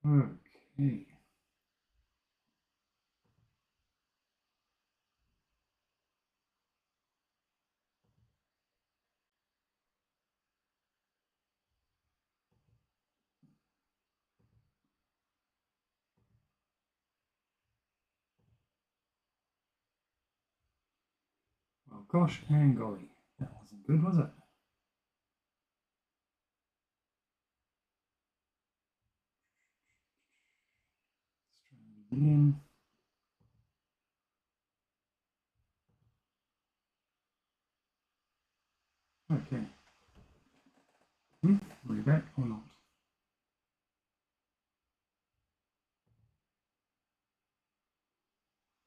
Okay. Well, gosh and golly, that wasn't good, was it? Let's try it again. Okay. Are we back or not?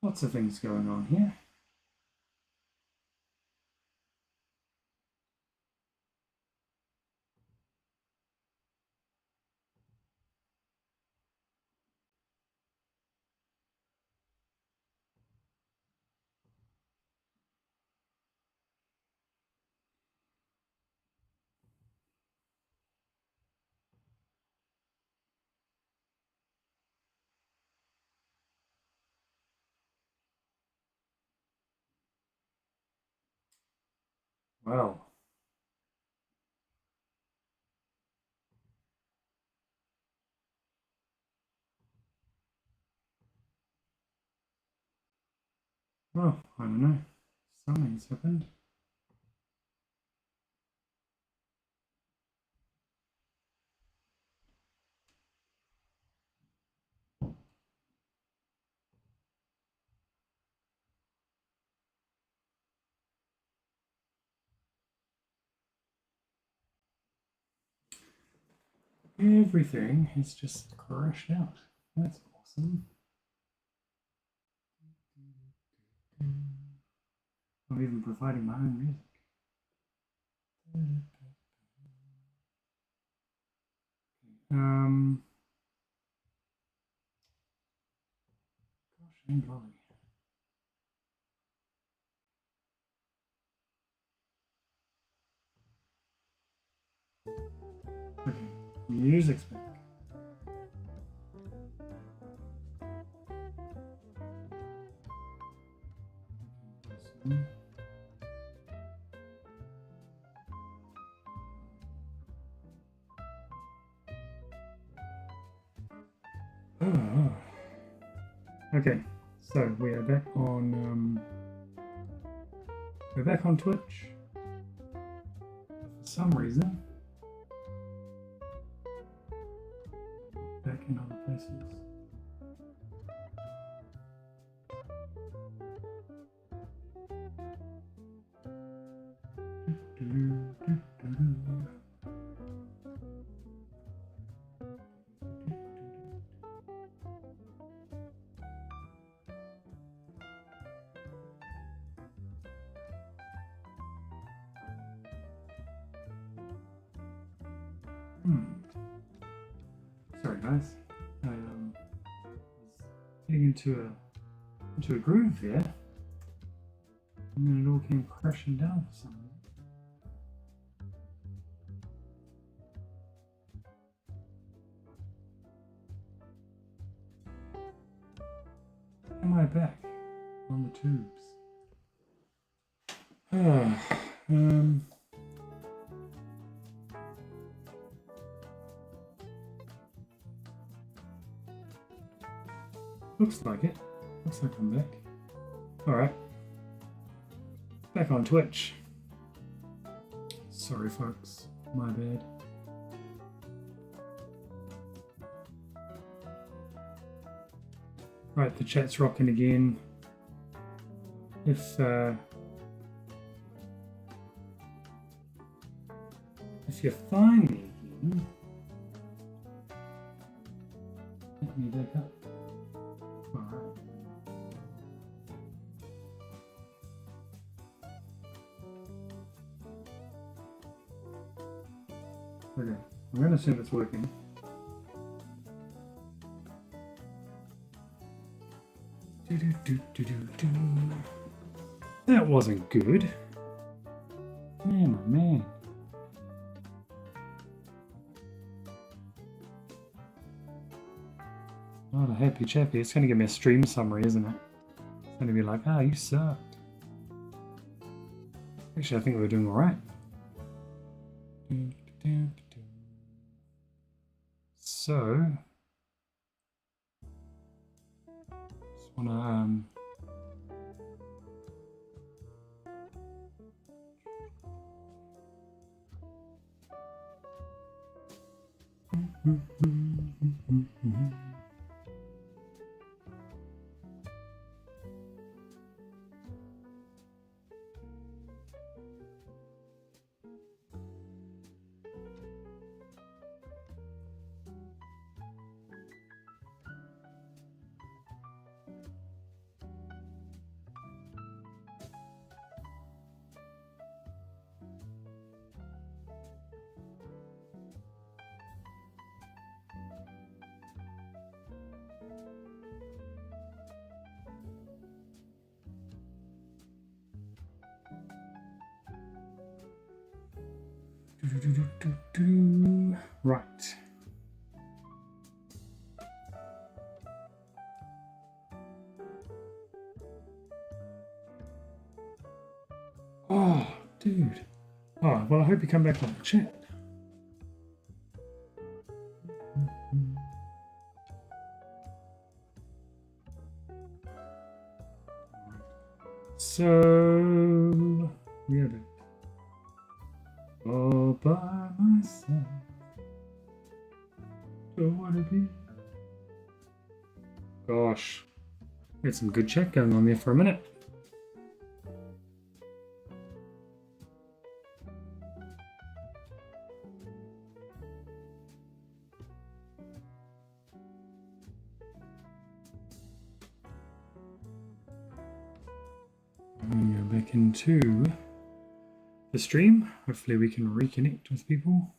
Lots of things going on here. Well, I don't know. Something's happened. Everything has just crashed out. That's awesome. I'm even providing my own music. Um, gosh and golly. Okay, music's back. Okay, okay, so we are back on. We're back on Twitch. For some reason, back in other places. Sorry, guys. I was getting into a groove there, and then it all came crashing down for some reason. Am I back on the tubes? Looks like it. Looks like I'm back. Alright. Back on Twitch. Sorry, folks. My bad. Right, the chat's rocking again. If you find me again, let me back up. Alright. Okay, I'm going to assume it's working. That wasn't good. Man, oh man. Not a happy chappy. It's going to give me a stream summary, isn't it? It's going to be like, ah, you sucked. Actually, I think we're doing all right. So, just want to right. Oh, dude. Oh, well, I hope you come back on the chat. So, we have it all by myself. Don't want to be. Gosh, we had some good chat going on there for a minute. Go back into the stream. Hopefully we can reconnect with people.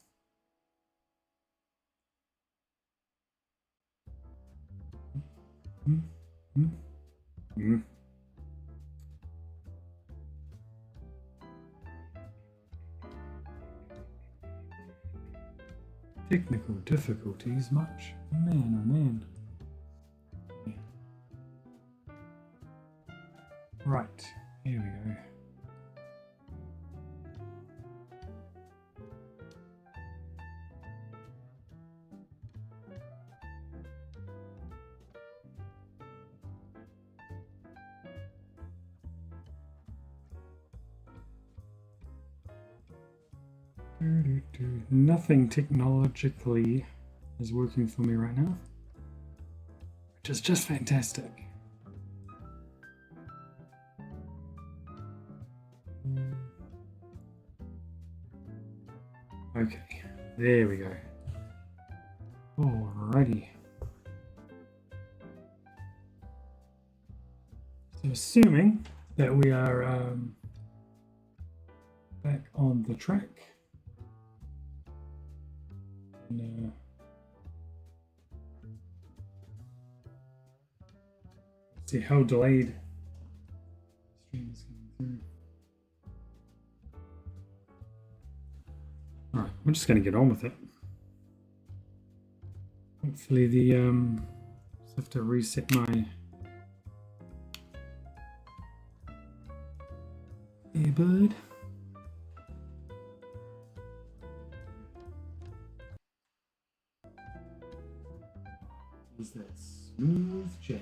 Technical difficulties much? Man, oh man. Right, here we go. Nothing technologically is working for me right now, which is just fantastic. Okay, there we go. Alrighty. So assuming that we are back on the track. And, see how delayed the stream is coming through. Alright, we're just going to get on with it. Hopefully the just have to reset my earbud. Is that smooth jazz?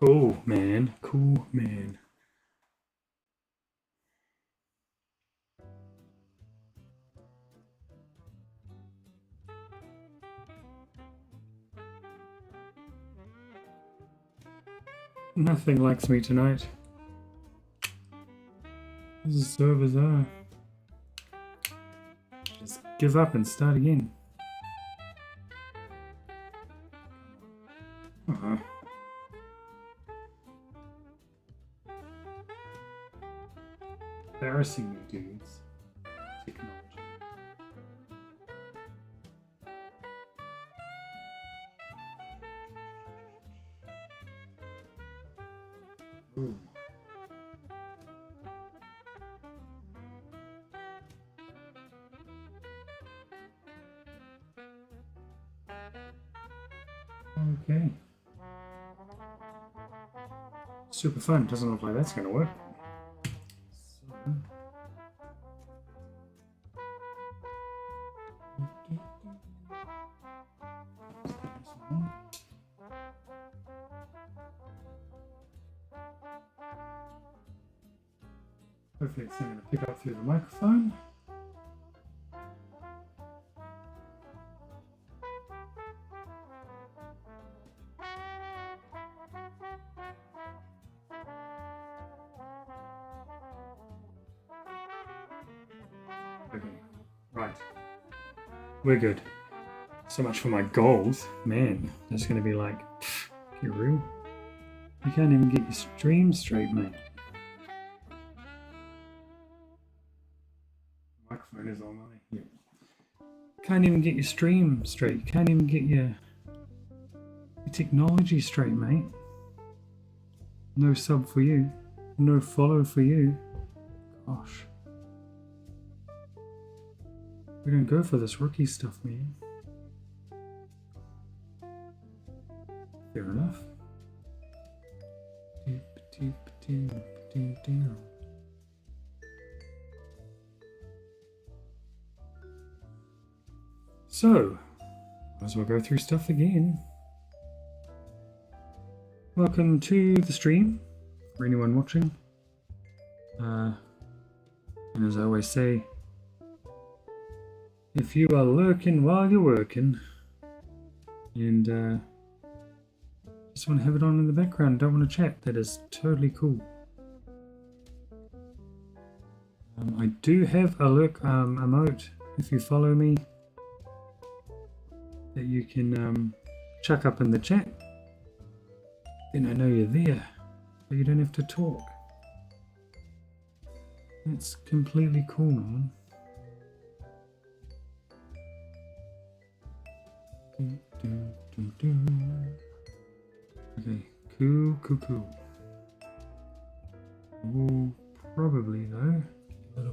Cool, man. Cool, man. Nothing likes me tonight. This is so bizarre. Just give up and start again. Embarrassing me, dudes. Technology. Ooh. Okay. Super fun. Doesn't look like that's going to work. So. Hopefully it's going to pick up through the microphone. Okay, right. We're good. So much for my goals. Man, that's going to be like, get real. You can't even get your stream straight, mate. Microphone is on, yeah. Can't even get your stream straight. Can't even get your technology straight, mate. No sub for you. No follow for you. Gosh. We don't go for this rookie stuff, man. Fair enough. So, might as well go through stuff again. Welcome to the stream for anyone watching. And as I always say, if you are lurking while you're working and just want to have it on in the background, don't want to chat, that is totally cool. I do have a lurk emote if you follow me that you can chuck up in the chat. Then I know you're there, but you don't have to talk. It's completely cool, man. Okay, cool. We'll probably though get a little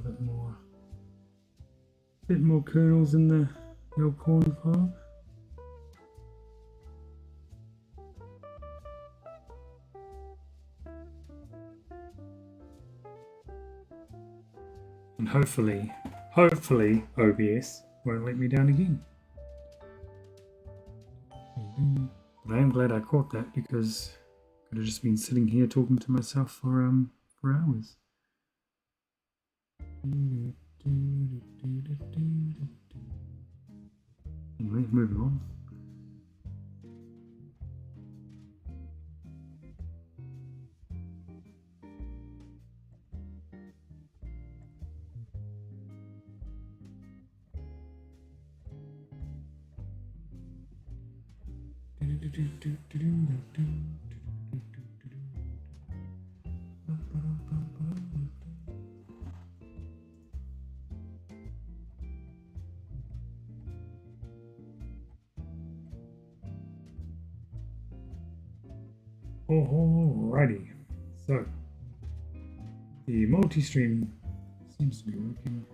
bit more kernels in the old corn cob. And hopefully OBS won't let me down again. But I am glad I caught that because I could have just been sitting here talking to myself for hours. Anyway, moving on. Alrighty, so the multi-stream seems to be working.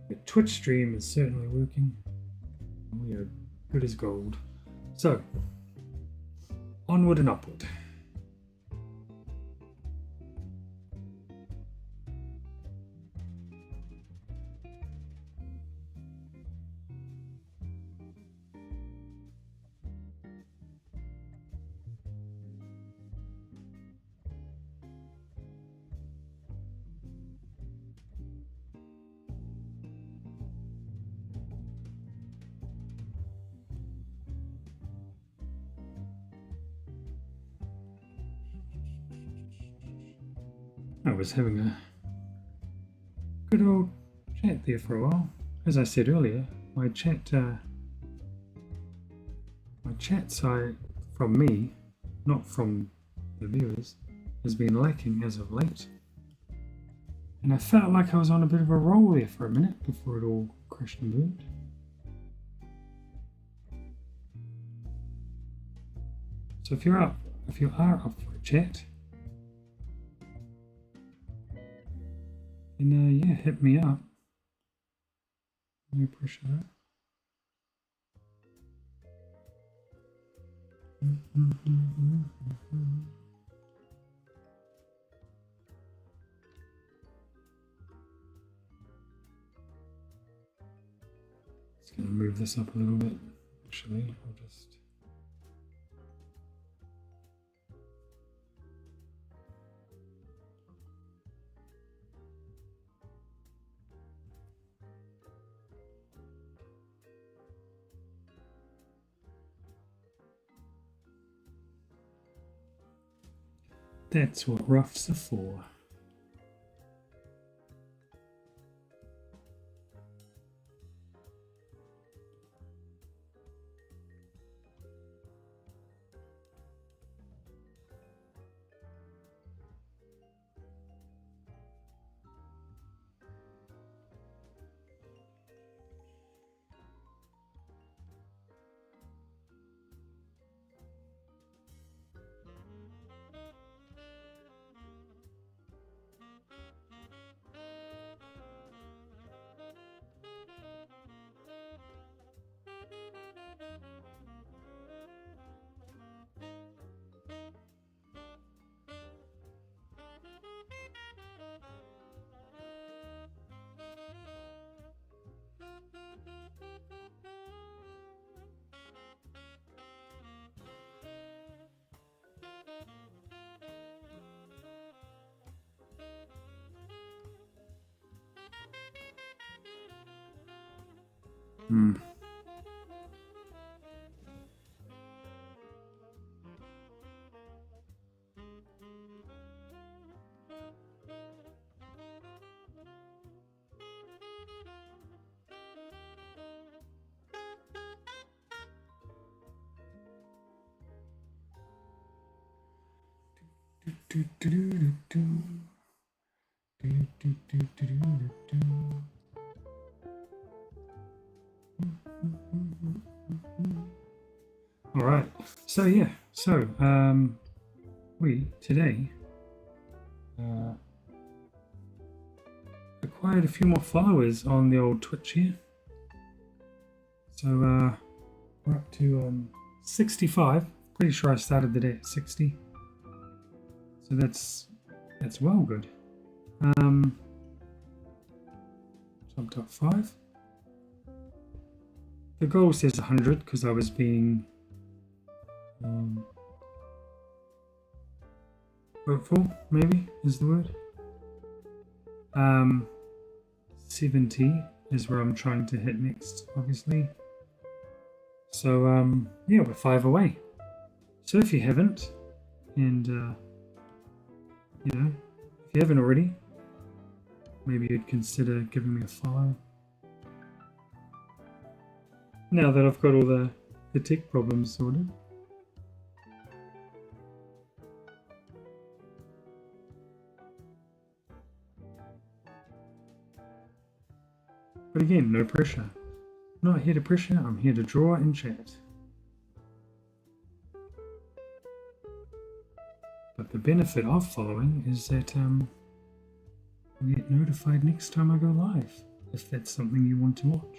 The Twitch stream is certainly working. We are good as gold. So, onward and upward. I was having a good old chat there for a while. As I said earlier, my chat side from me, not from the viewers, has been lacking as of late. And I felt like I was on a bit of a roll there for a minute before it all crashed and burned. So if you are up for a chat, then yeah, hit me up. No pressure there. Just gonna move this up a little bit. Actually, I'll just. That's what roughs are for. Hmm. All right. So yeah. So we today acquired a few more followers on the old Twitch here. So we're up to 65. Pretty sure I started the day at 60. So that's well good. Jumped up 5. The goal says 100 because I was being hopeful, maybe is the word. 70 is where I'm trying to hit next, obviously. So yeah, we're 5 away. So if you haven't, and you know, if you haven't already, maybe you'd consider giving me a follow. Now that I've got all the tech problems sorted. But again, no pressure. I'm not here to pressure, I'm here to draw and chat. But the benefit of following is that you get notified next time I go live, if that's something you want to watch.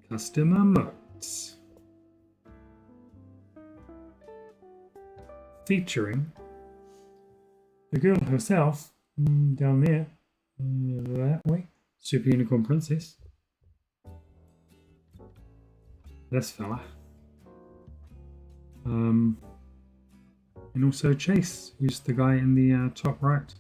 Custom emotes. Featuring the girl herself, down there, that way, Super Unicorn Princess. This fella. And also Chase, who's the guy in the top right.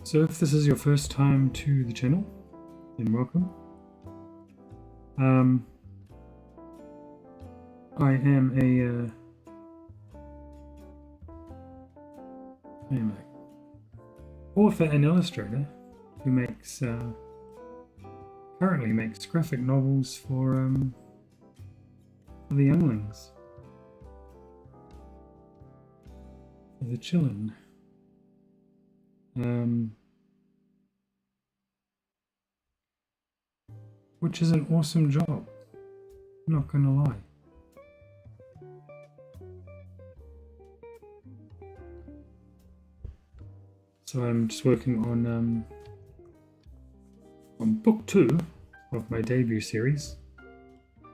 So if this is your first time to the channel, then welcome. I am a author and illustrator who currently makes graphic novels for the younglings, for the chillin'. Which is an awesome job, not gonna lie. So I'm just working on book 2 of my debut series,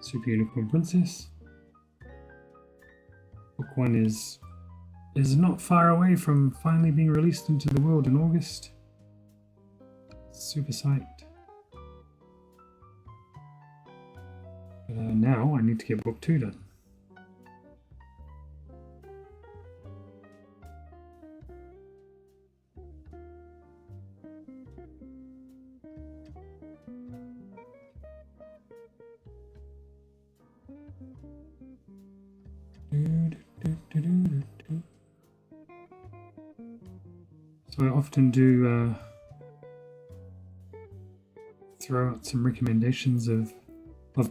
Super Unicorn Princess. Book 1 is not far away from finally being released into the world in August. Super psyched. But now I need to get book 2 done. So I often do throw out some recommendations of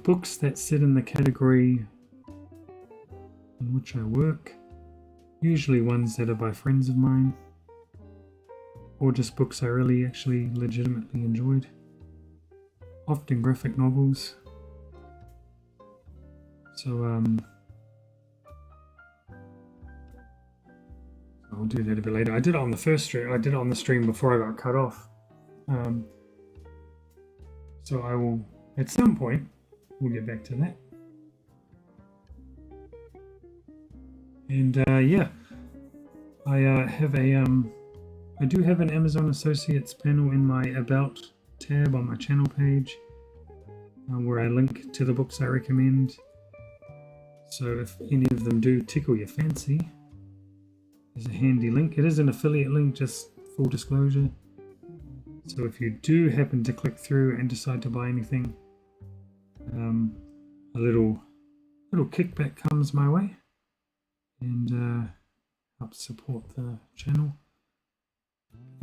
books that sit in the category in which I work, usually ones that are by friends of mine, or just books I really actually legitimately enjoyed, often graphic novels. So I'll do that a bit later. I did it on the first stream. I did it on the stream before I got cut off. So I will, at some point, we'll get back to that. And yeah, I do have an Amazon Associates panel in my About tab on my channel page, where I link to the books I recommend. So if any of them do tickle your fancy, there's a handy link. It is an affiliate link, just full disclosure. So if you do happen to click through and decide to buy anything, a little kickback comes my way and helps support the channel.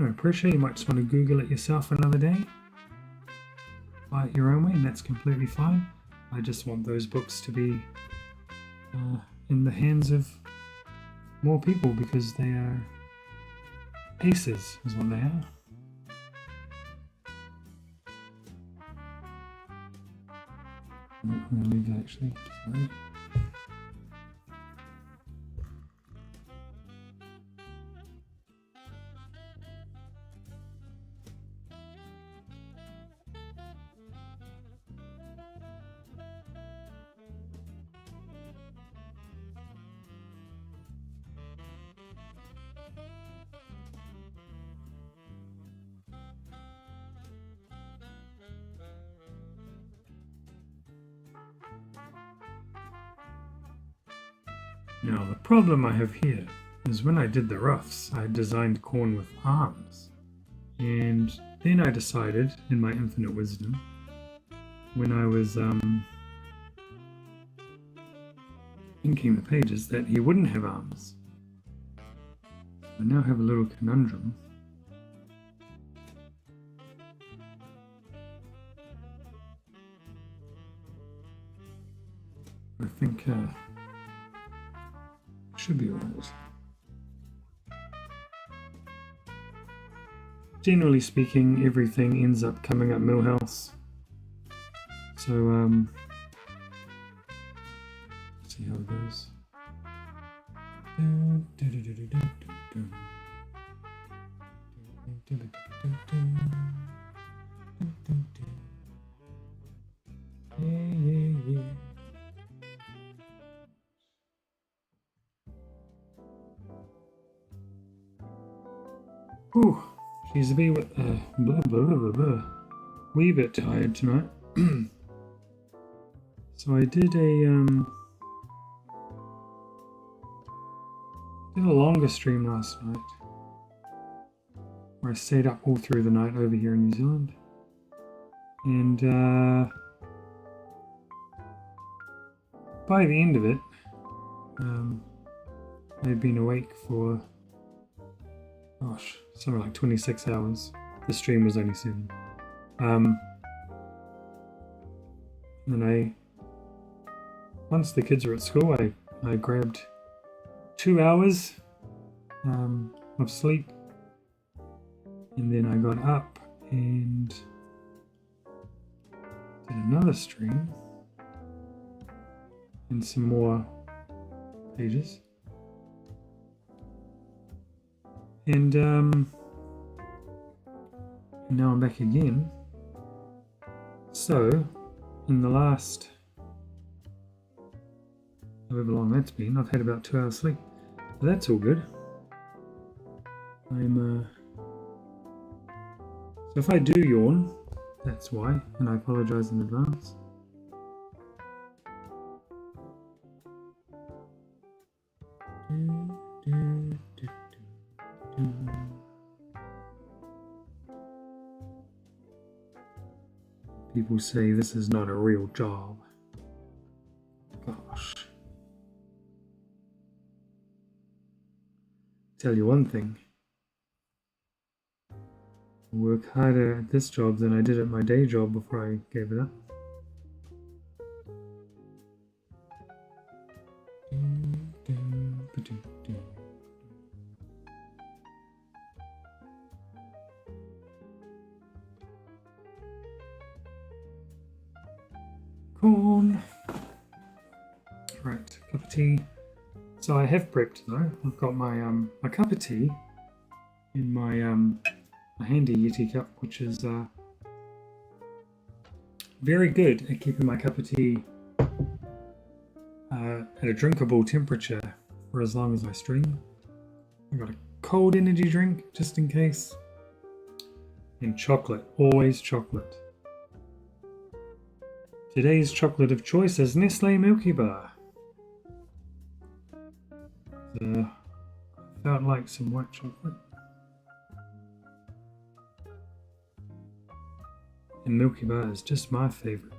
I appreciate you might just want to Google it yourself another day, buy it your own way, and that's completely fine. I just want those books to be in the hands of more people because they are aces, is what they are. I'm going to leave that actually, sorry. Now the problem I have here is when I did the roughs, I designed corn with arms. And then I decided, in my infinite wisdom, when I was inking the pages, that he wouldn't have arms. I now have a little conundrum. I think should be alright. Generally speaking, everything ends up coming up Millhouse. So see how it goes. Yeah. Whew, she's a bit wee bit tired tonight. So I did a Did a longer stream last night, where I stayed up all through the night over here in New Zealand. And by the end of it, I'd been awake for, gosh, something like 26 hours. The stream was only 7. And once the kids were at school, I grabbed 2 hours of sleep, and then I got up and did another stream and some more pages, and now I'm back again. So in the last however long that's been, I've had about 2 hours sleep. So that's all good. So if I do yawn, that's why, and I apologize in advance. People say this is not a real job. Gosh. Tell you one thing. I work harder at this job than I did at my day job before I gave it up. Corn. Right, cup of tea. So I have prepped though. I've got my my cup of tea in my a handy Yeti cup, which is very good at keeping my cup of tea at a drinkable temperature for as long as I stream. I've got a cold energy drink just in case, and chocolate, always chocolate. Today's chocolate of choice is Nestle Milky Bar. Felt like some white chocolate. And Milky Bar is just my favorite.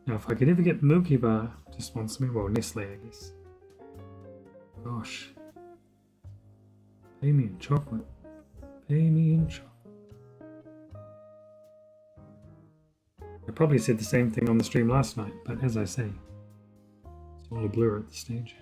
Now, if I could ever get Milky Bar to sponsor me, well, Nestle, I guess. Gosh. Pay me in chocolate. Pay me in chocolate. I probably said the same thing on the stream last night, but as I say, it's all a blur at this stage.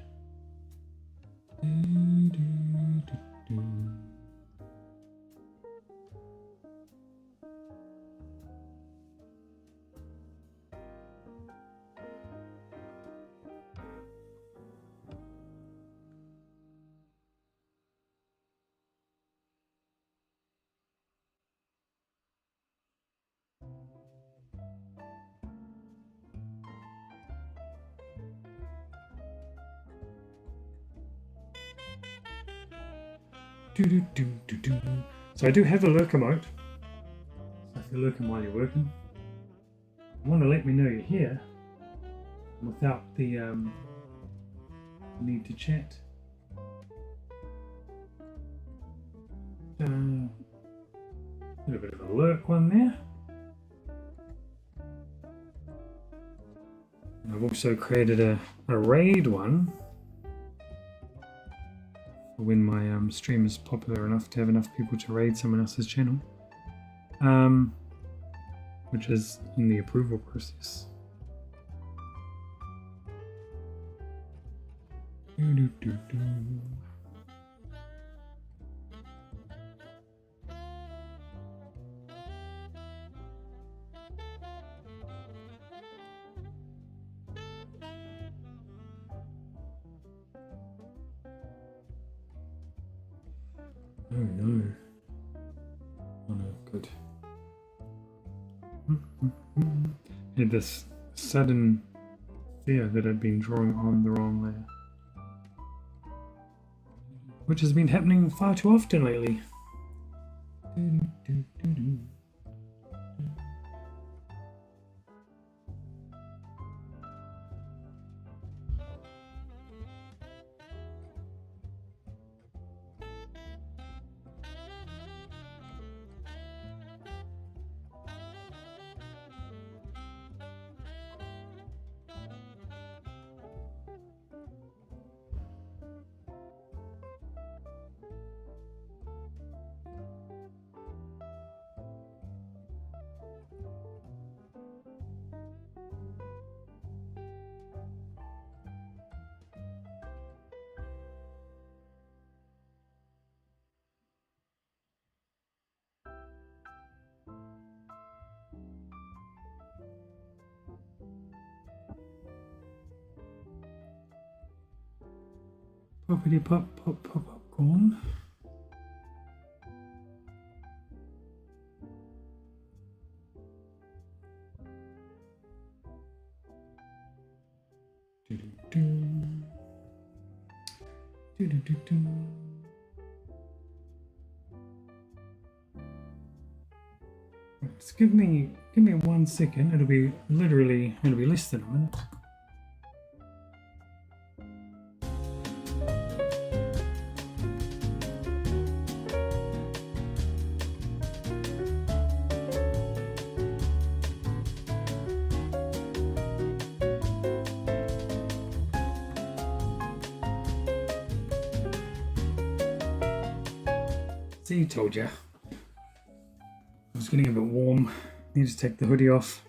So I do have a lurk emote. So if you're lurking while you're working, you want to let me know you're here without the need to chat. A little bit of a lurk one there. And I've also created a raid one when my stream is popular enough to have enough people to raid someone else's channel, which is in the approval process. Oh no. Oh no, good. I had this sudden fear that I'd been drawing on the wrong layer, which has been happening far too often lately. Poppity pop, pop, pop, popcorn. Just give me 1 second. It'll be less than a minute. See, told ya. I was getting a bit warm. Need to take the hoodie off.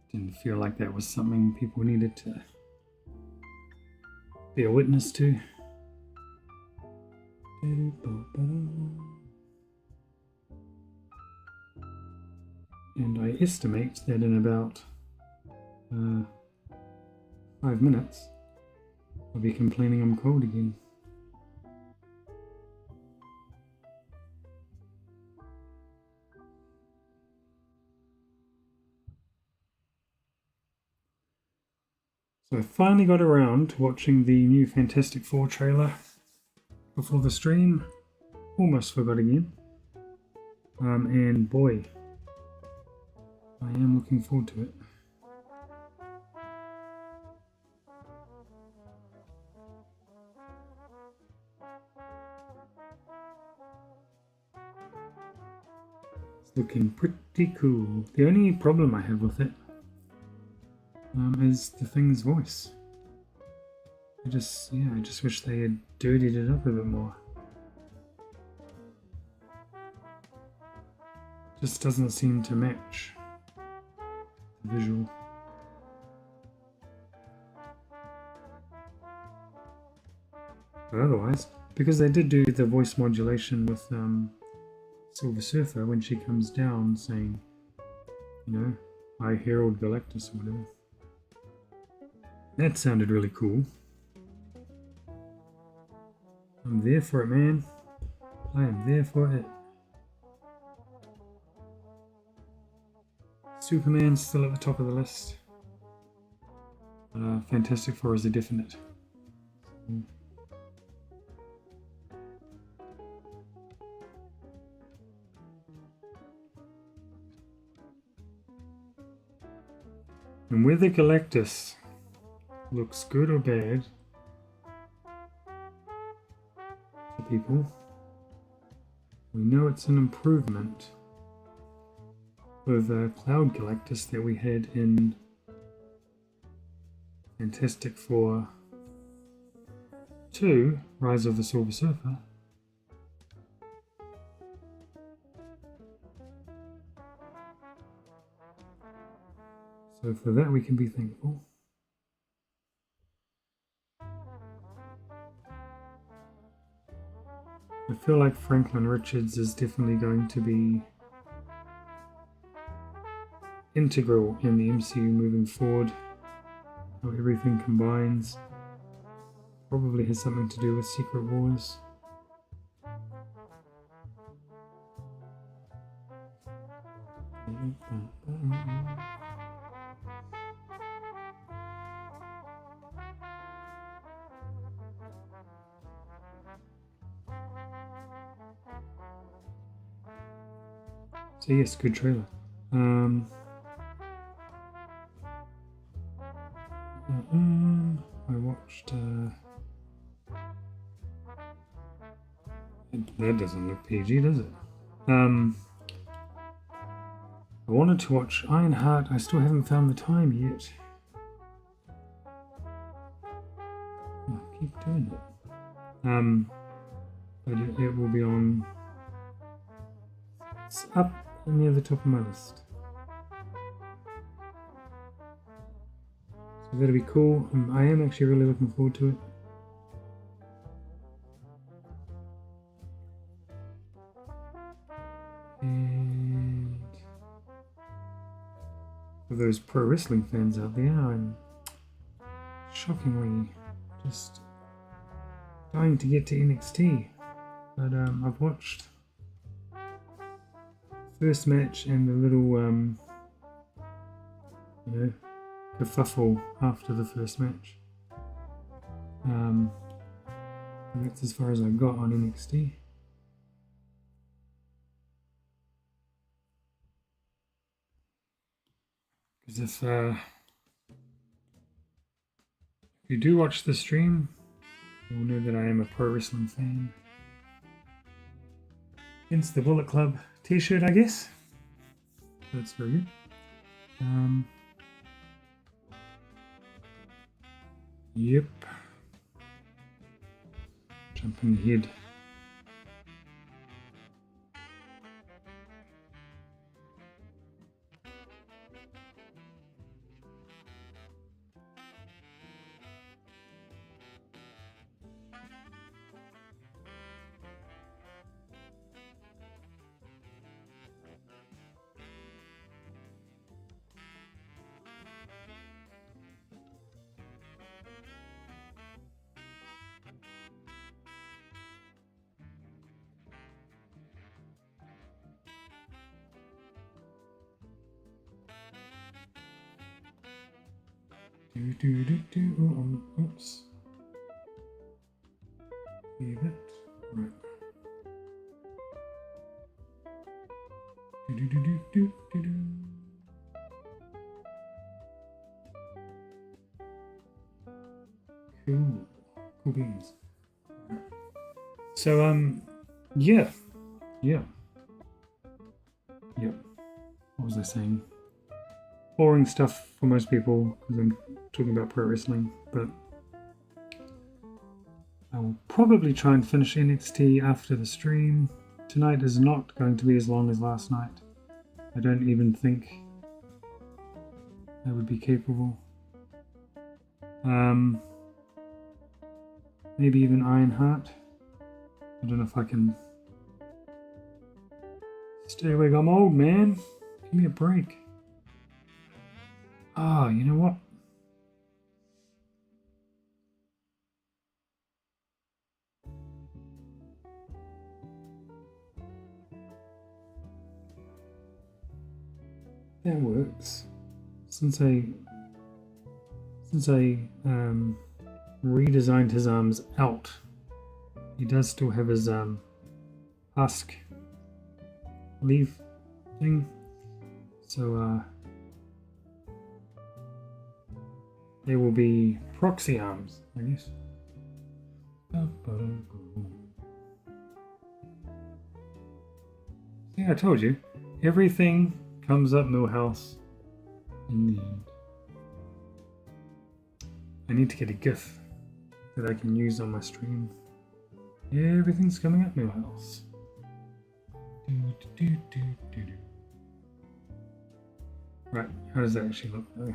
Didn't feel like that was something people needed to be a witness to. And I estimate that in about 5 minutes I'll be complaining I'm cold again. So I finally got around to watching the new Fantastic Four trailer before the stream. Almost forgot again. And boy, I am looking forward to it. It's looking pretty cool. The only problem I have with it is the Thing's voice. I just wish they had dirtied it up a bit more. Just doesn't seem to match the visual. But otherwise, because they did do the voice modulation with Silver Surfer when she comes down saying, you know, I herald Galactus or whatever. That sounded really cool. I'm there for it, man. I am there for it. Superman's still at the top of the list. Fantastic Four is a definite. And whether Galactus looks good or bad to people, we know it's an improvement over Cloud Galactus that we had in Fantastic Four 2, Rise of the Silver Surfer. So for that we can be thankful. I feel like Franklin Richards is definitely going to be integral in the MCU moving forward. How everything combines. Probably has something to do with Secret Wars. So yes, good trailer. I watched. That doesn't look PG, does it? I wanted to watch Ironheart. I still haven't found the time yet. Oh, I keep doing it. But it will be on. It's up near the top of my list. So that'll be cool. I am actually really looking forward to it. And for those pro wrestling fans out there, I'm shockingly Just dying to get to NXT, but I've watched first match and the little kerfuffle after the first match. And that's as far as I got on NXT. Because if you do watch the stream, you'll know that I am a pro wrestling fan. Hence the Bullet Club t-shirt, I guess. That's very good. Yep. Jumping ahead. Oops. Leave it. Right. Cool. Cool beans. So, yeah. What was I saying? Boring stuff for most people because I'm talking about pro wrestling, but I will probably try and finish NXT after the stream. Tonight is not going to be as long as last night. I don't even think I would be capable. Maybe even Ironheart. I don't know if I can stay awake. I'm old, man. Give me a break. Ah, you know what? That works. Since I redesigned his arms out, he does still have his husk leaf thing. So they will be proxy arms, I guess. See, I told you, everything comes up Millhouse in the end. I need to get a GIF that I can use on my stream. Everything's coming up Millhouse. Right, how does that actually look though?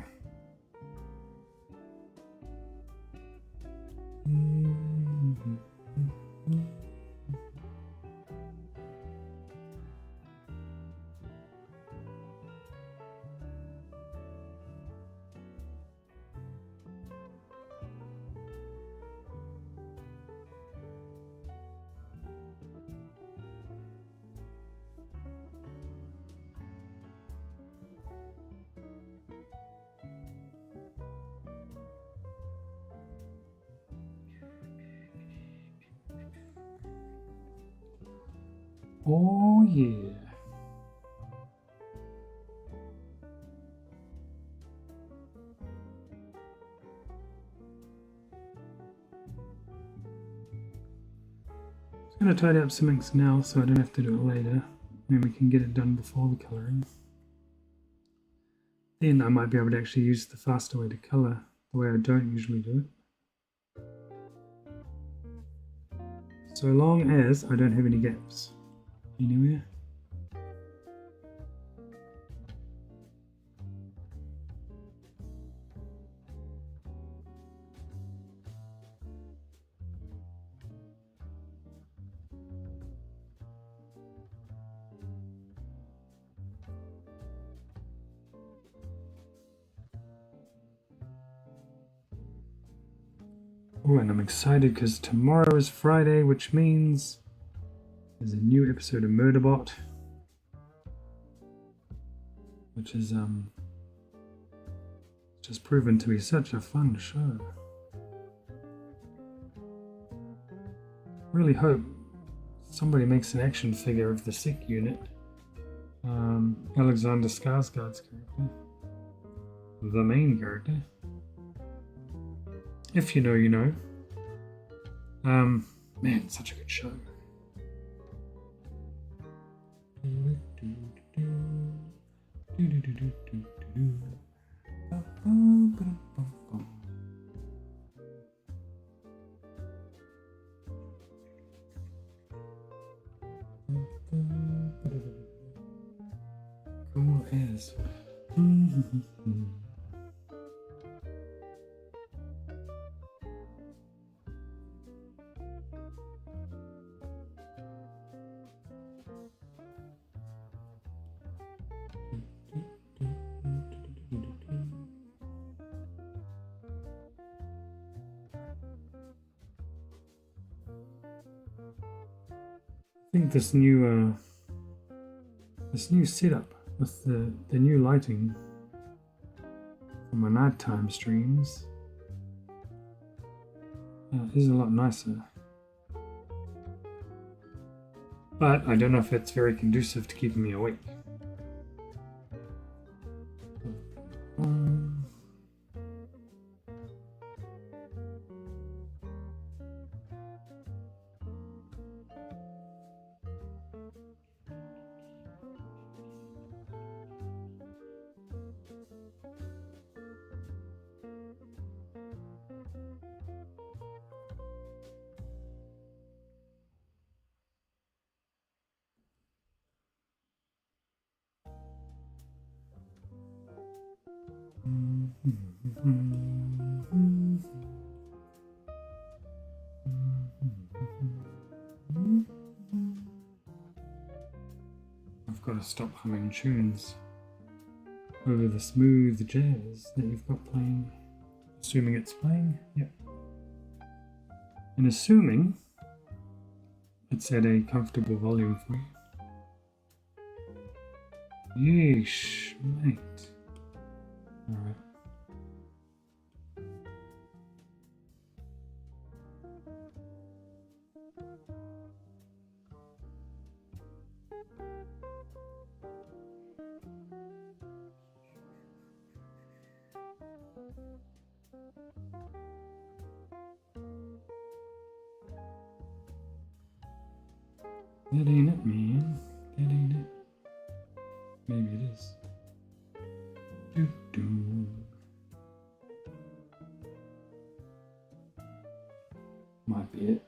Oh yeah. I'm going to tidy up some inks now so I don't have to do it later. Then we can get it done before the colouring. Then I might be able to actually use the faster way to colour, the way I don't usually do it. So long as I don't have any gaps anywhere. Oh, and I'm excited because tomorrow is Friday, which means there's a new episode of Murderbot, which is just proven to be such a fun show. Really hope somebody makes an action figure of the Sick Unit. Alexander Skarsgård's character, the main character. If you know, you know. Man, such a good show. Cool as. I think this new setup with the new lighting for my nighttime streams is a lot nicer. But I don't know if it's very conducive to keeping me awake. I've got to stop humming tunes over the smooth jazz that you've got playing. Assuming it's playing, yep. And assuming it's at a comfortable volume for you. Yeesh, mate. Alright. That ain't it, man. That ain't it. Maybe it is. Doo-doo. Might be it.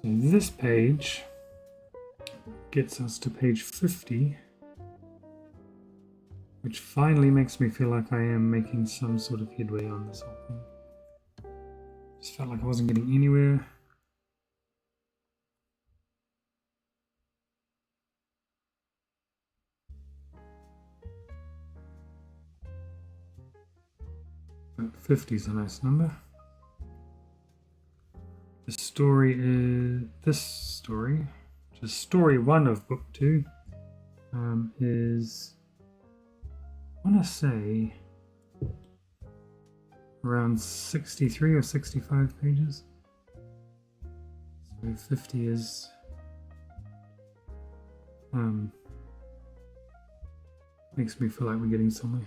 So this page gets us to page 50, which finally makes me feel like I am making some sort of headway on this whole thing. Just felt like I wasn't getting anywhere. But 50 is a nice number. The story is this story, which is story 1 of book 2, is, I want to say, around 63 or 65 pages. So 50 is makes me feel like we're getting somewhere.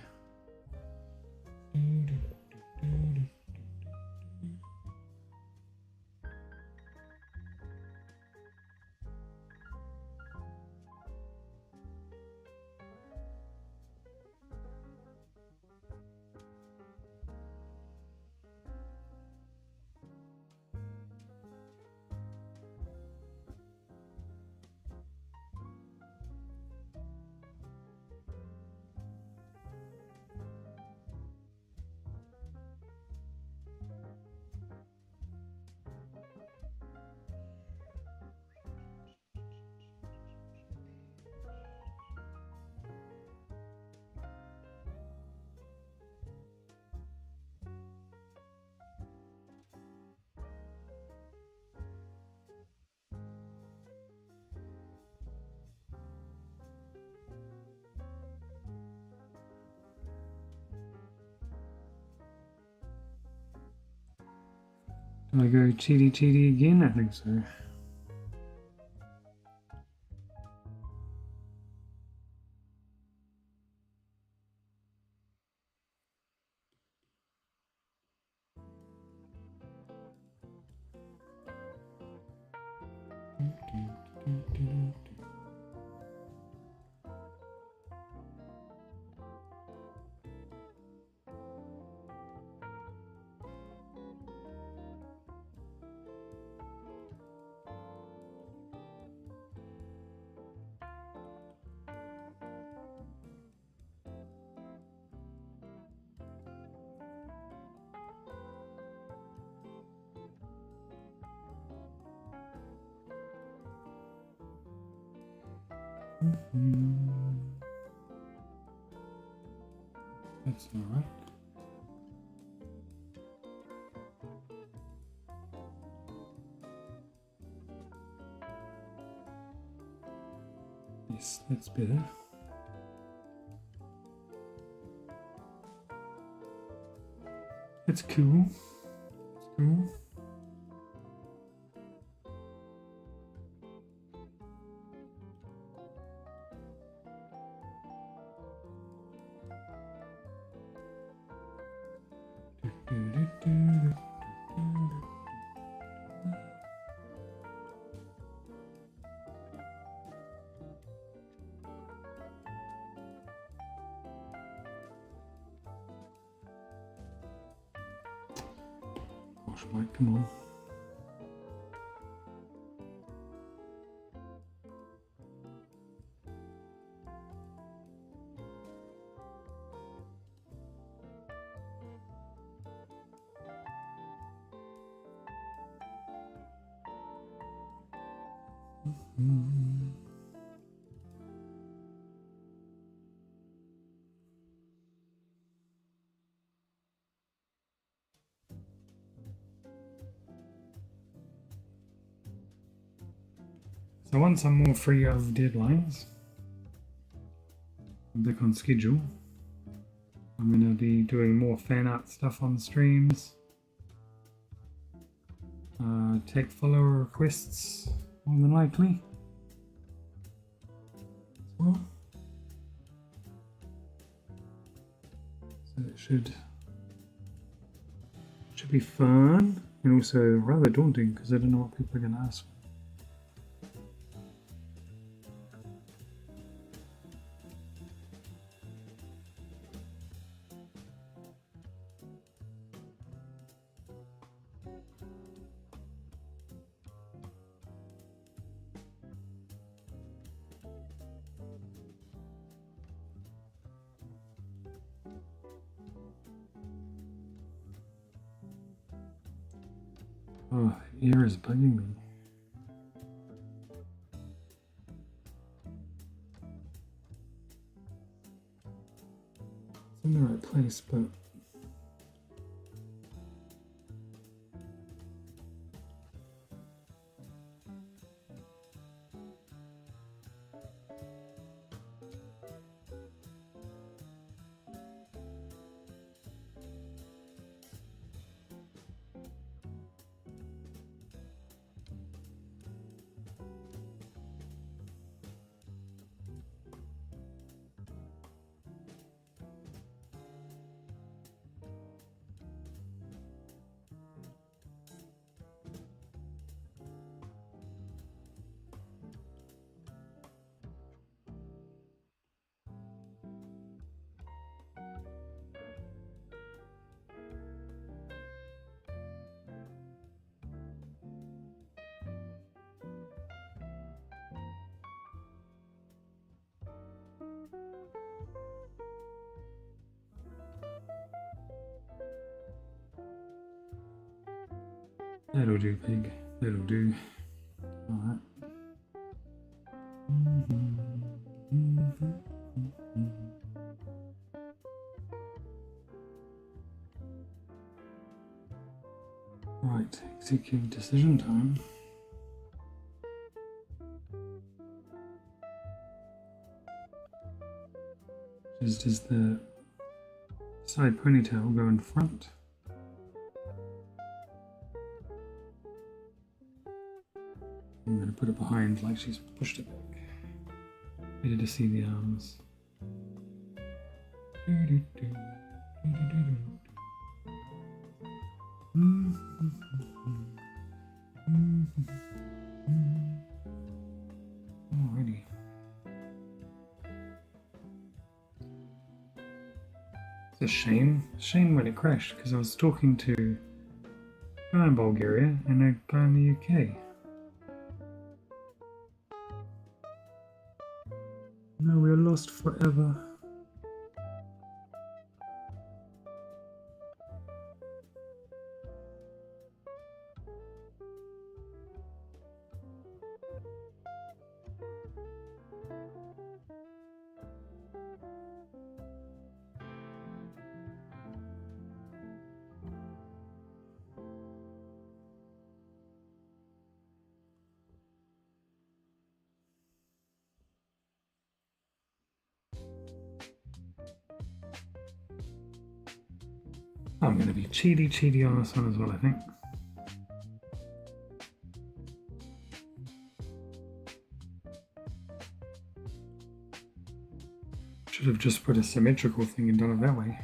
Shall I go cheaty cheaty again? I think so. That's all right. Yes, that's better. It's cool. It's cool. Gosh, Mike, come on. So once I'm more free of deadlines, I'm back on schedule. I'm going to be doing more fan art stuff on streams. Take follower requests, more than likely. As well. So it should be fun and also rather daunting because I don't know what people are going to ask. Oh, ear is bugging me. It's in the right place, but that'll do, pig. That'll do. Alright. Right, executive decision time. Does the side ponytail go in front? put it behind like she's pushed it back. Better to see the arms. Alrighty. It's a shame. Shame when it crashed because I was talking to a guy in Bulgaria and a guy in the UK. No, we're lost forever. I'm going to be cheaty on this one as well, I think. Should have just put a symmetrical thing and done it that way.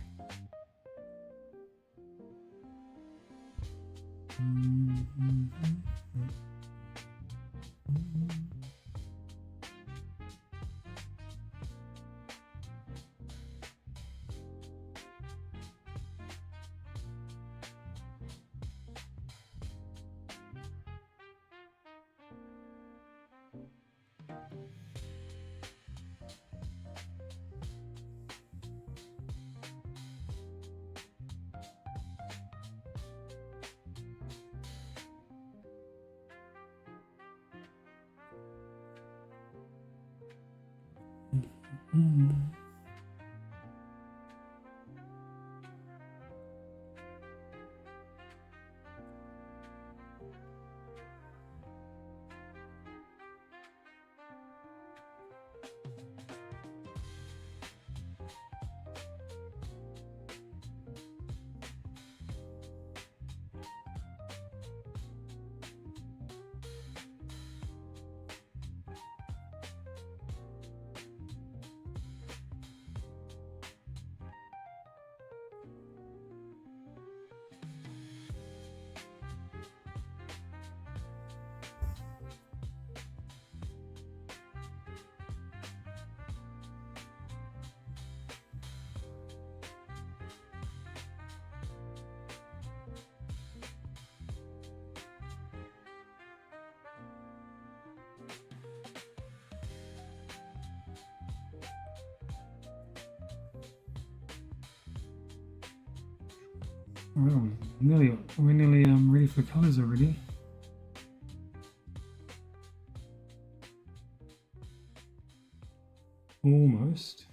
Well, we're nearly ready for colours already. Almost.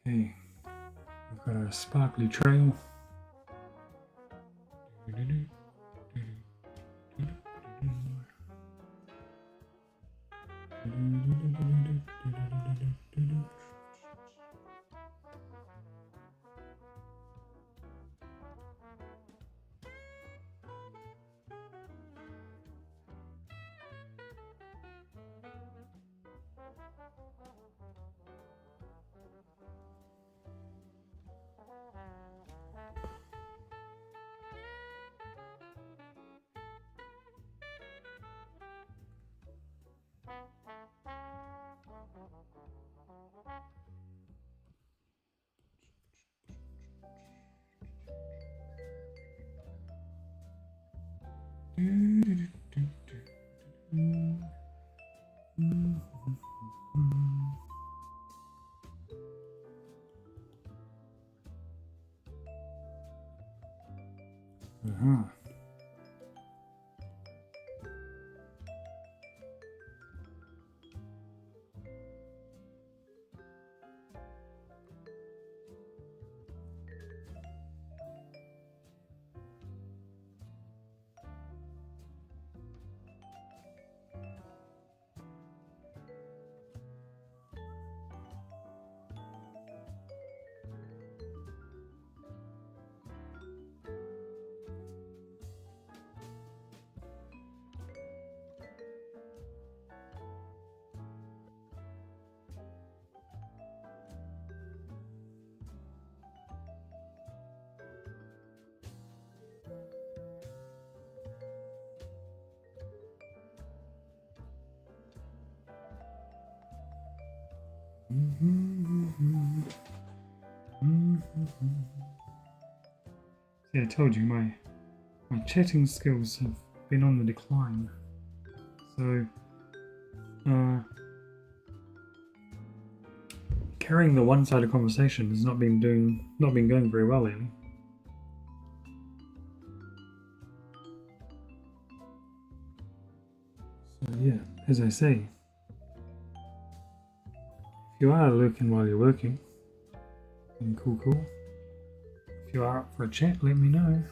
Okay, we've got our sparkly trail. See, I told you my chatting skills have been on the decline. So, carrying the one-sided conversation has not been going very well lately. So yeah, as I say, if you are lurking while you're working, then cool. If you are up for a chat, let me know.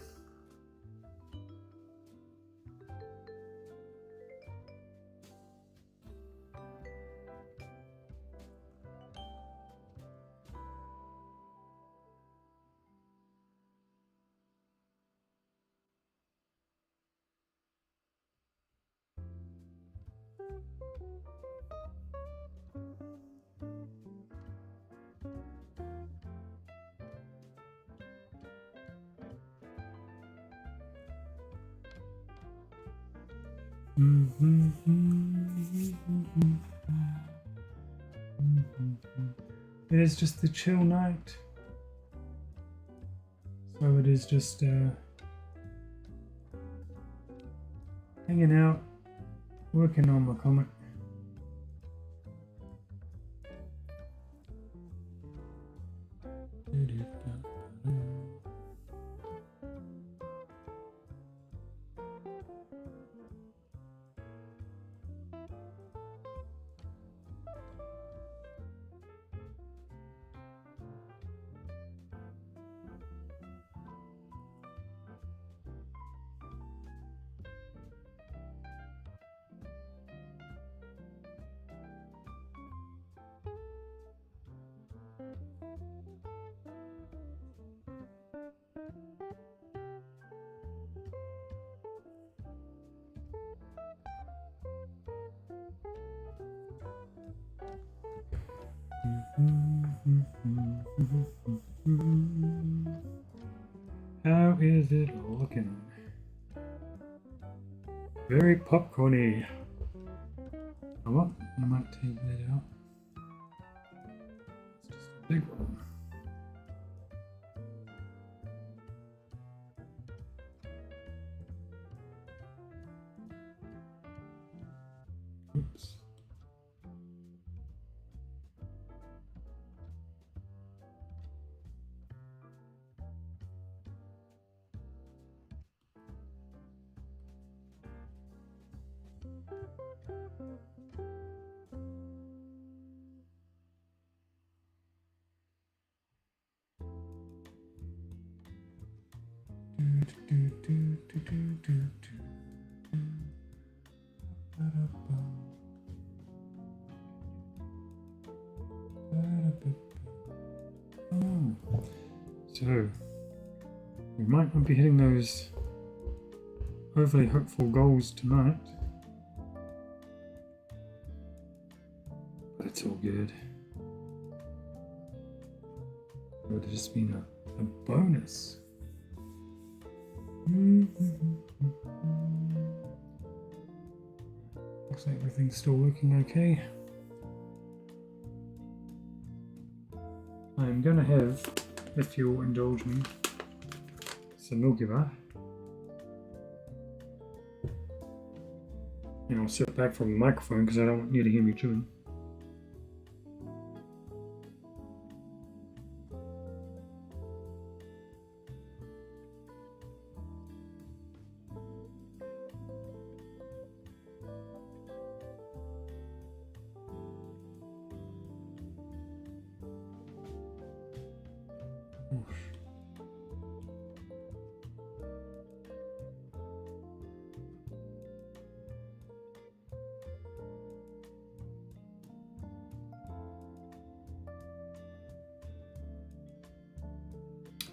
It is just the chill night. So it is just hanging out, working on my comic. How is it looking? Very popcorny. Oh, what? I might take that out. It's just a big one. Oops. So, we might not be hitting those overly hopeful goals tonight, but it's all good. It would have just been a bonus. Looks like everything's still looking okay. I'm gonna have, if you'll indulge me, some Milky Bar. And I'll sit back from the microphone because I don't want you to hear me chewing.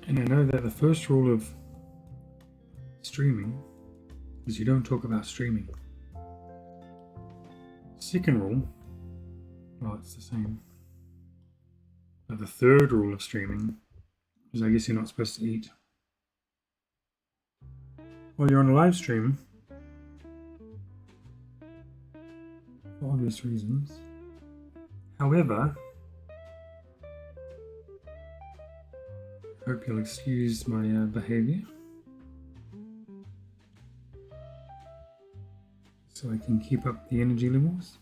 And I know that the first rule of streaming is you don't talk about streaming. Second rule, well, it's the same. But the third rule of streaming is I guess you're not supposed to eat. Well, you're on a live stream for obvious reasons. However, Hope you'll excuse my behavior. So I can keep up the energy levels.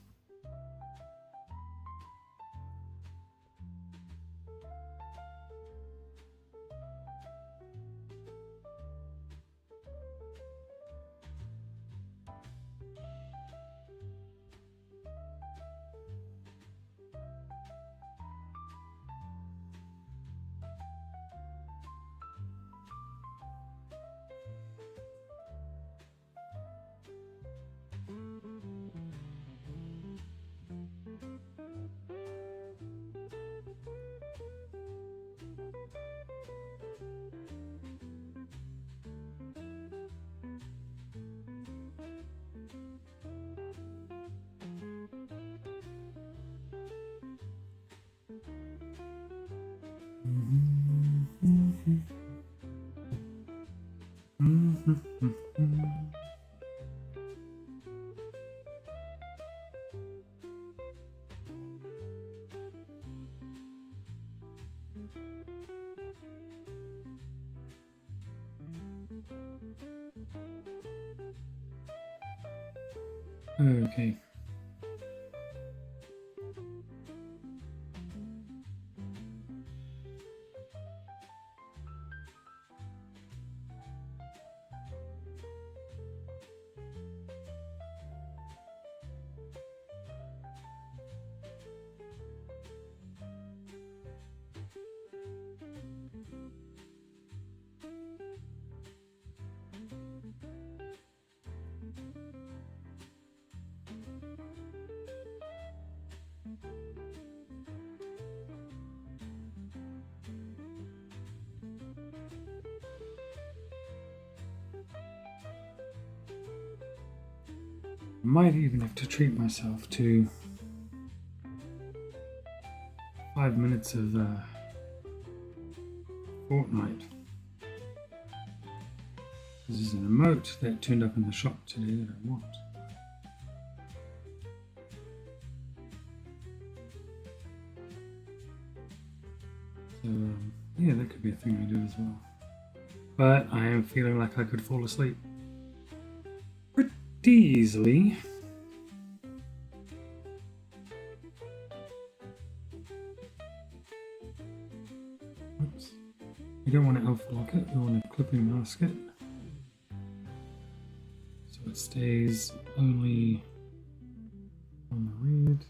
Okay. Might even have to treat myself to 5 minutes of Fortnite. This is an emote that turned up in the shop today that I want. So yeah, that could be a thing I do as well. But I am feeling like I could fall asleep pretty easily. Oops. We don't want to alpha lock it, we want to clipping mask it. So it stays only on the read.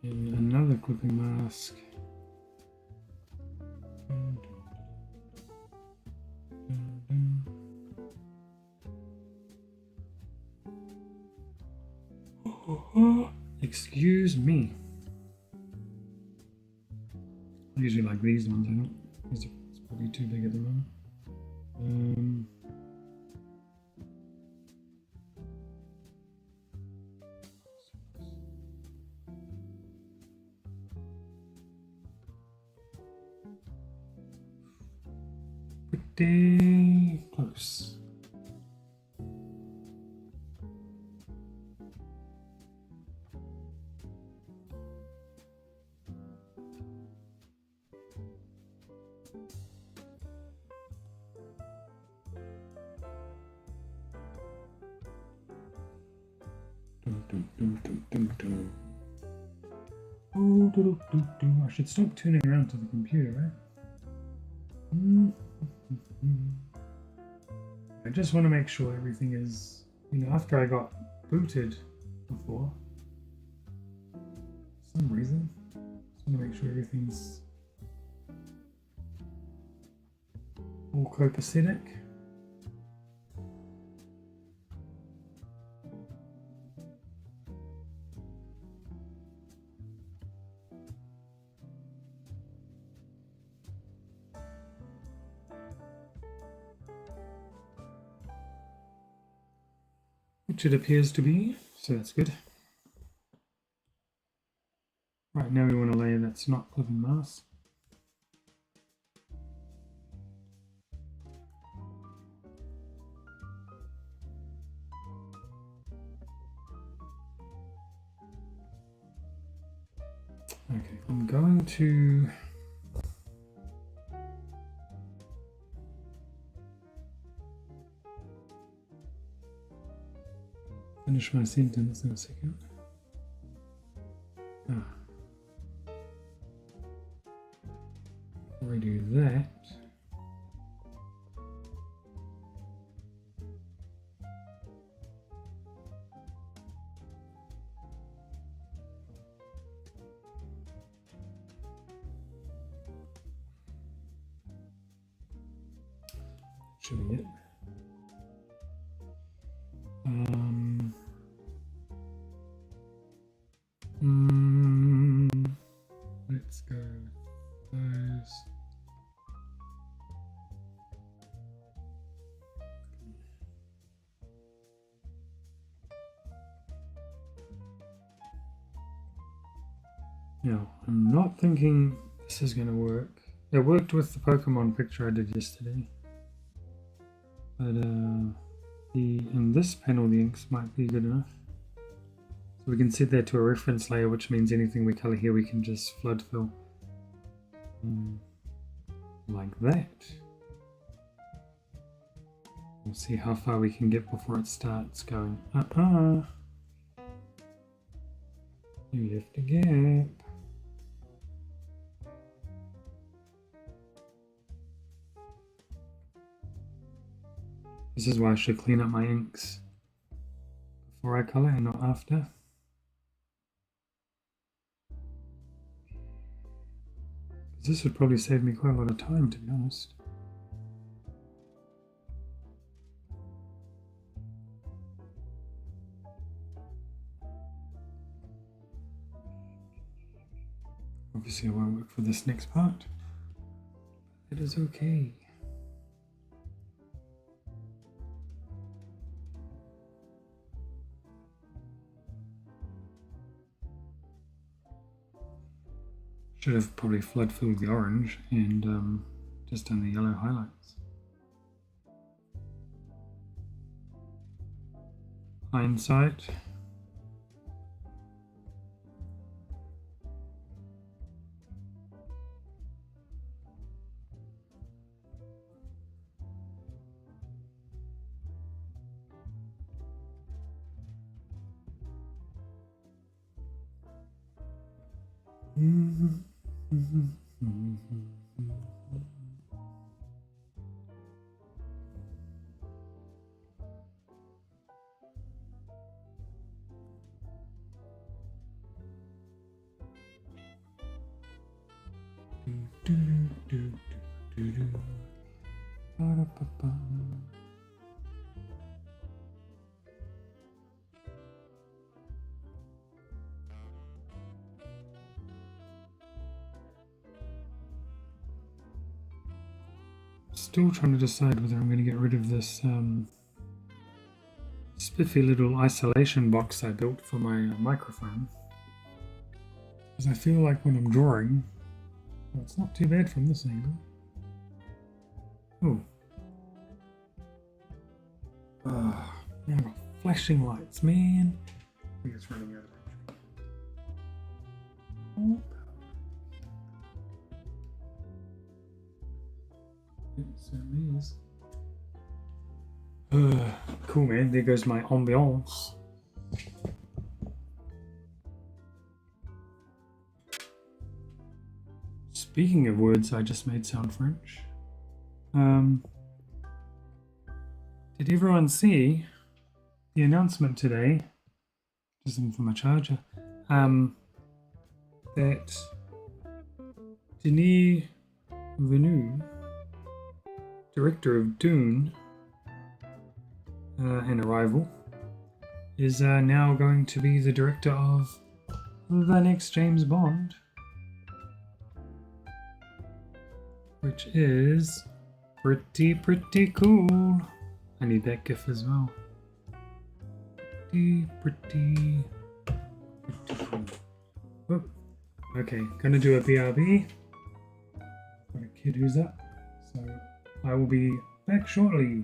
And another clipping mask. Excuse me. I usually like these ones, I don't. These are it's probably too big at the moment. Pretty close. I should stop turning around to the computer, right? I just want to make sure everything is, after I got booted before, for some reason, just want to make sure everything's all copacetic. Which it appears to be, so that's good. Right, now we want a layer that's not clipping mask. Okay, I'm going to finish my sentence in a second. Before I do that, should be it. Let's go with those. Now, I'm not thinking this is going to work. It worked with the Pokemon picture I did yesterday. But in this panel, the inks might be good enough. So we can set that to a reference layer, which means anything we color here, we can just flood fill. Like that. We'll see how far we can get before it starts going. You left a gap. This is why I should clean up my inks before I color and not after. This would probably save me quite a lot of time, to be honest. Obviously it won't work for this next part. It is okay. Should have probably flood filled the orange and just done the yellow highlights. Hindsight. Still trying to decide whether I'm going to get rid of this spiffy little isolation box I built for my microphone. Because I feel like when I'm drawing, well, it's not too bad from this angle. Oh. Now I've got flashing lights, man. I think it's running out of battery. It certainly is. Cool, man. There goes my ambiance. Speaking of words I just made sound French, did everyone see the announcement today, just looking for my charger, that Denis Villeneuve, director of Dune and Arrival, is now going to be the director of the next James Bond, which is pretty cool. I need that GIF as well. Pretty cool. Oh, okay, gonna do a BRB. Got a kid who's up, so I will be back shortly.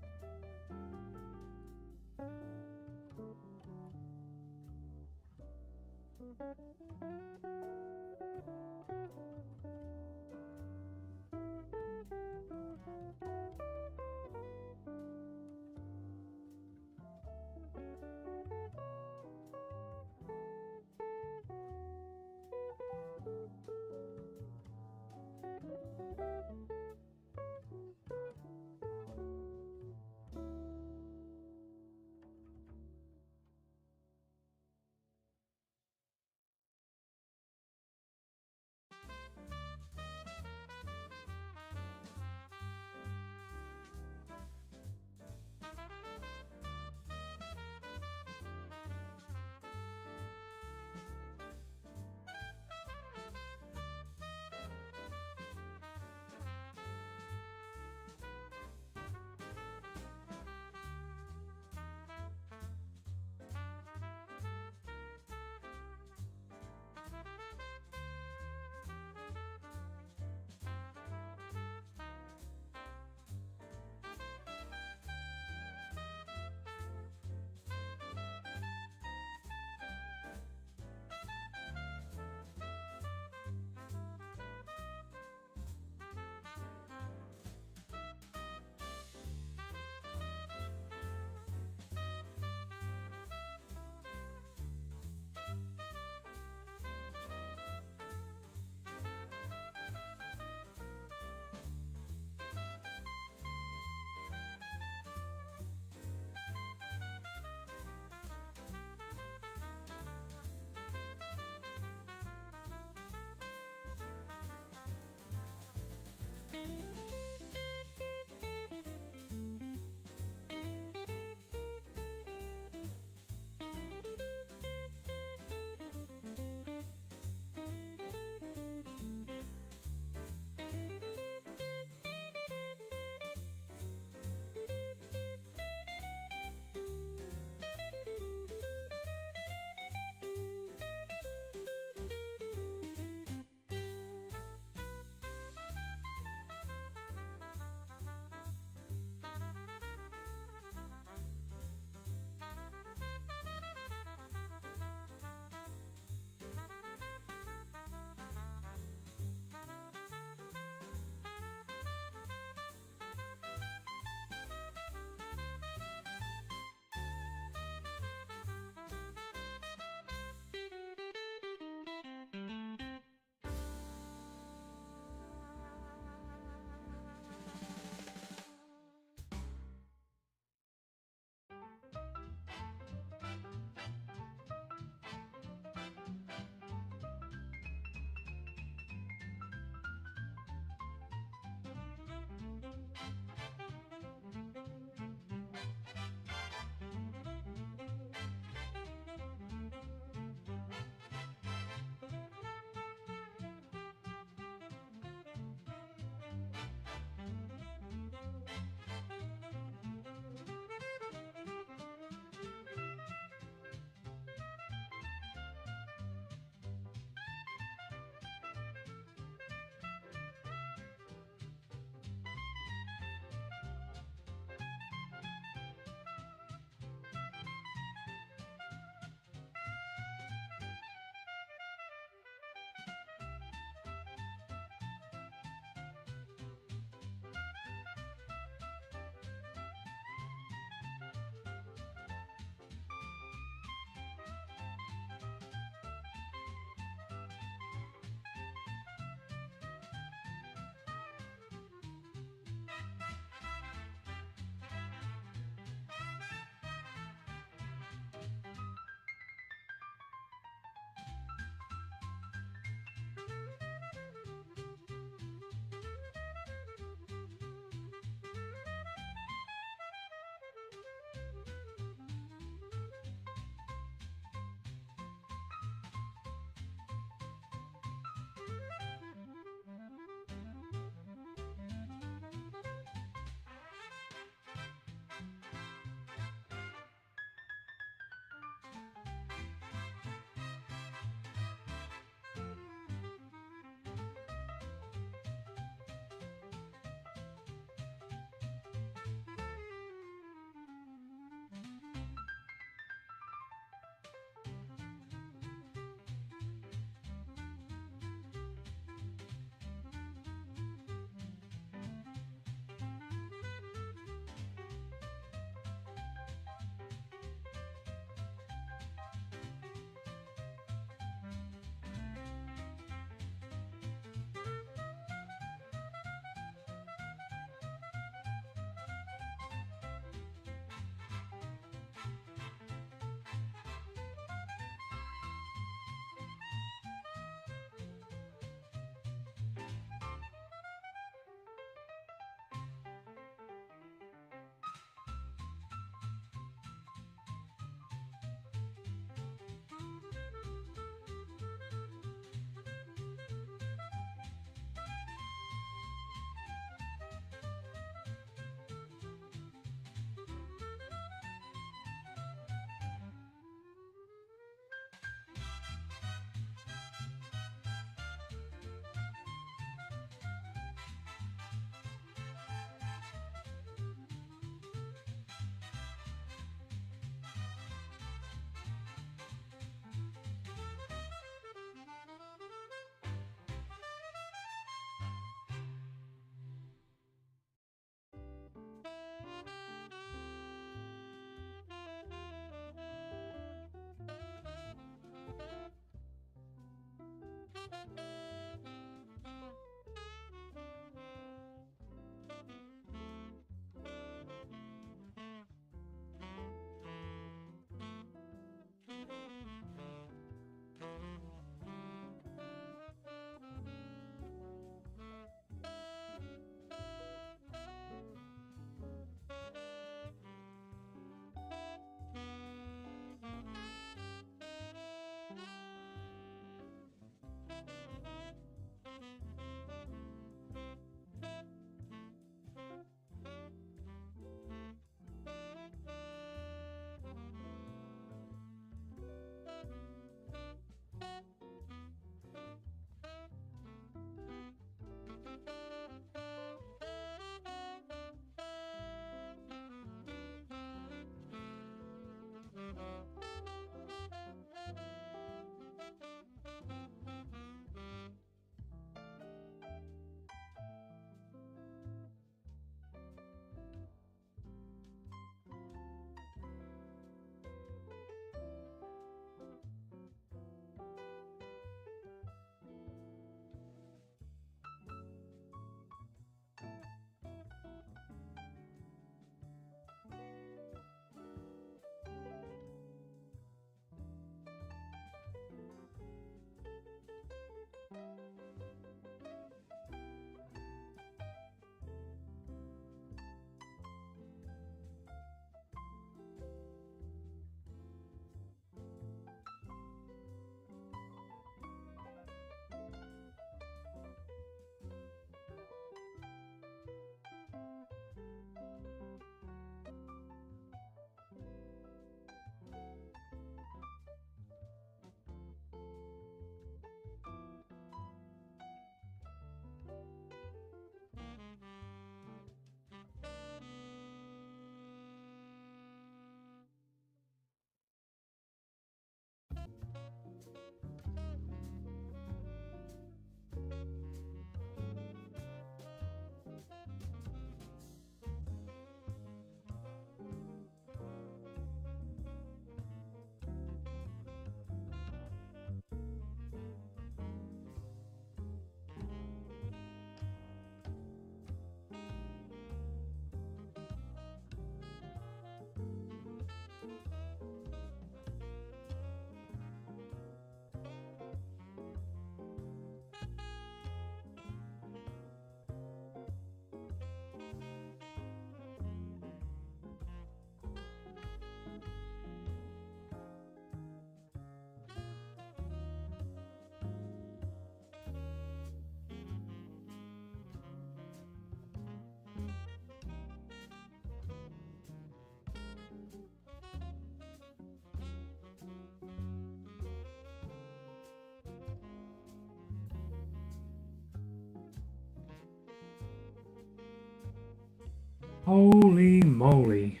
Holy moly.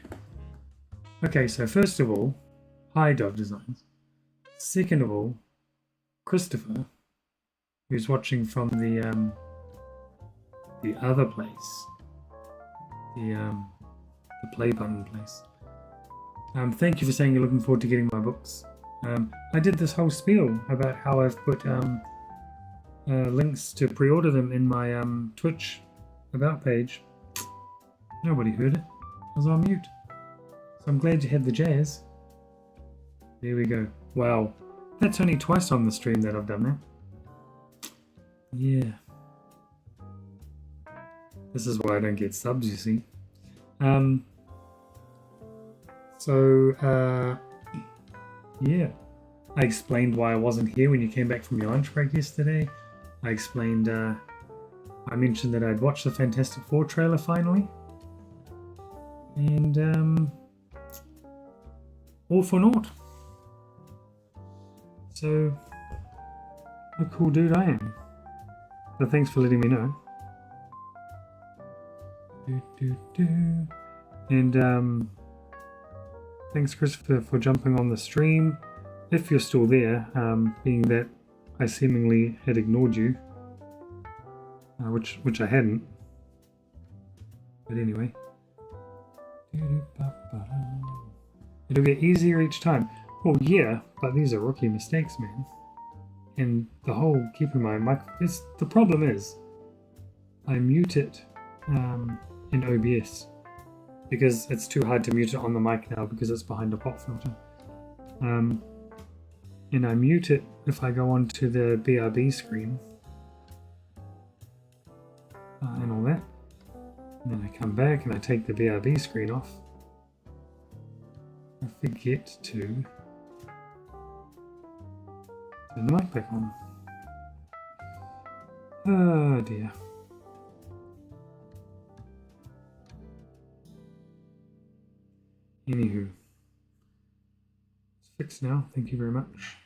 Okay, so first of all, hi Dove Designs. Second of all, Christopher, who's watching from the other place, the play button place. Thank you for saying you're looking forward to getting my books. I did this whole spiel about how I've put links to pre-order them in my Twitch about page. Nobody heard it. I was on mute. So I'm glad you had the jazz. There we go. Wow. That's only twice on the stream that I've done that. Yeah. This is why I don't get subs, you see. Yeah. I explained why I wasn't here when you came back from your lunch break yesterday. I explained, I mentioned that I'd watched the Fantastic Four trailer finally. And, all for naught. So, what a cool dude I am. So thanks for letting me know. And, thanks Christopher for jumping on the stream. If you're still there, being that I seemingly had ignored you, which I hadn't. But anyway. It'll get easier each time. Well, yeah, but these are rookie mistakes, man. And the whole keeping my mic... the problem is, I mute it in OBS. Because it's too hard to mute it on the mic now because it's behind a pop filter. And I mute it if I go onto the BRB screen. And all that. And then I come back and I take the BRB screen off. I forget to turn the mic back on. Oh dear. Anywho. It's fixed now, thank you very much.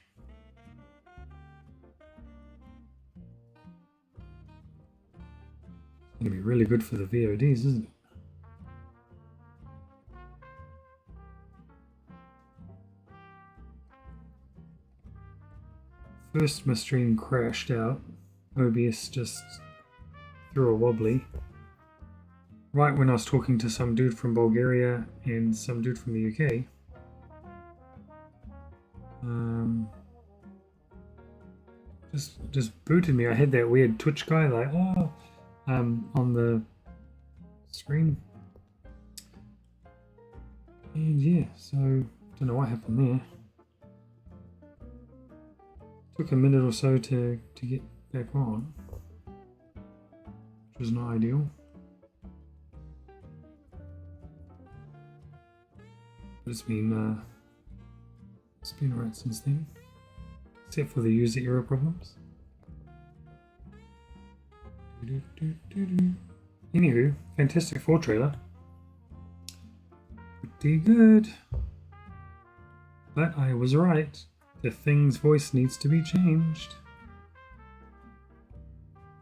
It's going to be really good for the VODs, isn't it? First my stream crashed out. OBS just threw a wobbly. Right when I was talking to some dude from Bulgaria and some dude from the UK. Just booted me. I had that weird Twitch guy like, oh, on the screen. And yeah, so don't know what happened there. Took a minute or so to get back on, which was not ideal. But it's been alright since then, except for the user error problems. Anywho, Fantastic Four trailer. Pretty good. But I was right. The Thing's voice needs to be changed.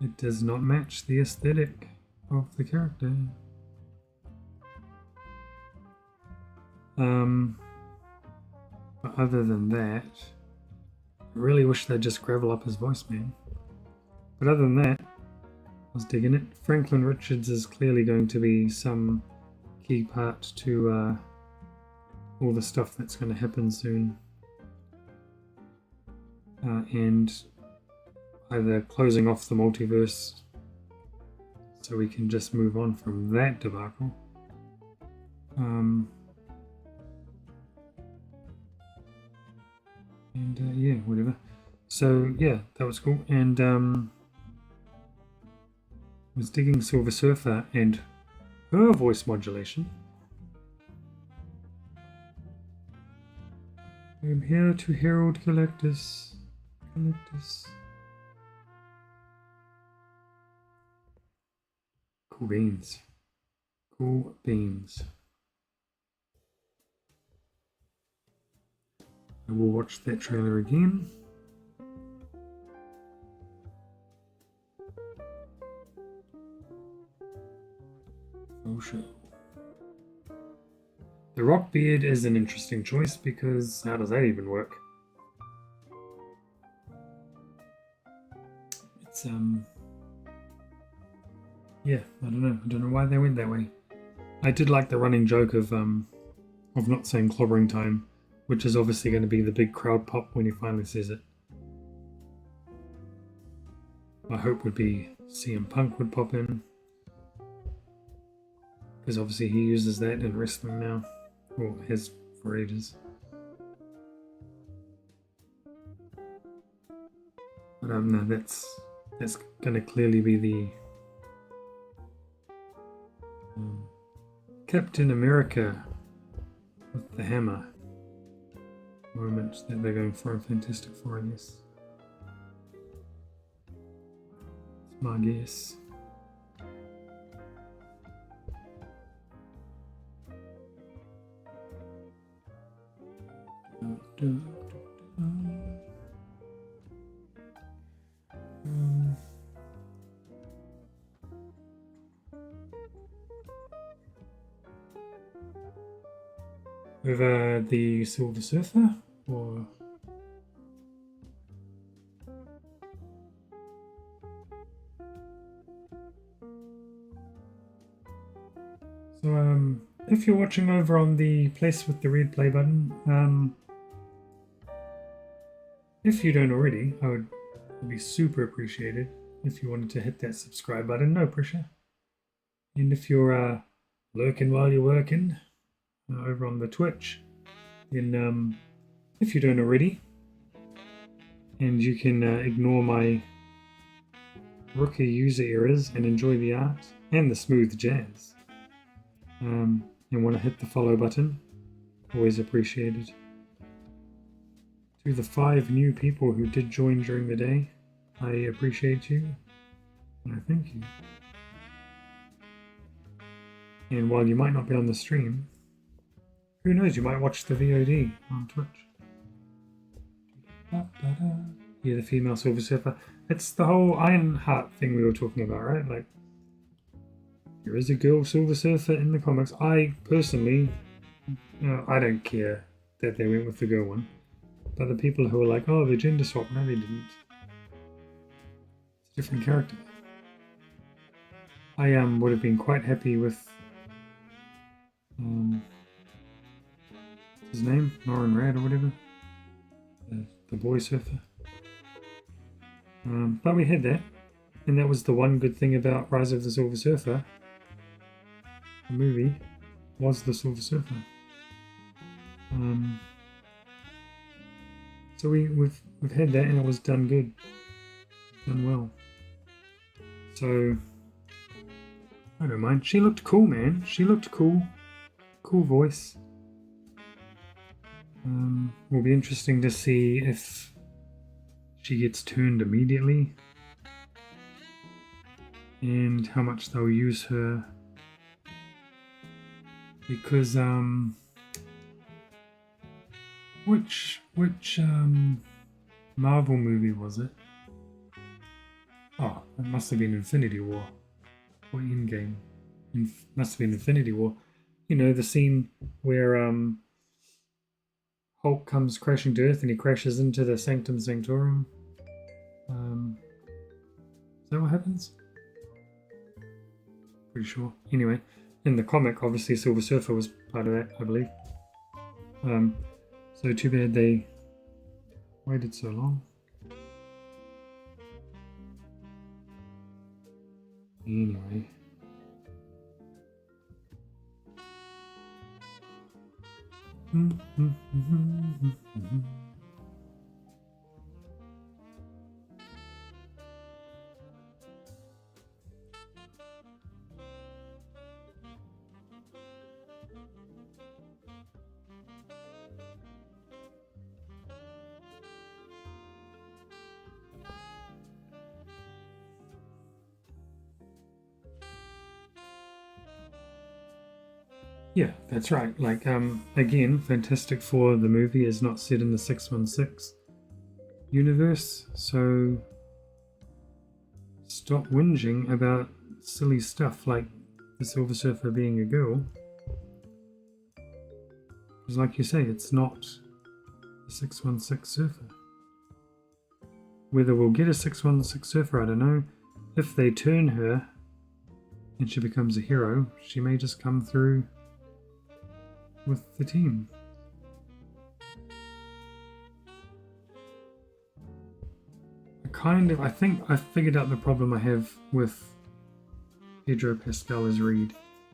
It does not match the aesthetic of the character. But other than that, I really wish they'd just gravel up his voice, man. But other than that, I was digging it. Franklin Richards is clearly going to be some key part to all the stuff that's going to happen soon. And either closing off the multiverse so we can just move on from that debacle. And yeah, whatever. So yeah, that was cool. And was digging Silver Surfer and her voice modulation. I'm here to herald Galactus. Galactus. Cool beans. Cool beans. I will watch that trailer again. Oh, show. The rock beard is an interesting choice because how does that even work? It's yeah, I don't know. I don't know why they went that way. I did like the running joke of not saying clobbering time, which is obviously going to be the big crowd pop when he finally says it. My hope would be CM Punk would pop in, because obviously he uses that in wrestling now, or has for ages. But no, that's going to clearly be the Captain America with the hammer moment that they're going for in Fantastic Four, I guess. It's my guess. Over the Silver Surfer, or so if you're watching over on the place with the red play button, if you don't already, I would be super appreciated if you wanted to hit that subscribe button. No pressure. And if you're lurking while you're working over on the Twitch, then if you don't already, and you can ignore my rookie user errors and enjoy the art and the smooth jazz, and want to hit the follow button, always appreciated. To the 5 new people who did join during the day, I appreciate you and I thank you. And while you might not be on the stream, who knows, you might watch the VOD on Twitch. Yeah, the female Silver Surfer. It's the whole Ironheart thing we were talking about, right? Like, there is a girl Silver Surfer in the comics. I personally, I don't care that they went with the girl one. But the people who are like, oh, they gender swap, no, they didn't. It's a different character. I would have been quite happy with his name, Norrin Rad or whatever, the boy surfer. But we had that, and that was the one good thing about Rise of the Silver Surfer. The movie was the Silver Surfer. So we've had that, and it was done good, done well. So I don't mind. She looked cool, man. She looked cool. Cool voice. Will be interesting to see if she gets turned immediately and how much they'll use her, because which Marvel movie was it? Oh, it must have been Infinity War or Endgame. Must have been Infinity War. You know, the scene where Hulk comes crashing to Earth and he crashes into the Sanctum Sanctorum. Is that what happens? Pretty sure. Anyway, in the comic, obviously Silver Surfer was part of that, I believe. So too bad they waited so long. Anyway. Yeah, that's right. Like, again, Fantastic Four, the movie, is not set in the 616 universe, so stop whinging about silly stuff like the Silver Surfer being a girl. Because like you say, it's not a 616 Surfer. Whether we'll get a 616 Surfer, I don't know. If they turn her and she becomes a hero, she may just come through with the team. I think I figured out the problem I have with Pedro Pascal as Reed,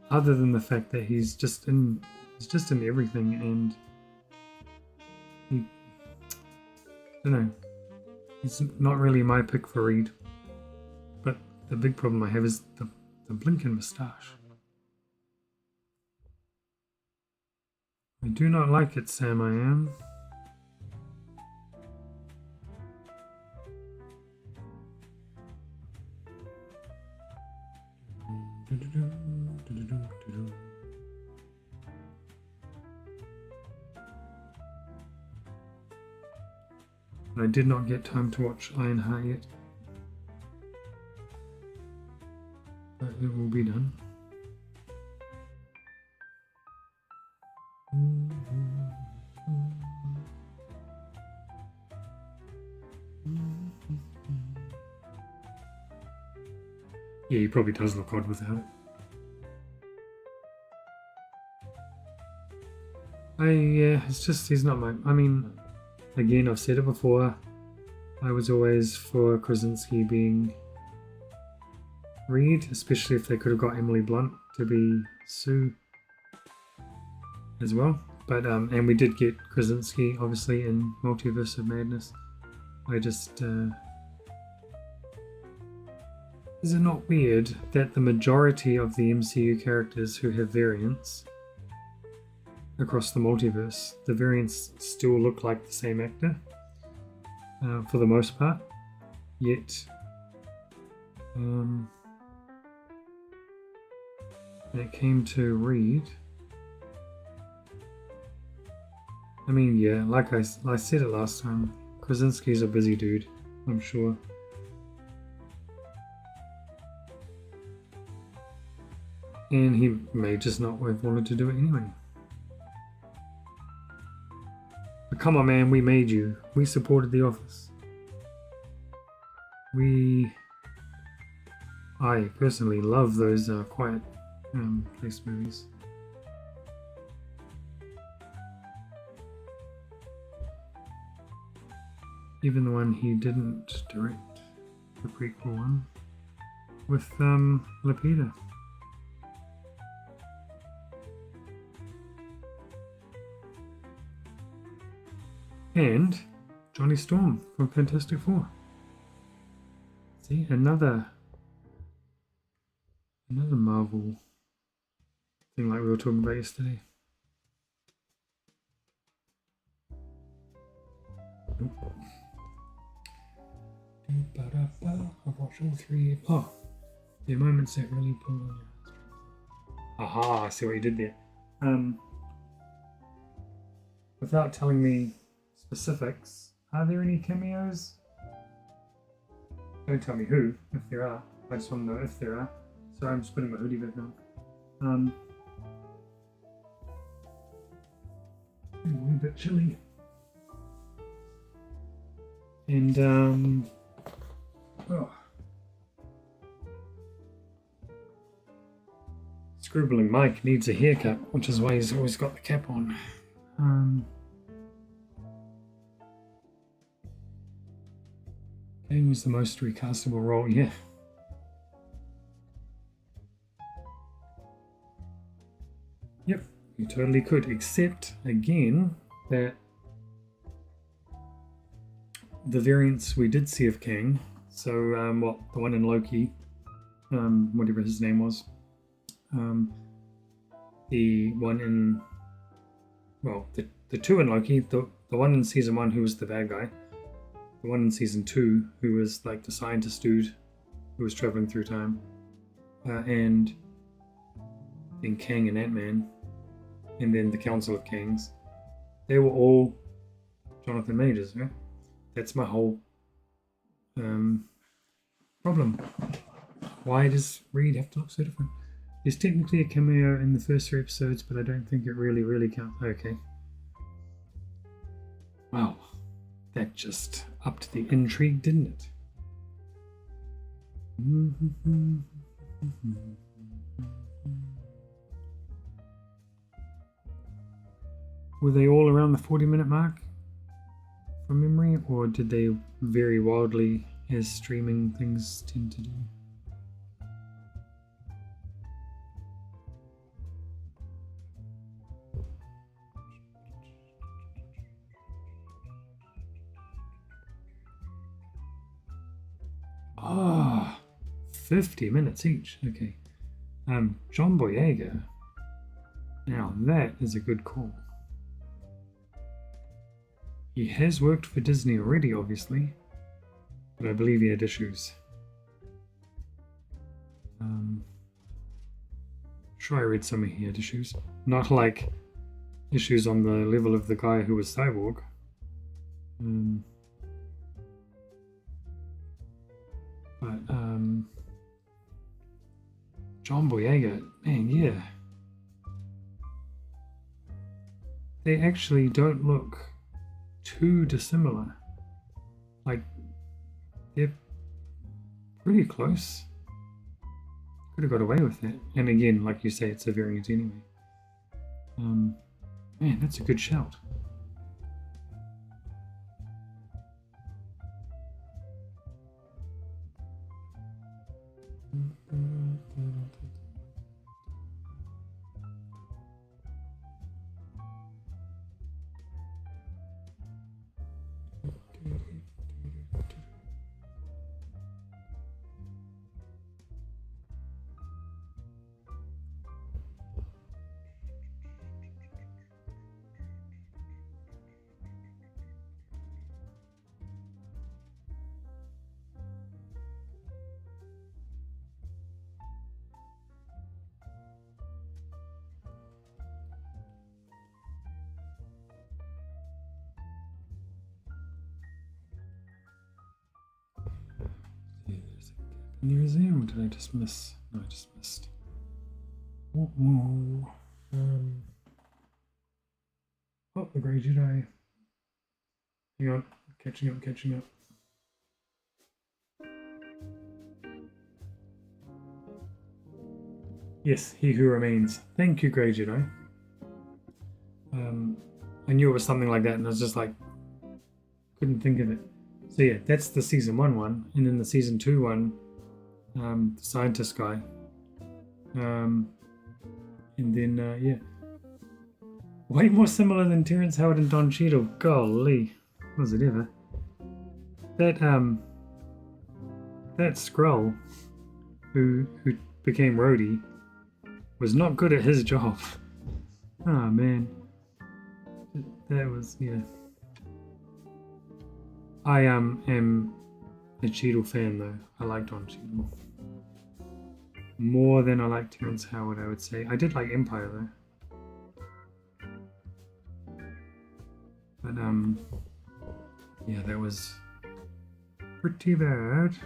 other than the fact that he's just in everything, and he, I don't know, he's not really my pick for Reed. But the big problem I have is the blinking moustache. I do not like it, Sam. I am. I did not get time to watch Ironheart yet, but it will be done. Yeah, he probably does look odd without it. Yeah, it's just, he's not my, I mean, again, I've said it before, I was always for Krasinski being Reed, especially if they could have got Emily Blunt to be Sue as well. But, and we did get Krasinski, obviously, in Multiverse of Madness. I just, is it not weird that the majority of the MCU characters who have variants across the multiverse, the variants still look like the same actor for the most part, yet when it came to Reed, I mean, yeah, like I said it last time, Krasinski's a busy dude, I'm sure. And he may just not have wanted to do it anyway. But come on, man, we made you. We supported The Office. I personally love those Quiet Place movies. Even the one he didn't direct, the prequel one, with Lupita. And Johnny Storm from Fantastic Four. See, another Marvel thing like we were talking about yesterday. I've watched all three. Oh, the moments that really pull on your heartstrings. Aha, I see what you did there. Without telling me specifics, are there any cameos? Don't tell me who, if there are. I just want to know if there are. Sorry, I'm just putting my hoodie back on. A wee bit chilly. And Scribbling Mike needs a haircut, which is why he's always got the cap on. Kane was the most recastable role, yeah. Yep, you totally could, except, again, that the variants we did see of Kang, so, the one in Loki, whatever his name was, the one in, the two in Loki, the one in season 1 who was the bad guy, the one in season 2 who was like the scientist dude who was traveling through time, and then Kang and Ant-Man, and then the Council of Kangs, they were all Jonathan Majors, right? That's my whole problem. Why does Reed have to look so different? There's technically a cameo in the first 3 episodes, but I don't think it really counts. Okay, Well, that just upped the intrigue, didn't it? Were they all around the 40-minute mark from memory, or did they vary wildly as streaming things tend to do? Oh, 50 minutes each. Okay. John Boyega. Now that is a good call. He has worked for Disney already, obviously, but I believe he had issues. Sure, I read somewhere he had issues. Not like issues on the level of the guy who was Cyborg. But John Boyega, man, yeah. They actually don't look too dissimilar. Like, they're pretty close. Could have got away with it. And again, like you say, it's a variant anyway. Man, that's a good shout. There is there, or did I just miss? No, I just missed. Oh, the Grey Jedi. Hang on, catching up. Yes, He Who Remains. Thank you, Grey Jedi. I knew it was something like that, and I was just like, couldn't think of it. So yeah, that's the season 1 one, and then the season 2 one. The scientist guy, and then yeah, way more similar than Terrence Howard and Don Cheadle. Golly, was it ever? That Skrull who became Rhodey was not good at his job. Oh man, that was, yeah. I am a Cheadle fan though. I like Don Cheadle more than I like Terrence Howard, I would say. I did like Empire though. But yeah, that was pretty bad.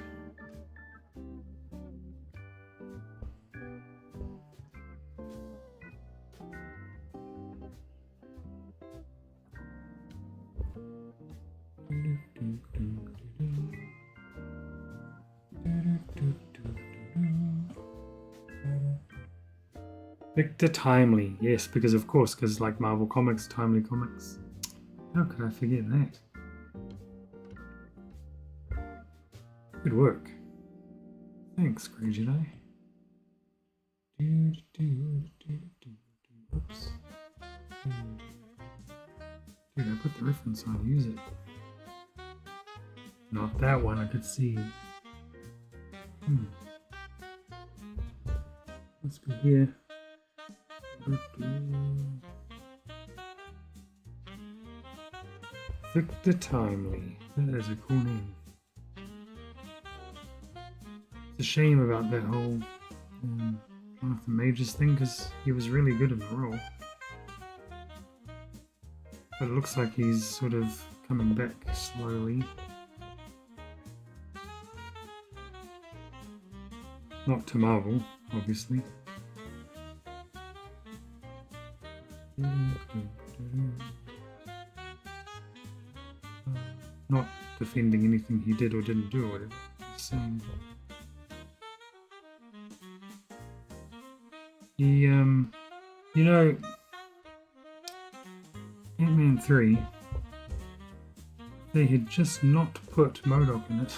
Victor Timely, yes, because of course, because like Marvel Comics, Timely Comics. How could I forget that? Good work. Thanks, Grey Jedi. Oops. Dude, I put the reference on, use it. Not that one, I could see. Let's go here. Victor Timely. That is a cool name. It's a shame about that whole one of the Majors thing, because he was really good in the role. But it looks like he's sort of coming back slowly. Not to Marvel, obviously. defending anything he did or didn't do or whatever. Just saying. He, you know, Ant-Man 3, they had just not put MODOK in it.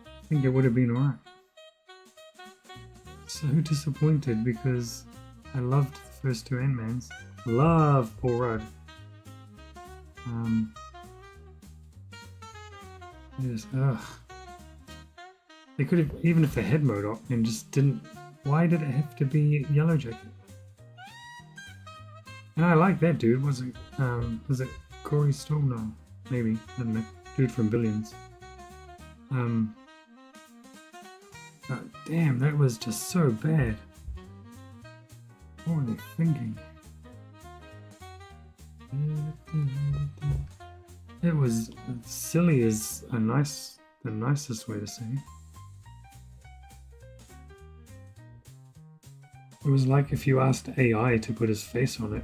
I think it would have been alright. So disappointed because I loved the first two Ant-Mans. Love Paul Rudd. Just, ugh. They could have, even if they had MODOK and just didn't. Why did it have to be Yellow Jacket? And I like that dude. Was it Corey Stoll? No, maybe. I don't know. Dude from Billions. But damn, that was just so bad. What were they thinking? It was silly is the nicest way to say it. It was like if you asked AI to put his face on it.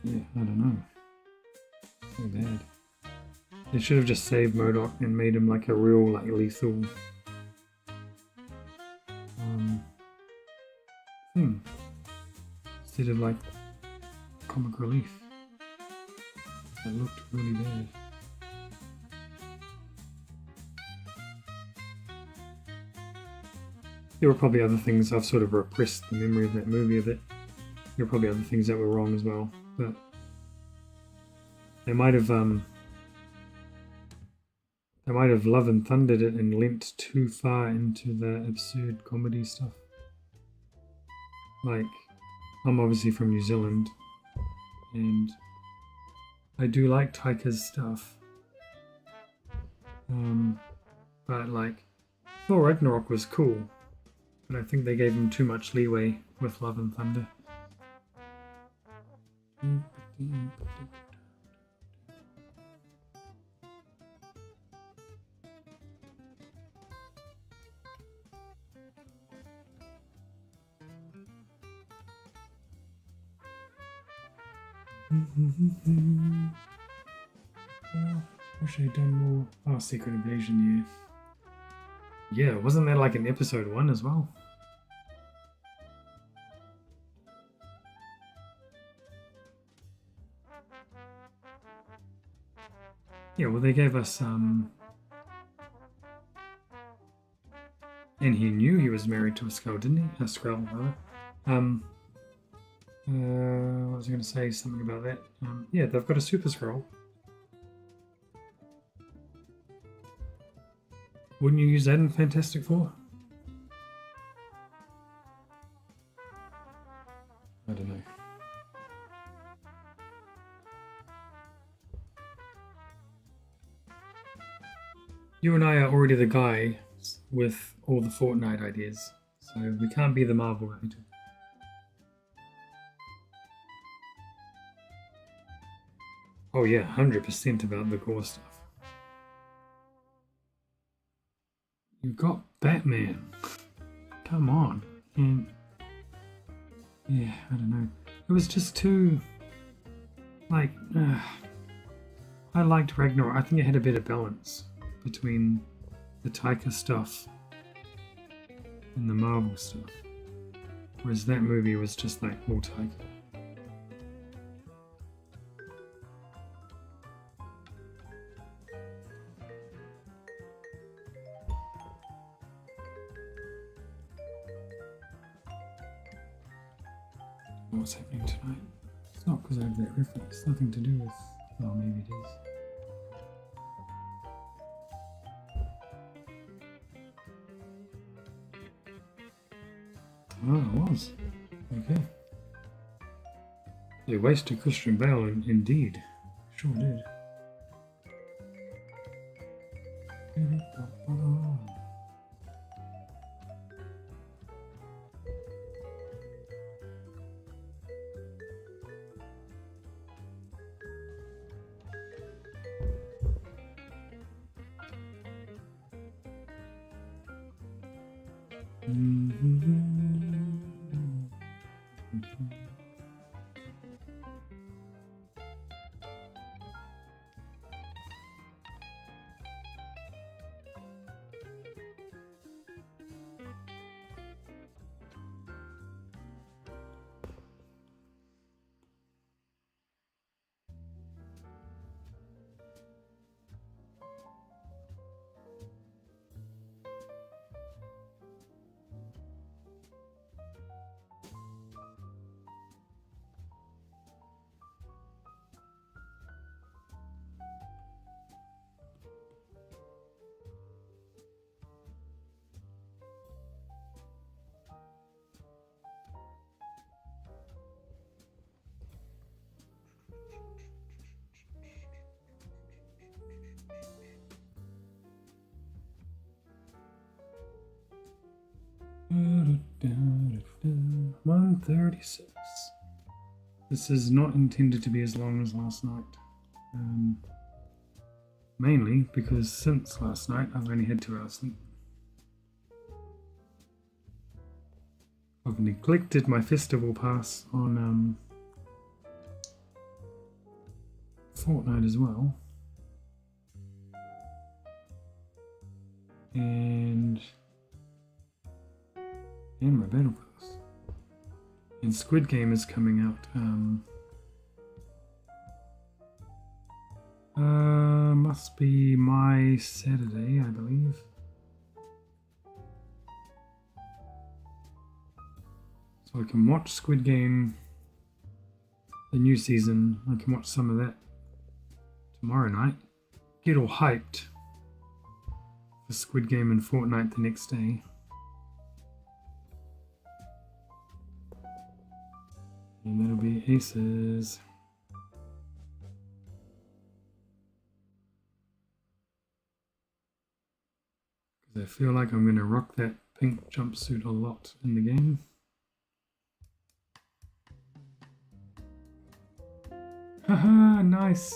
Yeah, I don't know. So bad. They should have just saved MODOK and made him like a real, like, lethal thing. Instead of like comic relief. That looked really bad. There were probably other things. I've sort of repressed the memory of that movie a bit. There were probably other things that were wrong as well, but they might have Love and Thundered it and leant too far into the absurd comedy stuff. Like, I'm obviously from New Zealand, and I do like Taika's stuff. But like, Thor Ragnarok was cool. But I think they gave him too much leeway with Love and Thunder. Wish I'd done more. Oh, Secret Invasion, yeah. Yeah, wasn't that like in episode 1 as well? Yeah, well, they gave us, and he knew he was married to a Skrull, didn't he? A Skrull, rather. What was I going to say? Something about that. Yeah, they've got a Super Skrull. Wouldn't you use that in Fantastic Four? I don't know. You and I are already the guy with all the Fortnite ideas, so we can't be the Marvel guy too. Oh yeah, 100% about the gore stuff. You got Batman. Come on. And yeah, I don't know. It was just too, like, I liked Ragnarok. I think it had a better balance between the Taika stuff and the Marvel stuff. Whereas that movie was just like all Taika. What's happening tonight? It's not because I have that reference. It's nothing to do with. Oh, maybe it is. Oh, it was. Okay. They wasted Christian Bale, indeed. Sure did. 1:36. This is not intended to be as long as last night. Mainly because since last night I've only had 2 hours sleep. I've neglected my festival pass on Fortnite as well. And my battle pass. And Squid Game is coming out must be my Saturday, I believe. So I can watch Squid Game, the new season. I can watch some of that tomorrow night. Get all hyped for Squid Game and Fortnite the next day. And that'll be aces. Because I feel like I'm going to rock that pink jumpsuit a lot in the game. Haha, nice.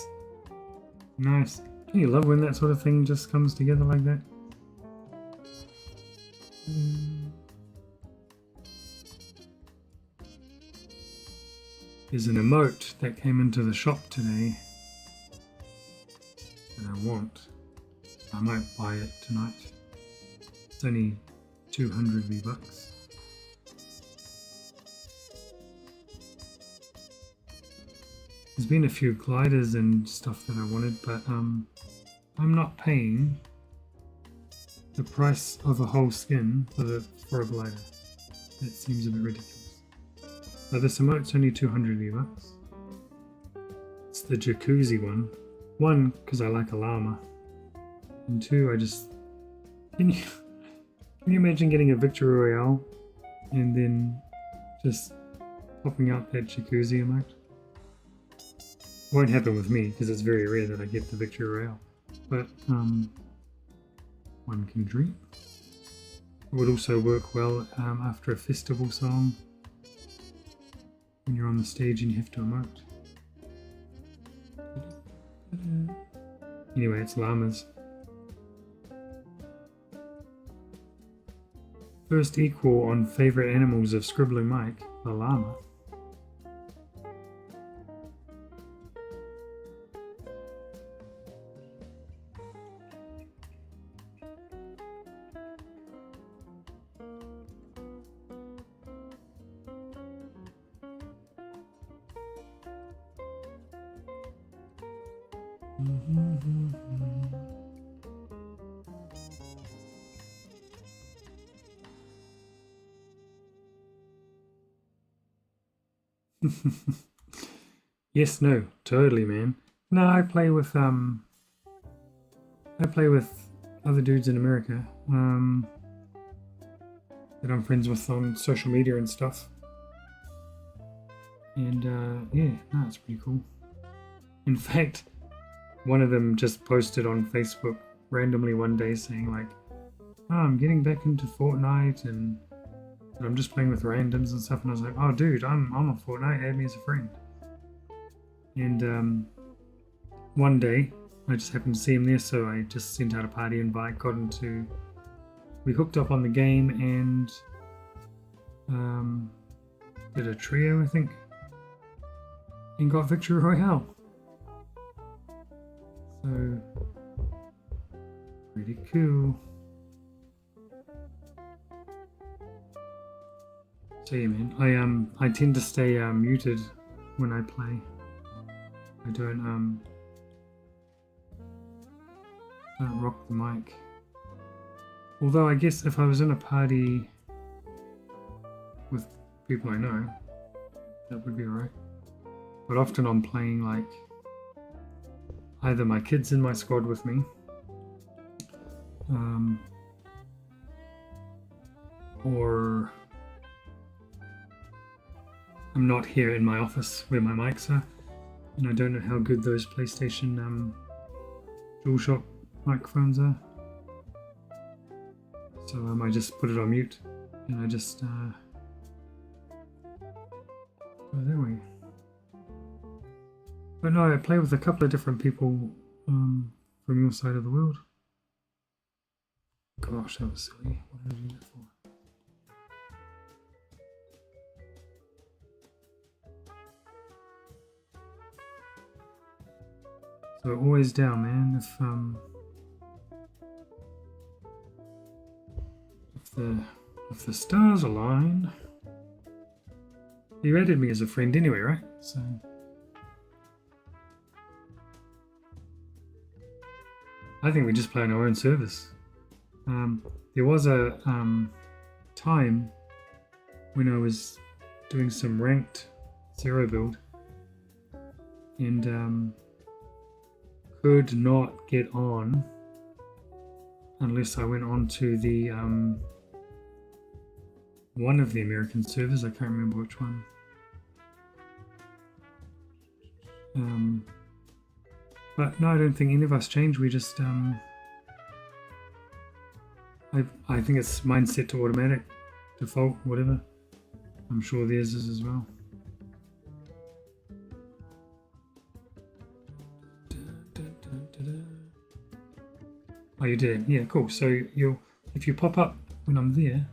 Nice. Can you love when that sort of thing just comes together like that? There's an emote that came into the shop today that I want. I might buy it tonight. It's only 200 V-Bucks. There's been a few gliders and stuff that I wanted, but I'm not paying the price of a whole skin for a glider. That seems a bit ridiculous. But this emote's only 200 V-Bucks. It's the jacuzzi one. One, because I like a llama. And two, I just... Can you imagine getting a Victory Royale and then just popping out that jacuzzi emote? Won't happen with me because it's very rare that I get the Victory Royale. But one can dream. It would also work well after a festival song when you're on the stage and you have to emote. Anyway, it's llamas. First equal on favourite animals of Scribbling Mike, the llama. Yes, no, totally, man. No, I play with other dudes in America that I'm friends with on social media and stuff. And yeah, no, it's pretty cool. In fact, one of them just posted on Facebook randomly one day saying like, oh, I'm getting back into Fortnite and I'm just playing with randoms and stuff. And I was like, oh dude, I'm on Fortnite, add me as a friend. And one day I just happened to see him there, so I just sent out a party invite, we hooked up on the game and did a trio, I think, and got Victory Royale. So pretty cool. So yeah, man, I tend to stay muted when I play. I don't rock the mic. Although I guess if I was in a party with people I know, that would be alright. But often I'm playing like either my kids in my squad with me, or I'm not here in my office where my mics are, and I don't know how good those PlayStation DualShock microphones are. So I just put it on mute and I just go that way. But no, I play with a couple of different people from your side of the world. Gosh, that was silly. What did I do that for? So always down, man. If the stars align, you added me as a friend anyway, right? So I think we just play on our own servers. There was a time when I was doing some ranked zero build and could not get on unless I went on to the one of the American servers. I can't remember which one. But no, I don't think any of us changed. We just I think it's mine set to automatic, default, whatever. I'm sure theirs is as well. Oh, you did? Yeah, cool. So if you pop up when I'm there.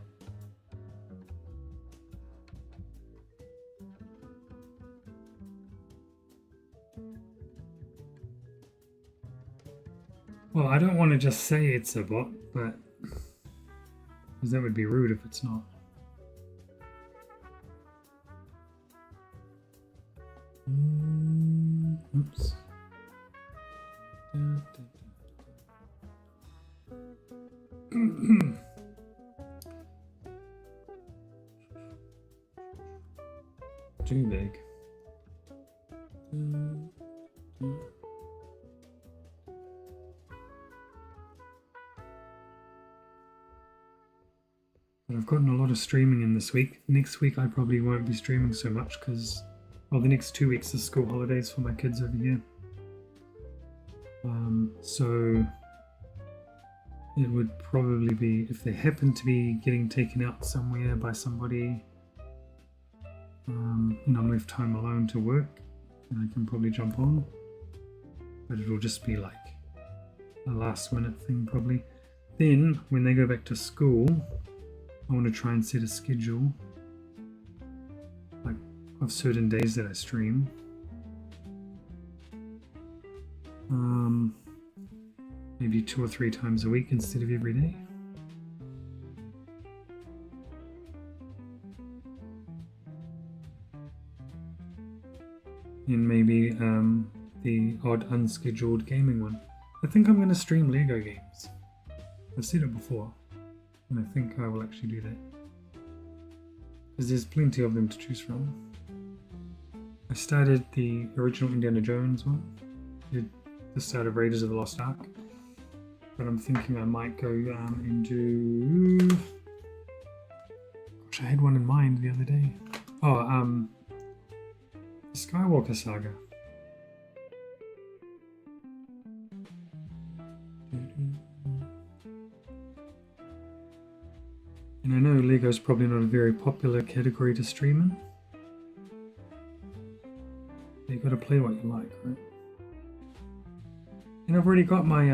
Well, I don't want to just say it's a bot, but because that would be rude if it's not. Oops. Too big. But I've gotten a lot of streaming in this week. Next week I probably won't be streaming so much because, well, the next 2 weeks is school holidays for my kids over here. So it would probably be, if they happen to be getting taken out somewhere by somebody, and I'm left home alone to work, then I can probably jump on. But it'll just be like a last minute thing probably. Then when they go back to school, I want to try and set a schedule like of certain days that I stream. Maybe 2 or 3 times a week instead of every day. And maybe the odd unscheduled gaming one. I think I'm going to stream Lego games. I've said it before, and I think I will actually do that. Because there's plenty of them to choose from. I started the original Indiana Jones one. Did the start of Raiders of the Lost Ark. But I'm thinking I might go and do... Gosh, I had one in mind the other day. Oh, the Skywalker Saga. And I know Lego's probably not a very popular category to stream in. But you've got to play what you like, right? And I've already got my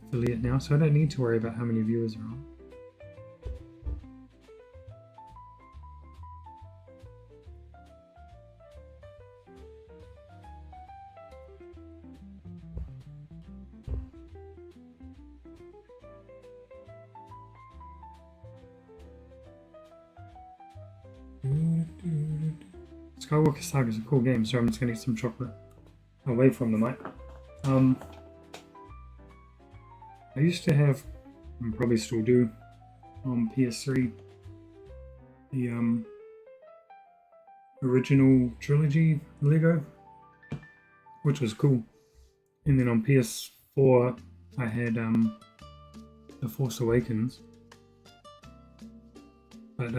affiliate now, so I don't need to worry about how many viewers are on. Skywalker Saga is a cool game, so I'm just going to eat some chocolate away from the mic. I used to have, and probably still do, on PS3, the original trilogy Lego, which was cool. And then on PS4, I had The Force Awakens. But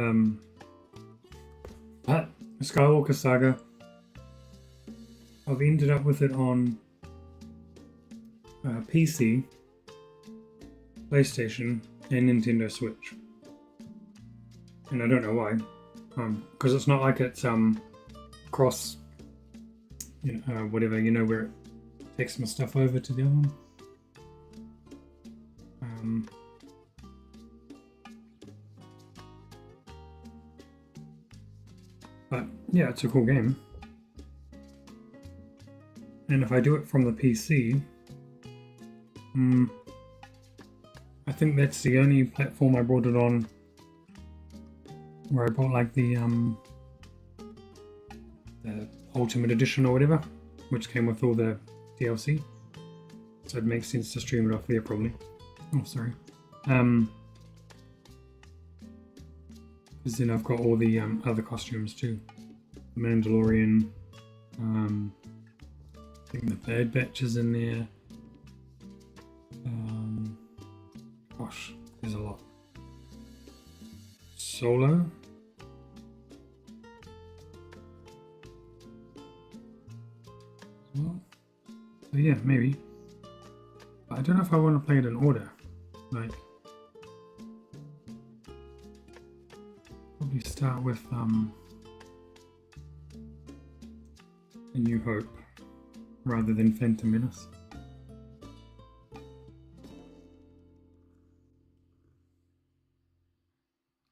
Skywalker Saga, I've ended up with it on PC, PlayStation, and Nintendo Switch. and I don't know why, because it's not like it's cross, whatever, where it takes my stuff over to the other one. But yeah, it's a cool game. And if I do it from the PC, I think that's the only platform I brought it on where I bought like the Ultimate Edition or whatever, which came with all the DLC. So it makes sense to stream it off there probably. Oh, sorry. Because then I've got all the other costumes too. The Mandalorian, I think the Bad Batch is in there. Gosh, there's a lot. Solo. Well, so yeah, maybe. But I don't know if I want to play it in order. Like, probably start with A New Hope rather than Phantom Menace.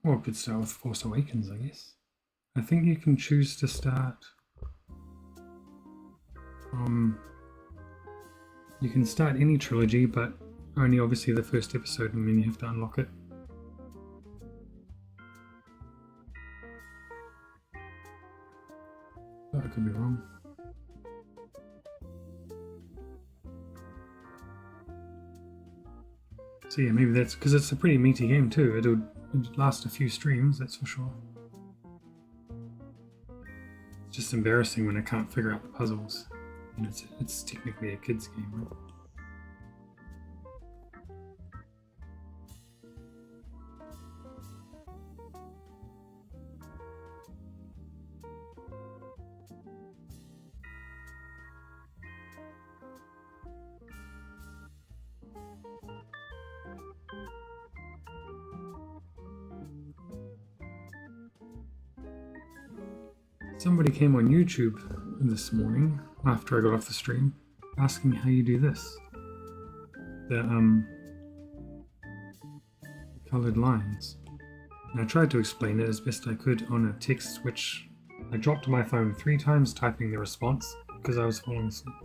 Or I could start with Force Awakens, I guess. I think you can choose to start from... You can start any trilogy, but only obviously the first episode, and then you have to unlock it. But I could be wrong. So yeah, maybe that's because it's a pretty meaty game too. It'll last a few streams, that's for sure. It's just embarrassing when I can't figure out the puzzles. And it's technically a kid's game, right? Somebody came on YouTube this morning after I got off the stream asking how you do this. The colored lines. And I tried to explain it as best I could on a text which I dropped my phone 3 times typing the response because I was falling asleep.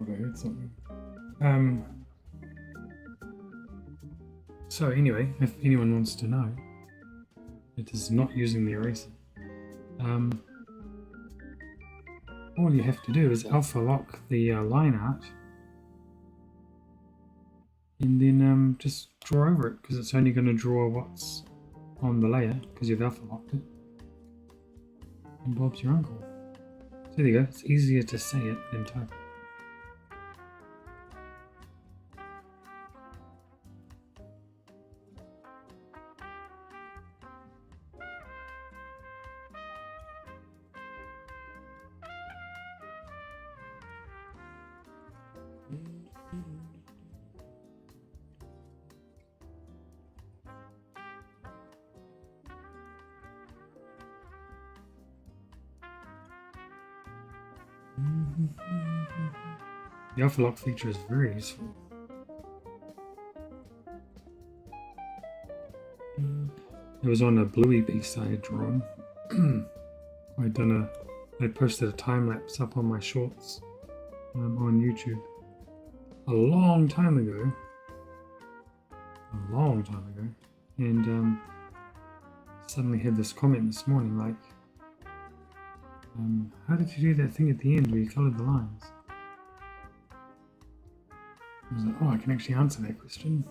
I heard something. So anyway, if anyone wants to know, it is not using the eraser. All you have to do is alpha lock the line art and then just draw over it, because it's only going to draw what's on the layer because you've alpha locked it. And Bob's your uncle. So there you go, it's easier to say it than type it. The alpha lock feature is very useful. It was on a Bluey piece I had drawn. I posted a time lapse up on my shorts on YouTube a long time ago. And suddenly had this comment this morning like, how did you do that thing at the end where you coloured the lines? I was like, oh, I can actually answer that question.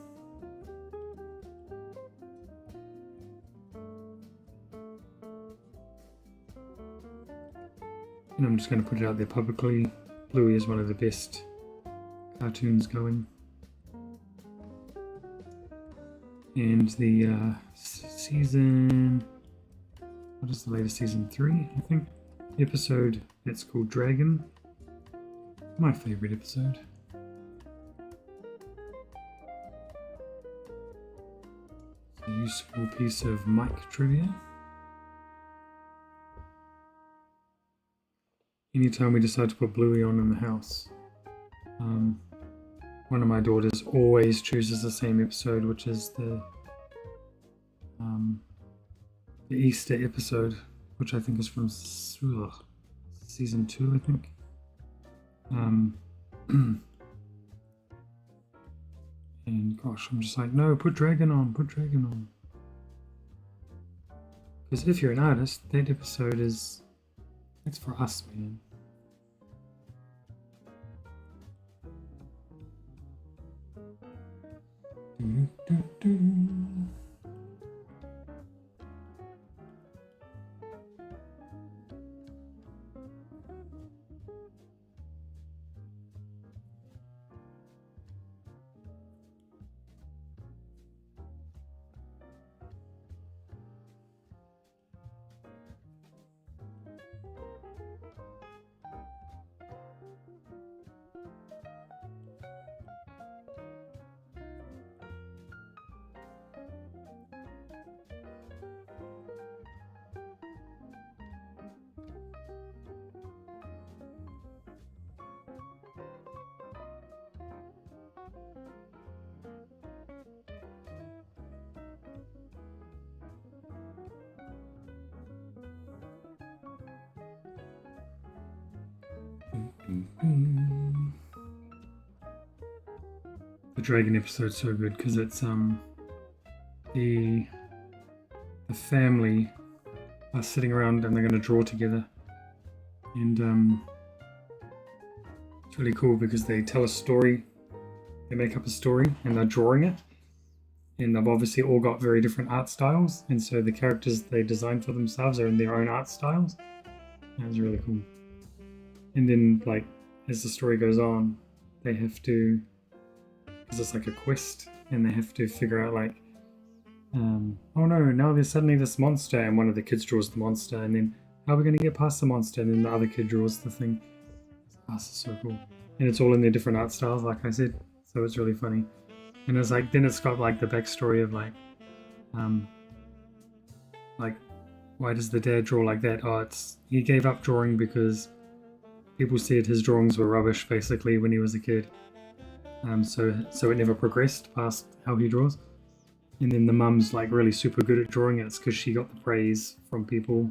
And I'm just going to put it out there publicly. Bluey is one of the best cartoons going. And the season... What is the latest season? 3, I think? Episode that's called Dragon. My favourite episode. useful piece of mic trivia. Anytime we decide to put Bluey on in the house, one of my daughters always chooses the same episode, which is the Easter episode, which I think is from season 2, I think. And gosh, I'm just like, no, put Dragon on, put Dragon on. Because if you're an artist, that episode is, it's for us, man. The Dragon episode's so good because it's the family are sitting around and they're going to draw together, and it's really cool because they tell a story, they make up a story and they're drawing it, and they've obviously all got very different art styles, and so the characters they designed for themselves are in their own art styles. That was really cool. And then, like, as the story goes on, they have to, because it's like a quest, and they have to figure out, like, oh no, now there's suddenly this monster, and one of the kids draws the monster, and then how are we going to get past the monster? And then the other kid draws the thing. Oh, this is so cool. And it's all in their different art styles, like I said, so it's really funny. And it's like, then it's got like the backstory of like why does the dad draw like that? Oh, he gave up drawing because people said his drawings were rubbish, basically, when he was a kid. So it never progressed past how he draws. And then the mum's like really super good at drawing it. It's because she got the praise from people,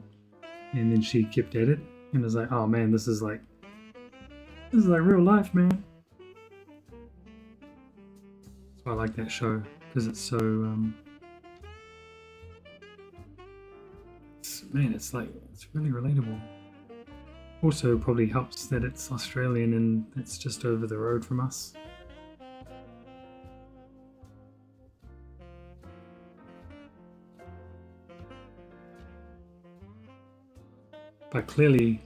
and then she kept at it. And it's like, oh man, this is like real life, man. So I like that show because it's so it's really relatable. Also probably helps that it's Australian and it's just over the road from us. But clearly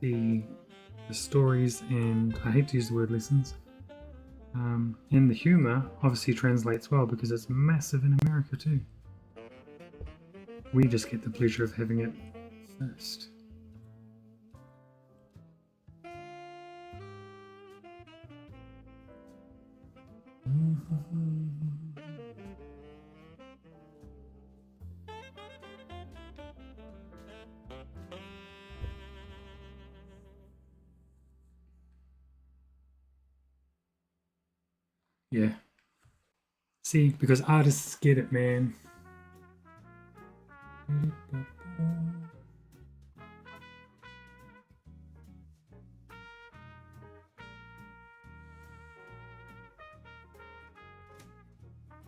the stories, and I hate to use the word lessons, and the humour obviously translates well because it's massive in America too. We just get the pleasure of having it first. Yeah. See, because artists get it, man.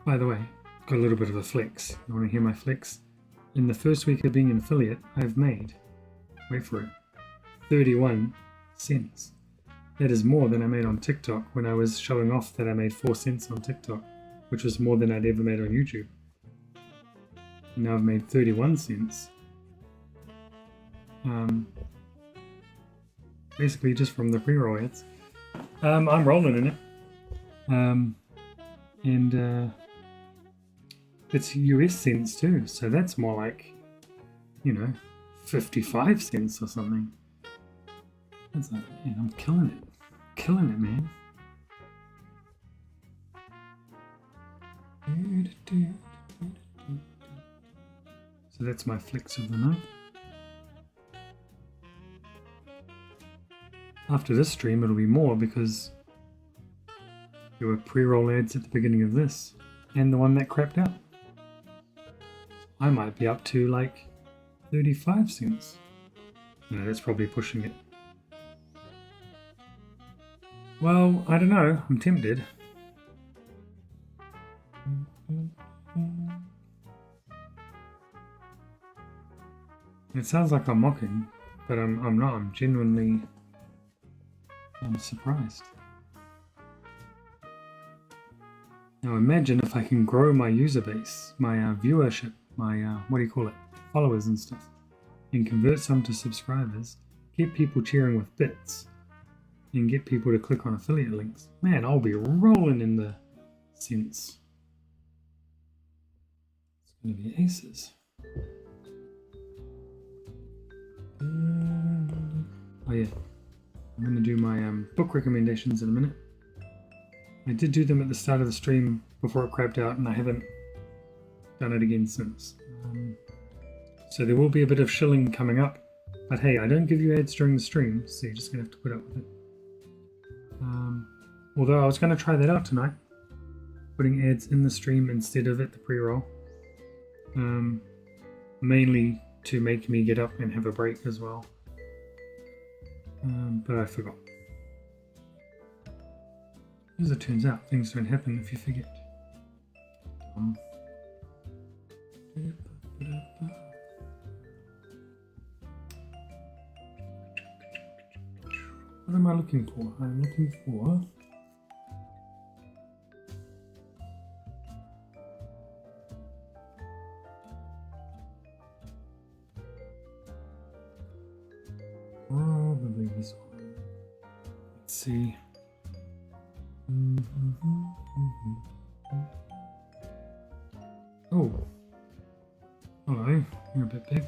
By the way, got a little bit of a flex. You want to hear my flex? In the first week of being an affiliate, I've made, wait for it, 31 cents. That is more than I made on TikTok when I was showing off that I made 4 cents on TikTok, which was more than I'd ever made on YouTube. And now I've made 31 cents. Basically just from the pre-roll ads. I'm rolling in it. And it's US cents too, so that's more like, 55 cents or something. That's like, man, I'm killing it. Killing it, man. So that's my flicks of the night. After this stream, it'll be more because there were pre-roll ads at the beginning of this and the one that crapped out. I might be up to like 35 cents. No, that's probably pushing it. Well, I don't know. I'm tempted. It sounds like I'm mocking, but I'm not. I'm genuinely surprised. Now imagine if I can grow my user base, my viewership, my what do you call it, followers and stuff, and convert some to subscribers, get people cheering with bits, and get people to click on affiliate links. Man, I'll be rolling in the cents. It's going to be aces. Oh yeah, I'm going to do my book recommendations in a minute. I did do them at the start of the stream before it crapped out, and I haven't done it again since. So there will be a bit of shilling coming up, but hey, I don't give you ads during the stream, so you're just going to have to put up with it. Although I was going to try that out tonight, putting ads in the stream instead of at the pre-roll, mainly to make me get up and have a break as well, but I forgot. As it turns out, things don't happen if you forget. What am I looking for? I'm looking for... probably this one. Let's see. Oh. Hello. You're a bit big.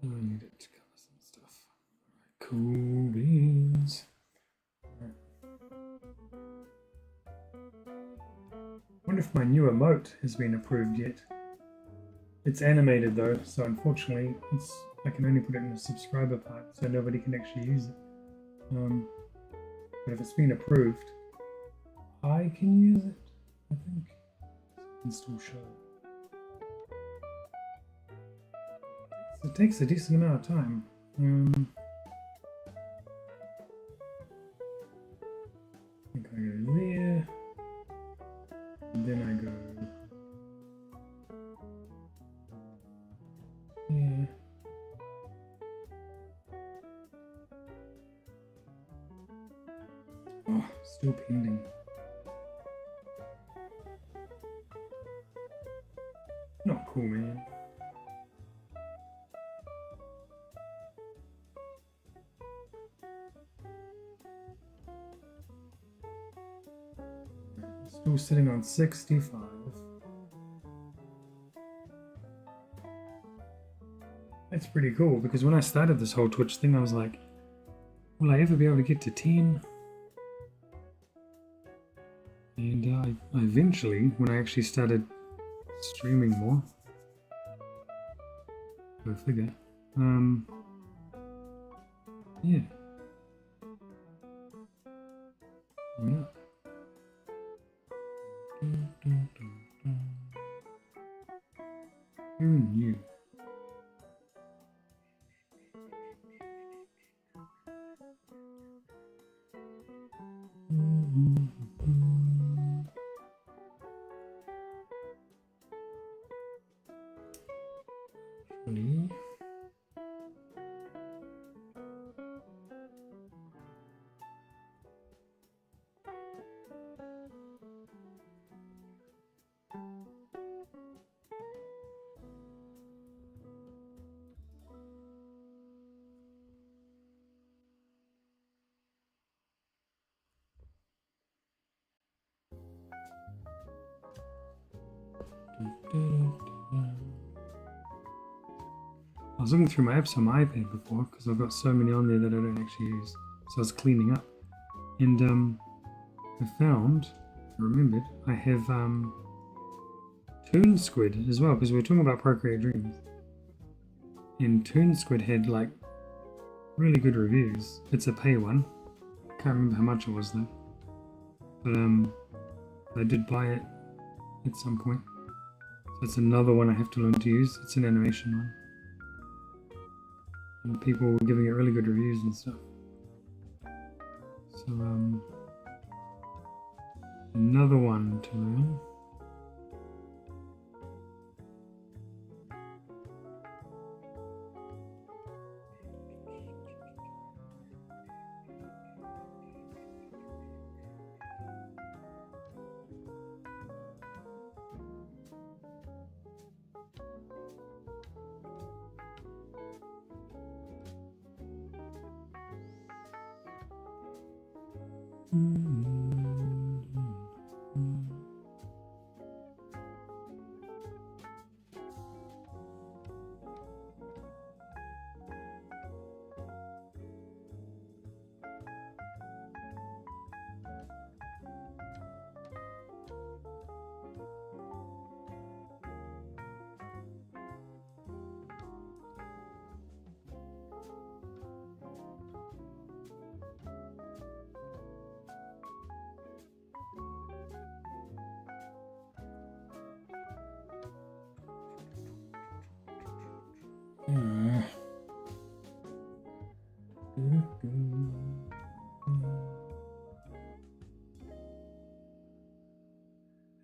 I need it to cover some stuff. Alright, cool beans. Right. Wonder if my new emote has been approved yet. It's animated though, so unfortunately I can only put it in the subscriber part, so nobody can actually use it. But if it's been approved, I can use it, I think. So I can still show it. It takes a decent amount of time. I think I go there, and then I go here. Oh, still pending. Not cool, man. Still sitting on 65. That's pretty cool because when I started this whole Twitch thing, I was like, will I ever be able to get to 10? And I eventually, when I actually started streaming more, go figure, yeah. Yeah. Who knew? Really? I was looking through my apps on my iPad before because I've got so many on there that I don't actually use. So I was cleaning up, and I remembered I have Toon Squid as well, because we were talking about Procreate Dreams. And Toon Squid had like really good reviews. It's a pay one. Can't remember how much it was though. But I did buy it at some point. So it's another one I have to learn to use. It's an animation one. And people were giving it really good reviews and stuff. So another one to learn.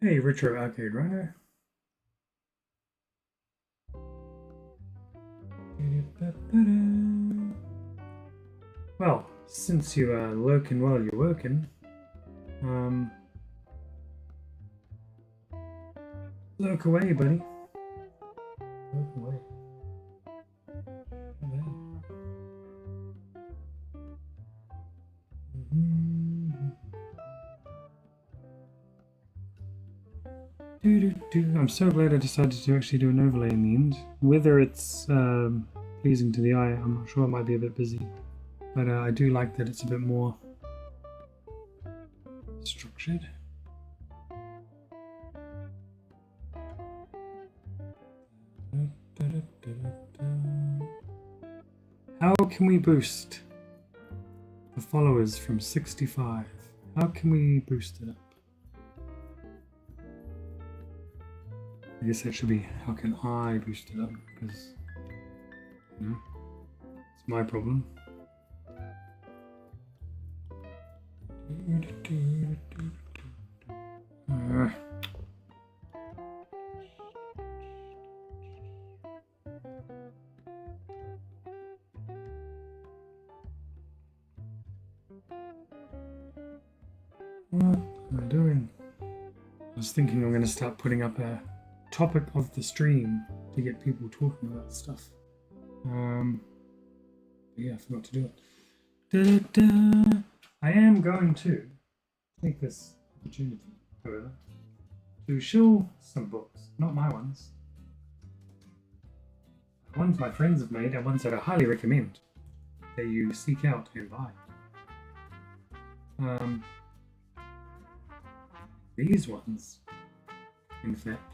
Hey, Retro Arcade Runner. Well, since you are lurking while you're working, lurk away, buddy. Lurk away. I'm so glad I decided to actually do an overlay in the end. Whether it's pleasing to the eye, I'm not sure. It might be a bit busy, but I do like that it's a bit more structured. How can we boost the followers from 65? How can we boost it up? I guess that should be, how can I boost it up? Because, you know, it's my problem. What am I doing? I was thinking I'm going to start putting up a topic of the stream to get people talking about stuff. Yeah, I forgot to do it. I am going to take this opportunity, however, to show some books, not my ones. Ones my friends have made and ones that I highly recommend that you seek out and buy. These ones, in fact.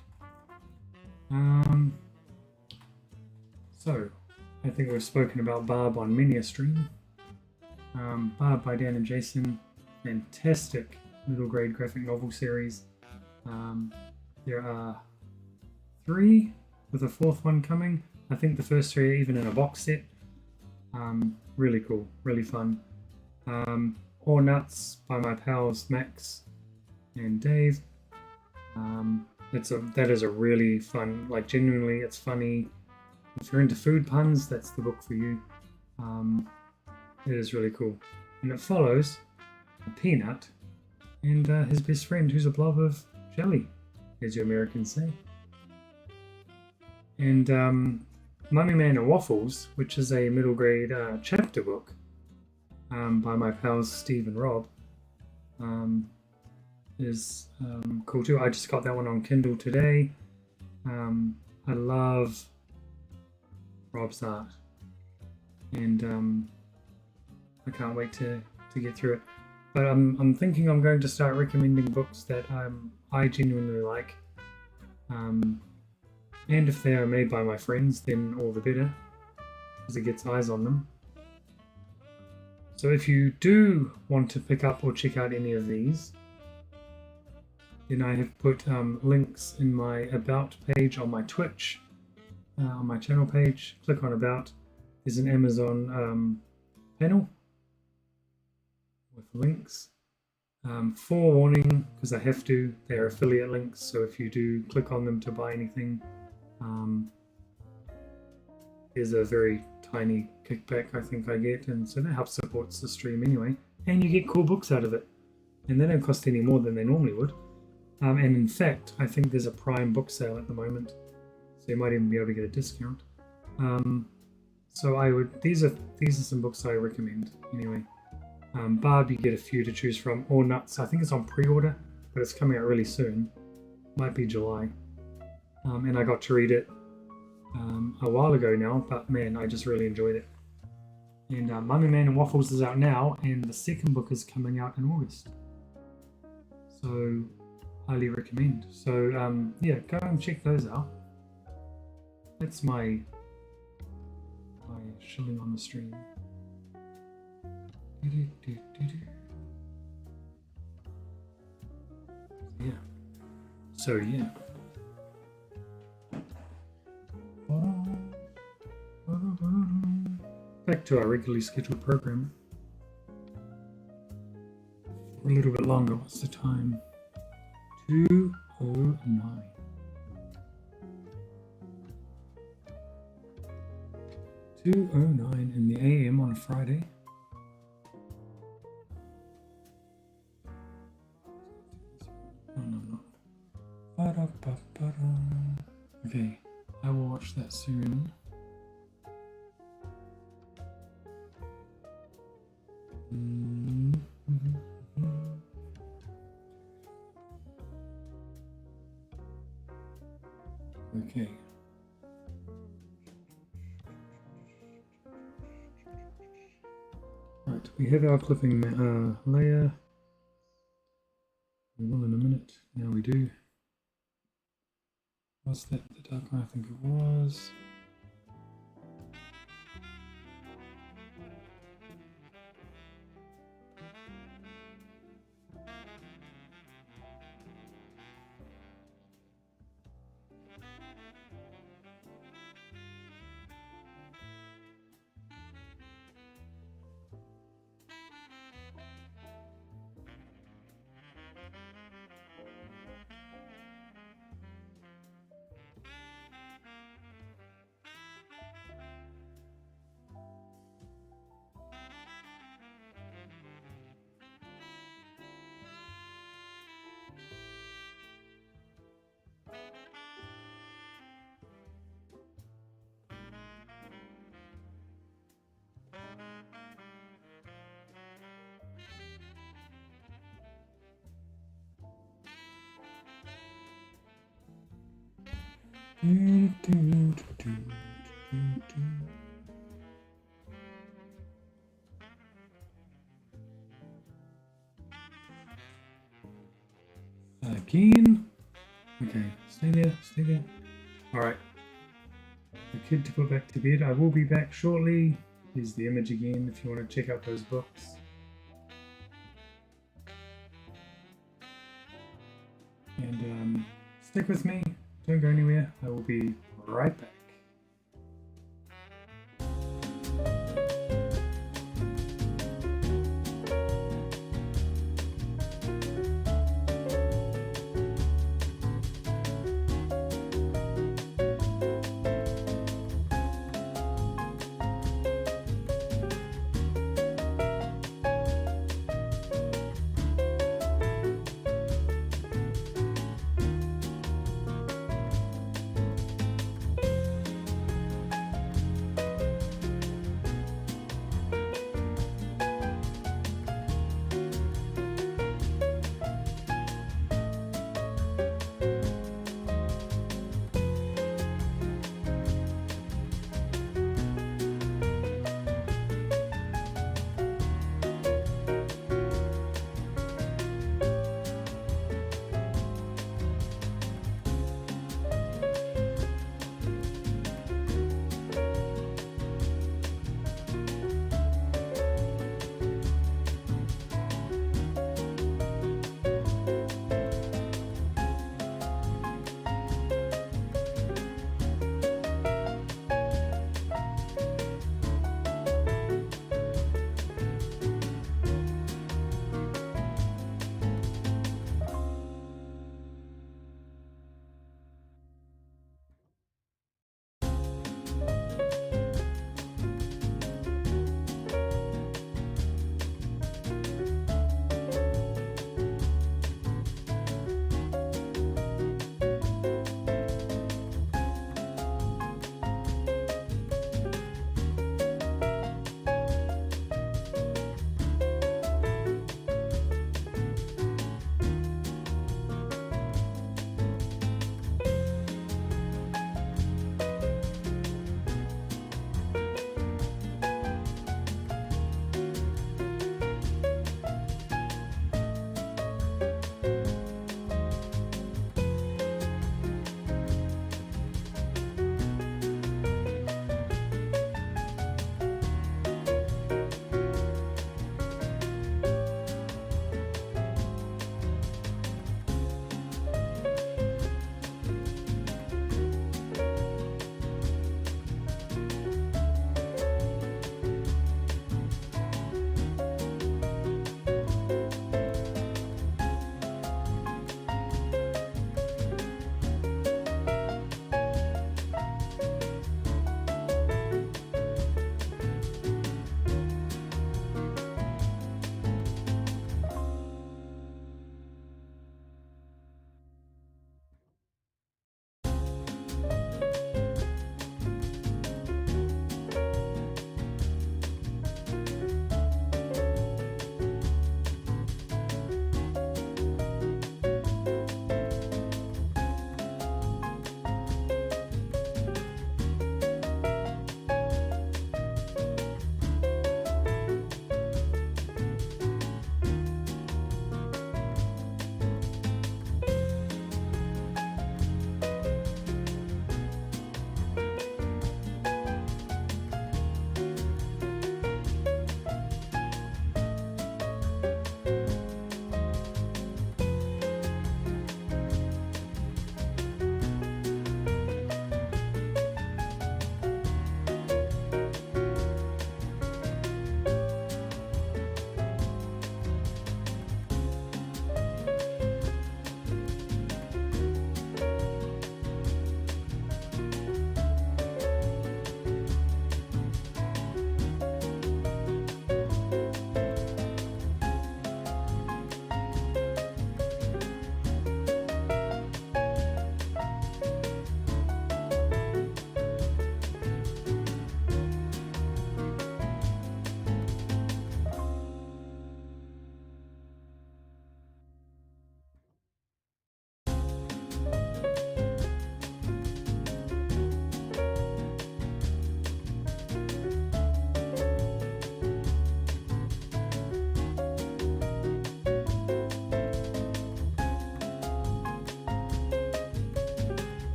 So, I think we've spoken about Barb on many a stream. Barb by Dan and Jason, fantastic middle grade graphic novel series. There are 3 with a 4th one coming. I think the first 3 are even in a box set. Really cool, really fun. All Nuts by my pals Max and Dave. That is a really fun, like genuinely it's funny. If you're into food puns, that's the book for you. It is really cool. And it follows a peanut and his best friend who's a blob of jelly, as you Americans say. And Mummy Man and Waffles, which is a middle grade chapter book by my pals Steve and Rob, is cool too. I just got that one on Kindle today. I love Rob's art, and I can't wait to get through it. But I'm thinking I'm going to start recommending books that I genuinely like, and if they are made by my friends, then all the better, because it gets eyes on them. So if you do want to pick up or check out any of these, then I have put links in my About page on my Twitch, on my channel page. Click on About. There's an Amazon panel with links. Forewarning, because I have to, they're affiliate links, so if you do click on them to buy anything, there's a very tiny kickback I think I get, and so that helps supports the stream anyway, and you get cool books out of it, and they don't cost any more than they normally would. And in fact, I think there's a Prime book sale at the moment, so you might even be able to get a discount. So I would, these are some books I recommend anyway. Barb, you get a few to choose from, or Nuts, I think it's on pre-order, but it's coming out really soon, might be July. And I got to read it a while ago now, but man, I just really enjoyed it. And Mummy Man and Waffles is out now, and the second book is coming out in August. So, highly recommend. So, yeah, go and check those out. That's my shilling on the stream. Yeah. So, yeah. Back to our regularly scheduled program. For a little bit longer. What's the time? 2:09. 2:09 in the AM on a Friday. No. Okay, I will watch that soon. Okay. Right, we have our clipping layer. We will in a minute. Now we do. Was that the dark one? I think it was. Again. Okay, stay there, stay there. Alright. The kid to put back to bed. I will be back shortly. Here's the image again if you want to check out those books. And stick with me. Don't go anywhere. I will be right back.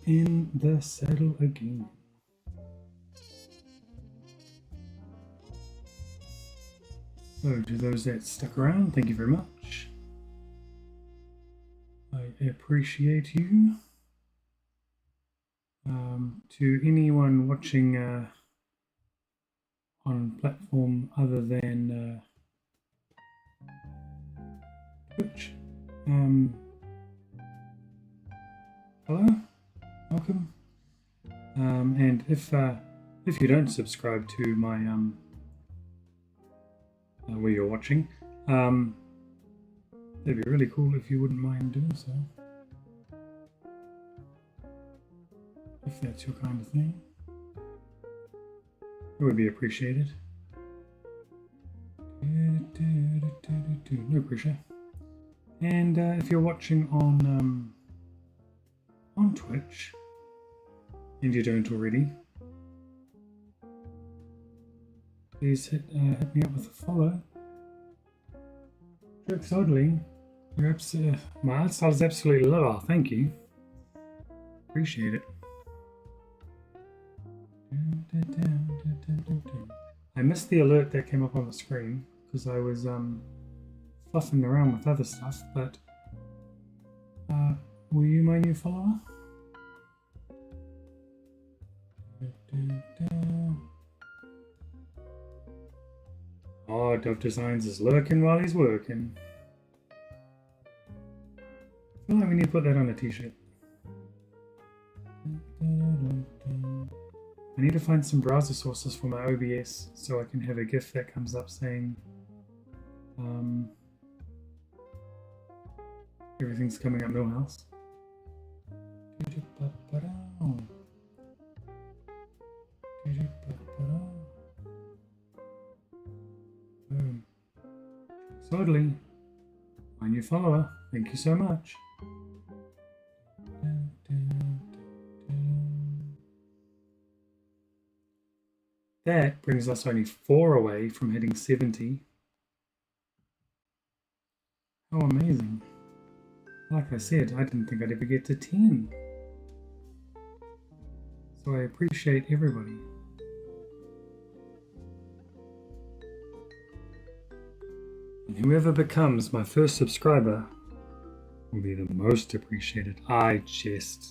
in the saddle again. So, to those that stuck around, thank you very much. I appreciate you. To anyone watching on platform other than Twitch, hello, welcome. And if you don't subscribe to my where you're watching, that'd be really cool if you wouldn't mind doing so. If that's your kind of thing, it would be appreciated. No pressure. And if you're watching on Twitch, and you don't already, please hit me up with a follow. Jerks Oddly, my art style is absolutely lower. Thank you. Appreciate it. I missed the alert that came up on the screen because I was fluffing around with other stuff, but were you my new follower? Oh, Dove Designs is lurking while he's working. I feel like we need to put that on a t-shirt. I need to find some browser sources for my OBS so I can have a GIF that comes up saying everything's coming up Millhouse. Boom. Totally. My new follower. Thank you so much. That brings us only 4 away from hitting 70. How amazing. Like I said, I didn't think I'd ever get to 10. So I appreciate everybody. And whoever becomes my first subscriber will be the most appreciated. I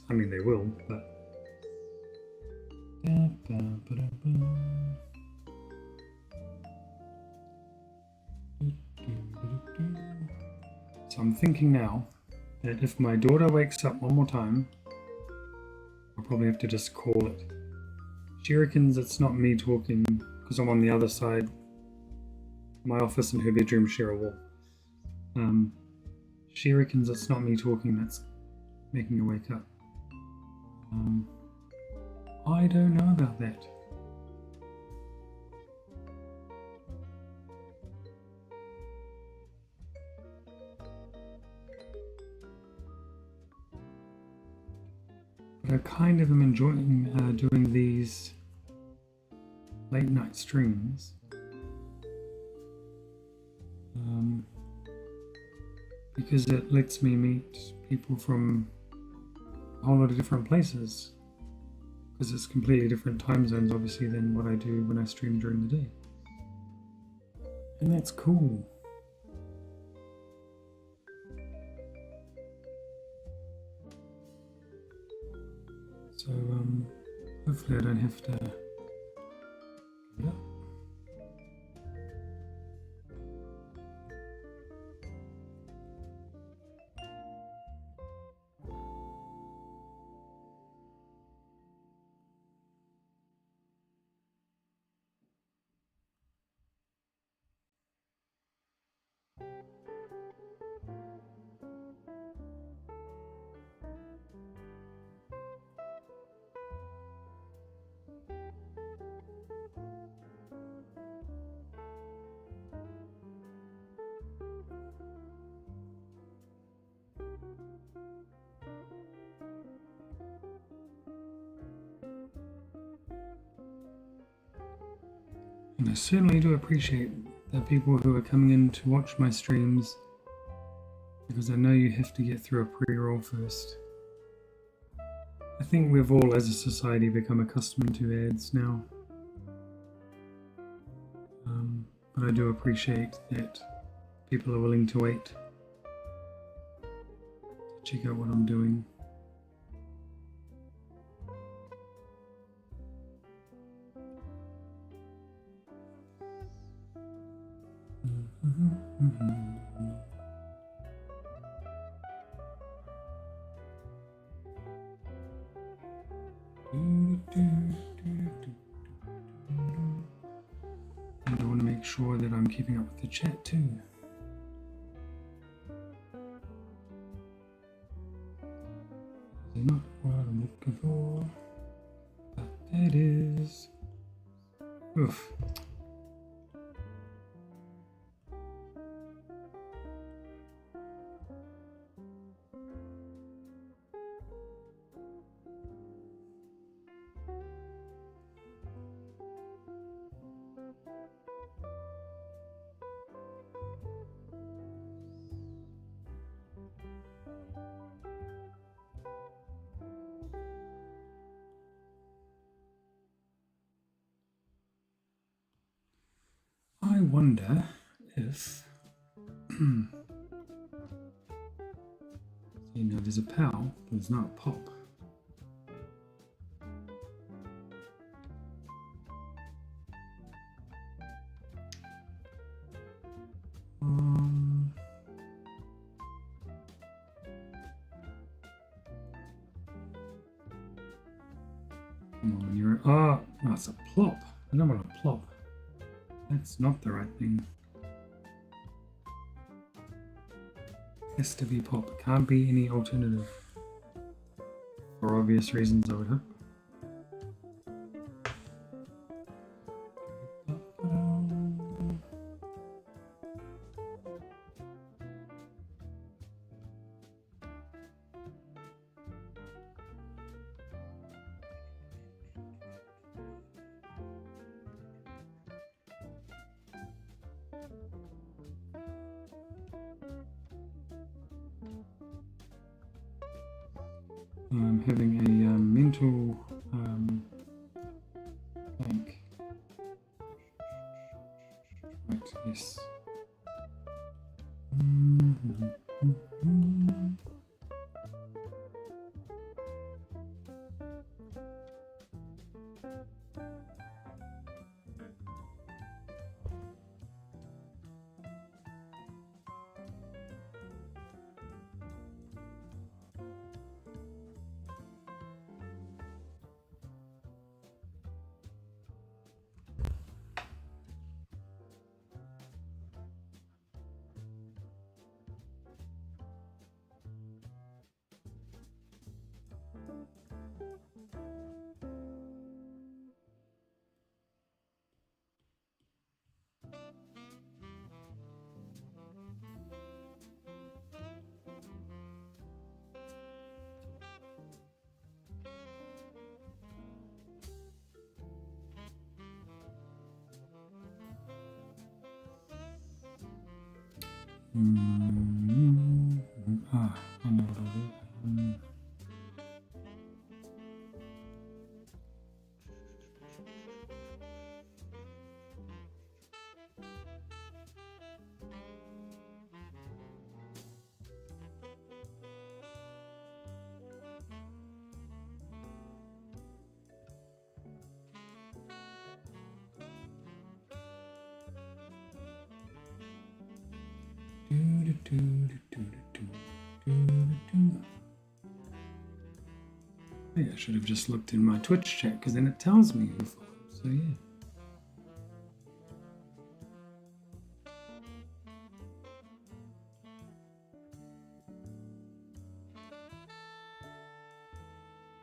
mean they will, but so I'm thinking now that if my daughter wakes up one more time, I'll probably have to just call it. She reckons it's not me talking because I'm on the other side. My office and her bedroom share a wall. She reckons it's not me talking that's making her wake up. I don't know about that. But I kind of am enjoying doing these late night streams. Because it lets me meet people from a whole lot of different places. Because it's completely different time zones, obviously, than what I do when I stream during the day. And that's cool. So, hopefully I don't have to... Yeah. And I certainly do appreciate the people who are coming in to watch my streams, because I know you have to get through a pre-roll first. I think we've all, as a society, become accustomed to ads now. But I do appreciate that people are willing to wait to check out what I'm doing. And I want to make sure that I'm keeping up with the chat too. Is not what I'm looking for, but that is. Oof. I wonder if, you know, there's a PAL, but there's not a pop. Come on, you're, oh, no, it's a plop. I don't want a plop. That's not the right thing. Has to be pop. Can't be any alternative. For obvious reasons, I would hope. I'm having a mental blank. Right, yes. I know what I'll do. Maybe I should have just looked in my Twitch chat because then it tells me who followed. So yeah.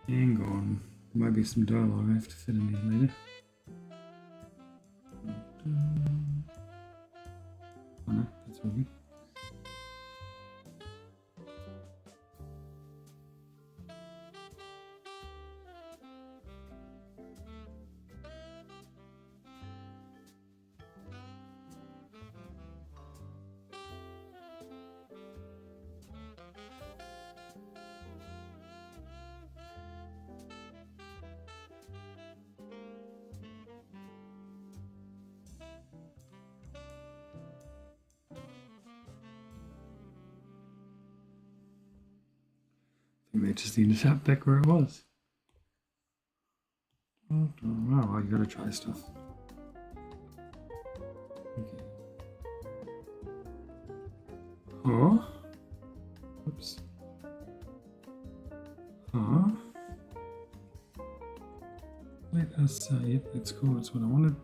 Hang on. There might be some dialogue I have to fit in here later. Oh no, that's all good. Maybe I just needed that back where it was. Oh, well, you gotta try stuff. Okay. Oh. Oops. Huh? Let us, yep, that's cool, that's what I wanted.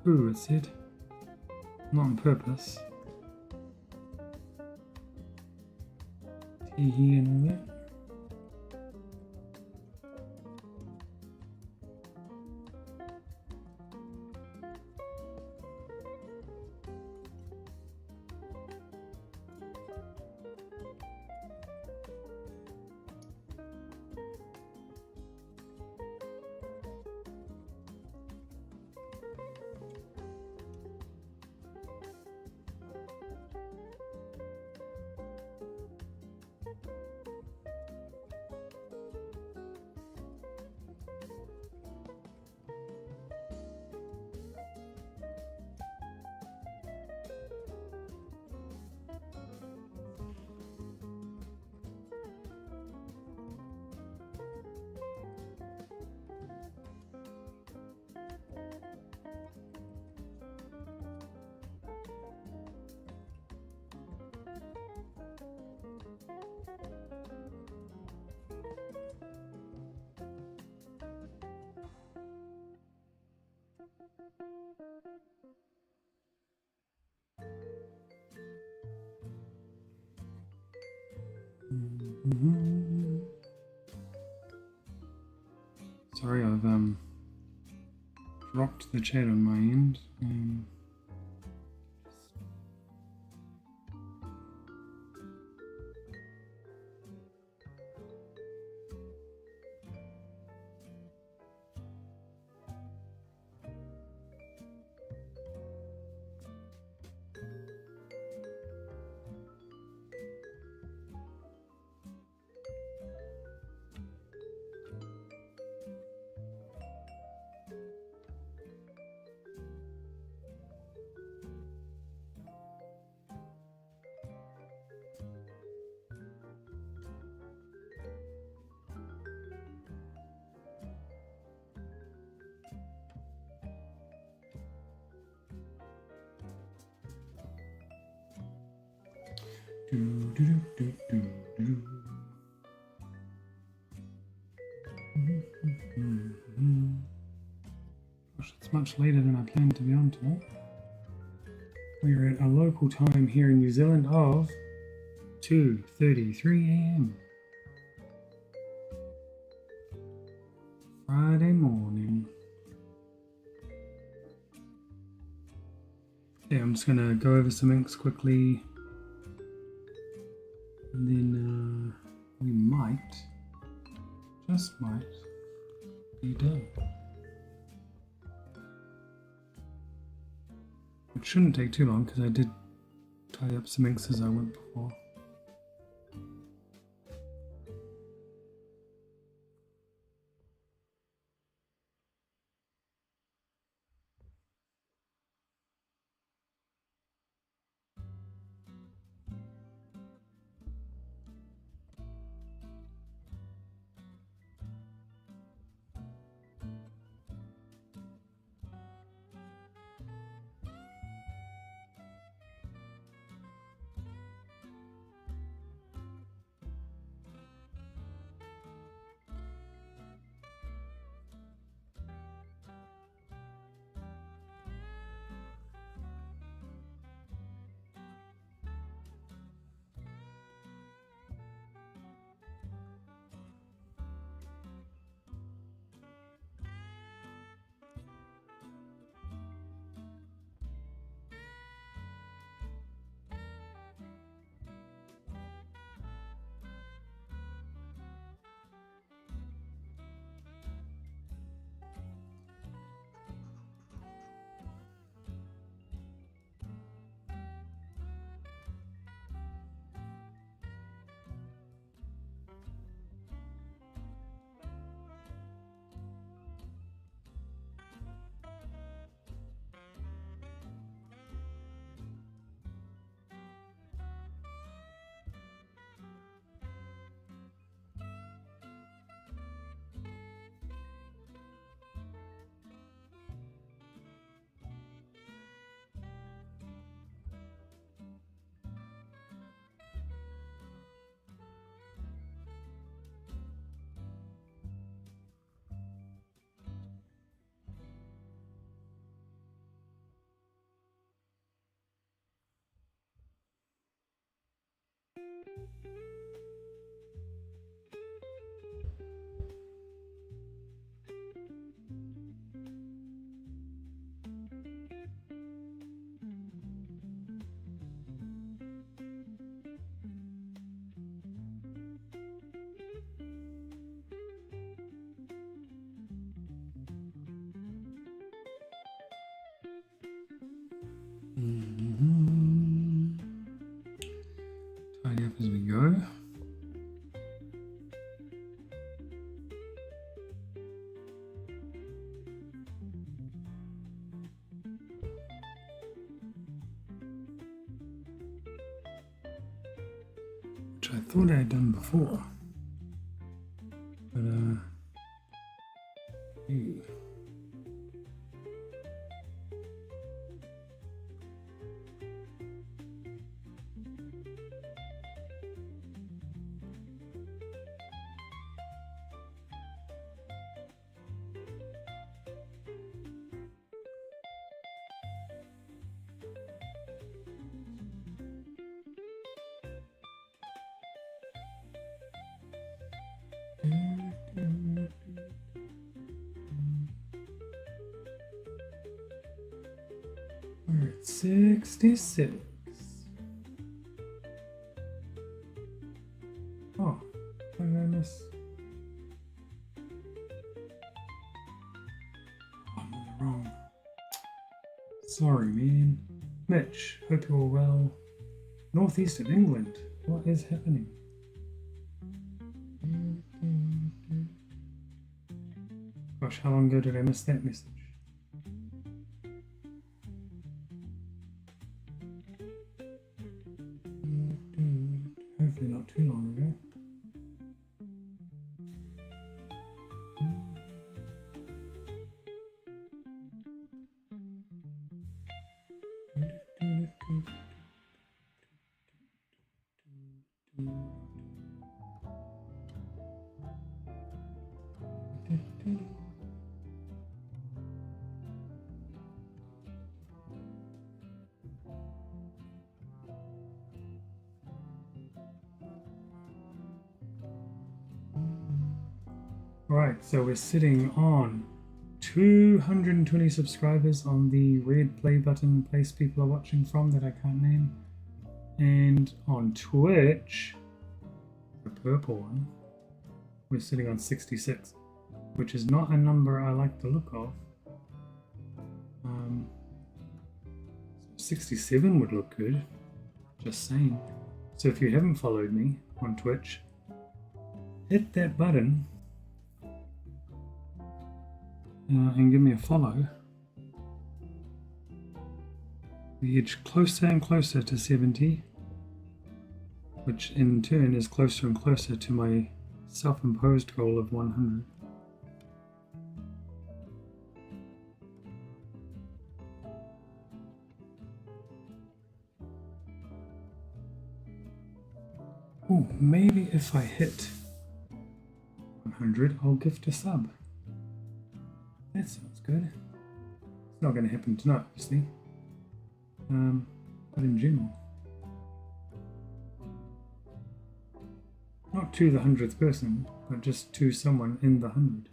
Ooh, it said. Not on purpose. Tee hee and all that. Sorry, I've dropped the chat on my end. Gosh, it's much later than I planned to be on tonight. We're at a local time here in New Zealand of 2:33 a.m. Friday morning. Yeah, I'm just gonna go over some inks quickly, and then we might, just might, be done. It shouldn't take too long because I did tie up some inks as I went before. Tidy up as we go. Which I thought I had done before. But ew. We're at 66. Oh, what did I miss? Oh, I'm on the wrong. Sorry, man. Mitch, hope you're well. Northeast of England, what is happening? Gosh, how long ago did I miss that message? Hopefully not too long ago. Right, so we're sitting on 220 subscribers on the red play button place people are watching from that I can't name. And on Twitch, the purple one, we're sitting on 66, which is not a number I like the look of. 67 would look good, just saying. So if you haven't followed me on Twitch, hit that button and give me a follow. We edge closer and closer to 70, which in turn is closer and closer to my self-imposed goal of 100. Oh, maybe if I hit 100, I'll gift a sub. That sounds good. It's not going to happen tonight, obviously. But in general. Not to the 100th person, but just to someone in the 100.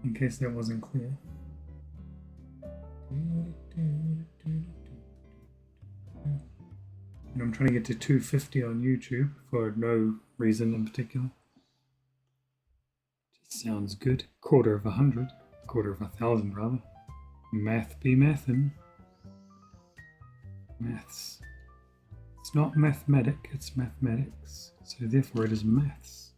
In case that wasn't clear. And I'm trying to get to 250 on YouTube for no reason in particular. Just sounds good. Quarter of 100. Quarter of 1,000 rather. Math be mathin'. Maths. It's not mathematic, it's mathematics. So therefore it is maths.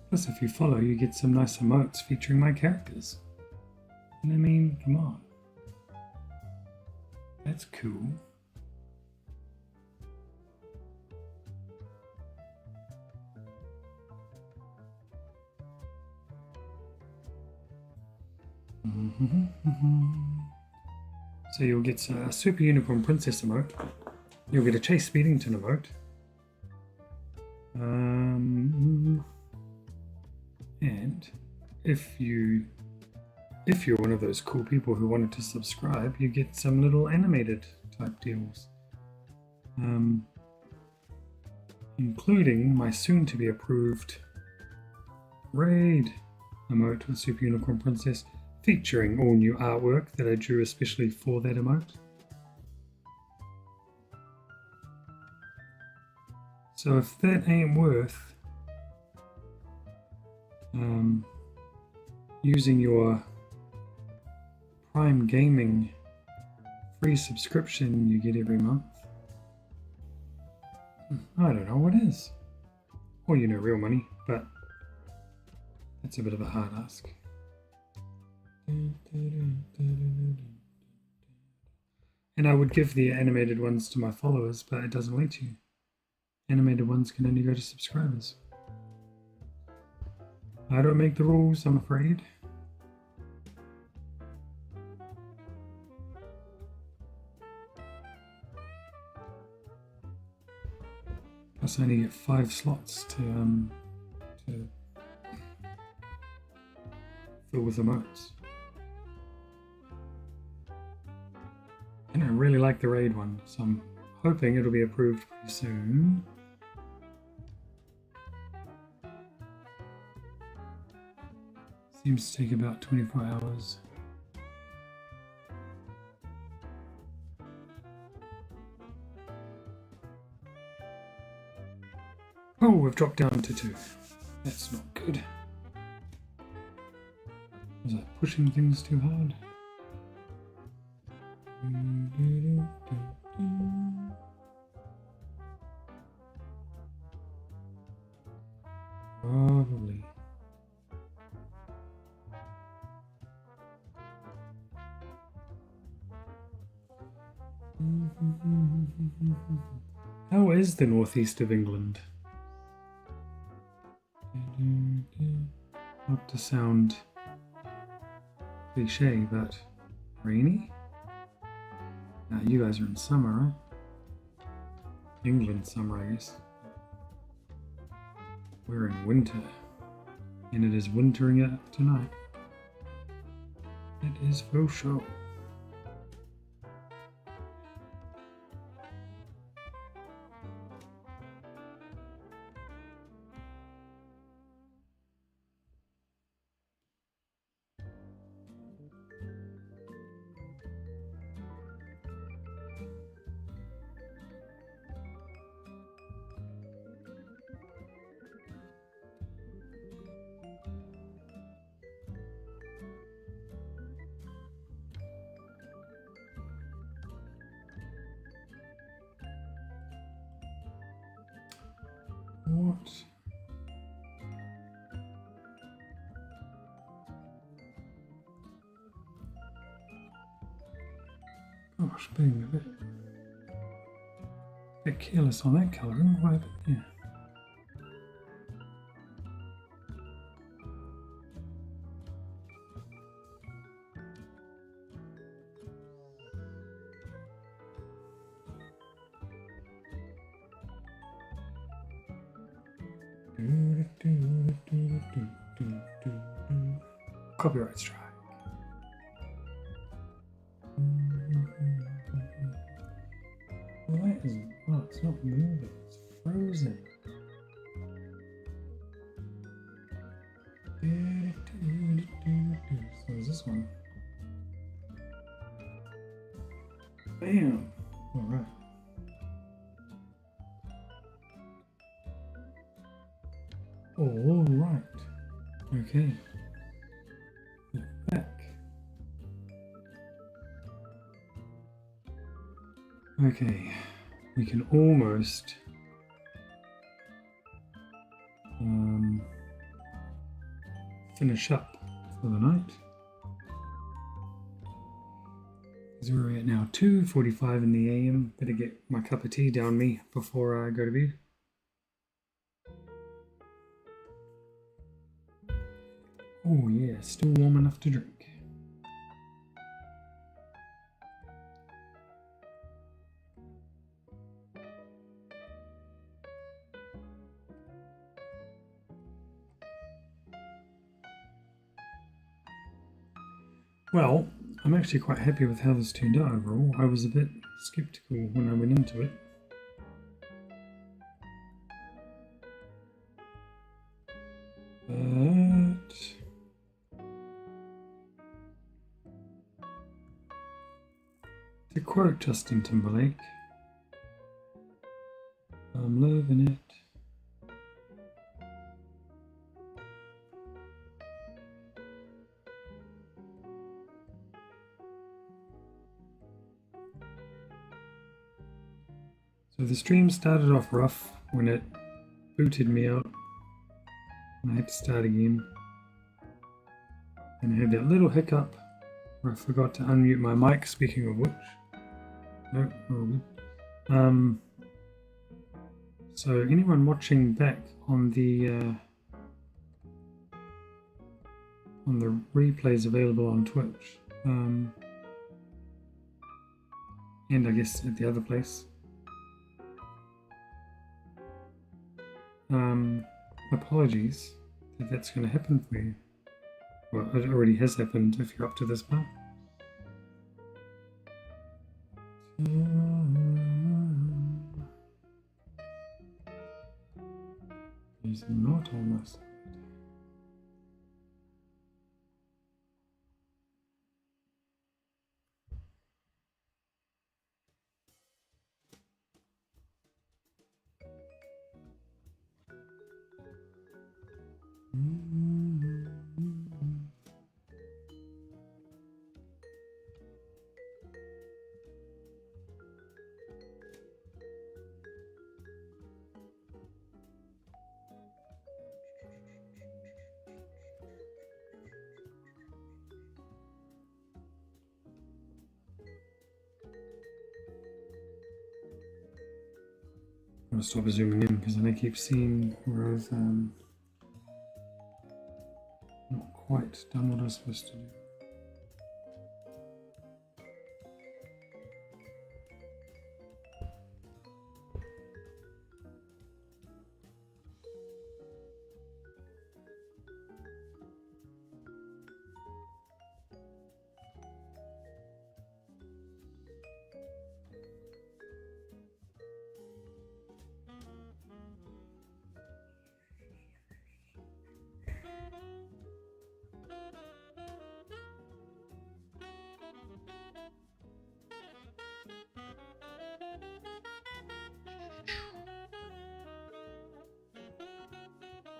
Plus, if you follow, you get some nice emotes featuring my characters. And I mean, come on. That's cool. So you'll get a Super Unicorn Princess emote you'll get a Chase Speedington emote. And if you're one of those cool people who wanted to subscribe, you get some little animated type deals. Including my soon to be approved raid emote with Super Unicorn Princess, featuring all new artwork that I drew especially for that emote. So if that ain't worth using your Prime Gaming free subscription you get every month, I don't know what is. Or real money, but that's a bit of a hard ask. And I would give the animated ones to my followers, but it doesn't let you. Animated ones can only go to subscribers. I don't make the rules, I'm afraid. Plus I only get 5 slots to fill with emotes. And I really like the raid one, so I'm hoping it'll be approved pretty soon. Seems to take about 24 hours. Oh, we've dropped down to 2. That's not good. Was I pushing things too hard? Probably. How is the northeast of England? Not to sound cliche, but rainy? Now you guys are in summer, right? England summer, I guess. We're in winter, and it is wintering out tonight. It is for sure. What? Gosh, being a bit careless on that colouring, but yeah. Copyright strike. Well, that isn't. Oh, it's not moving. It's frozen. So is this one? Bam. All right. All right. Okay. Back. Okay. We can almost finish up for the night. Because we're at now 2:45 in the AM. Better get my cup of tea down me before I go to bed. Oh yeah, still warm enough to drink. Well, I'm actually quite happy with how this turned out overall. I was a bit skeptical when I went into it. But to quote Justin Timberlake, I'm loving it. So the stream started off rough when it booted me out and I had to start again. And I had that little hiccup where I forgot to unmute my mic, speaking of which. No, all good. So anyone watching back on the replays available on Twitch, and I guess at the other place, apologies if that's going to happen for you. Well, it already has happened if you're up to this part. He's not on my side. I'm going to stop zooming in because then I keep seeing where I've not quite done what I was supposed to do.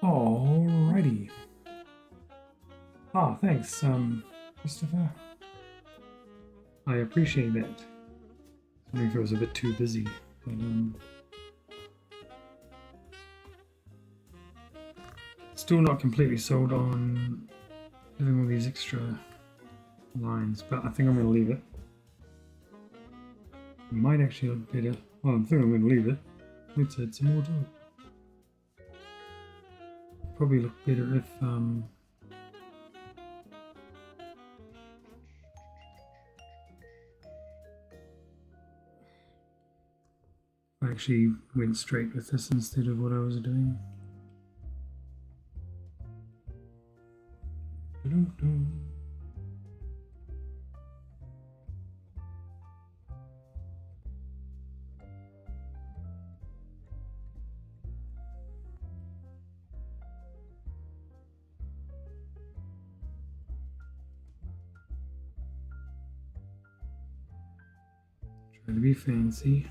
Alrighty. Ah, thanks, Christopher. I appreciate that. I think I was a bit too busy, but still not completely sold on having all these extra lines, but I think I'm going to leave it. It might actually look better. Well, I think I'm going to leave it. Let's add some more to it. Probably look better if I actually went straight with this instead of what I was doing. Try to be fancy.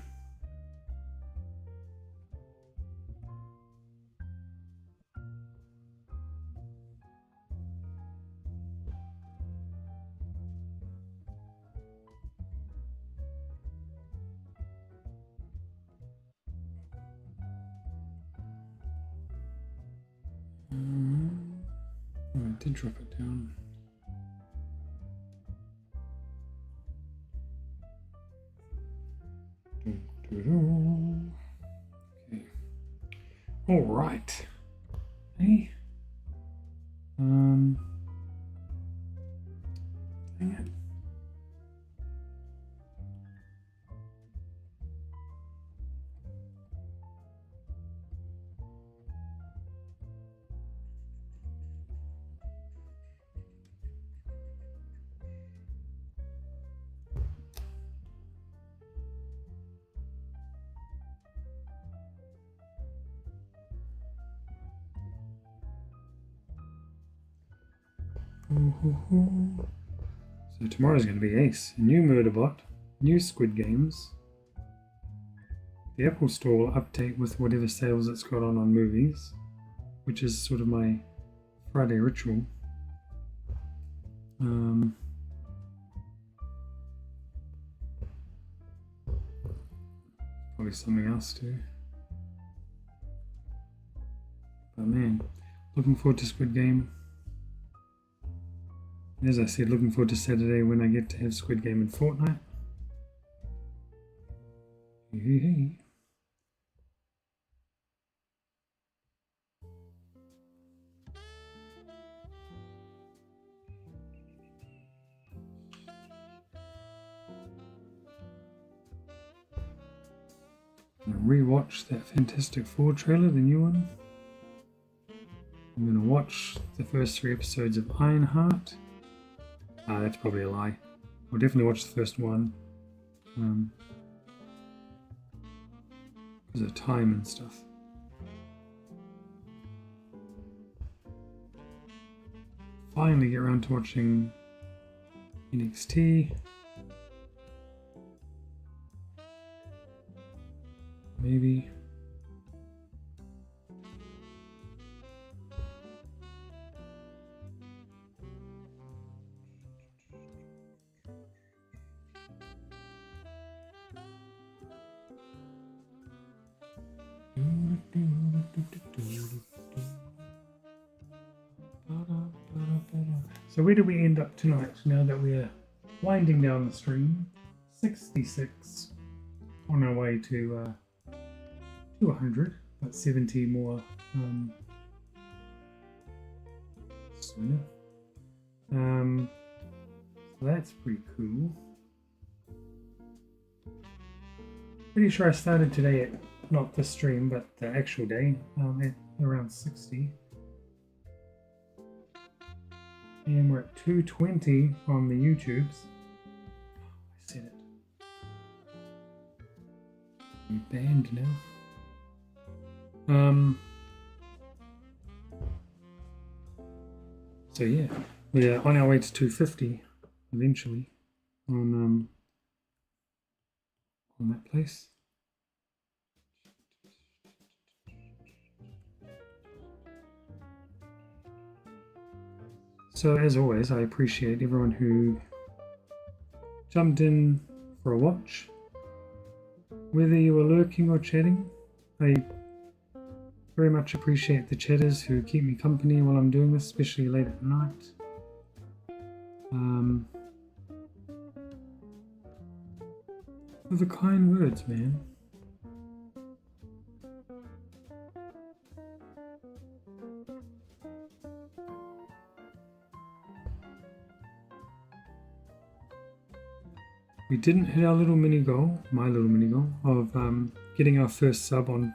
Oh, I did drop it down. Okay. All right. Hey. Dang it. So tomorrow's going to be ace. A new Murderbot, new Squid Games. The Apple Store will update with whatever sales it's got on movies, which is sort of my Friday ritual. Probably something else too. But man, looking forward to Squid Game. As I said, looking forward to Saturday when I get to have Squid Game in Fortnite. Hey. Rewatch that Fantastic Four trailer, the new one. I'm going to watch the first 3 episodes of Ironheart. That's probably a lie. I'll definitely watch the first one. Because of time and stuff. Finally get around to watching NXT. Maybe. So where do we end up tonight now that we're winding down the stream? 66 on our way to 100, but 70 more sooner. So that's pretty cool. Pretty sure I started today at not the stream, but the actual day at around 60. And we're at 220 on the YouTubes. I said it. I'm banned now. So yeah, we're on our way to 250 eventually on that place. So as always, I appreciate everyone who jumped in for a watch. Whether you were lurking or chatting, I very much appreciate the chatters who keep me company while I'm doing this, especially late at night. For the kind words, man. We didn't hit our little mini goal, my little mini goal, of getting our first sub on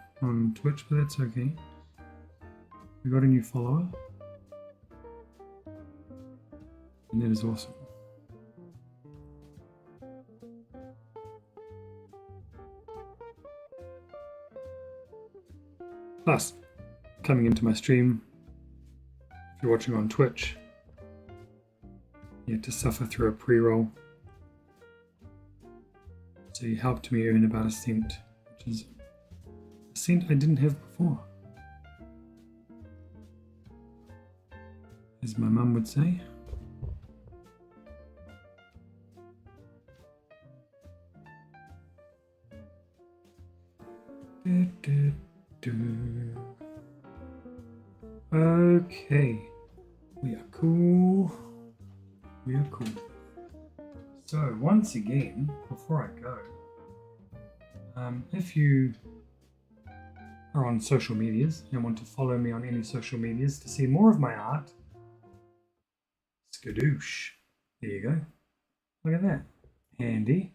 Twitch, but that's okay. We got a new follower. And that is awesome. Plus, coming into my stream, if you're watching on Twitch, you had to suffer through a pre-roll. So you helped me earn about $0.01, which is $0.01 I didn't have before. As my mum would say. Okay, we are cool. We are cool. So once again, before I go, if you are on social medias and want to follow me on any social medias to see more of my art, skadoosh. There you go. Look at that. Handy.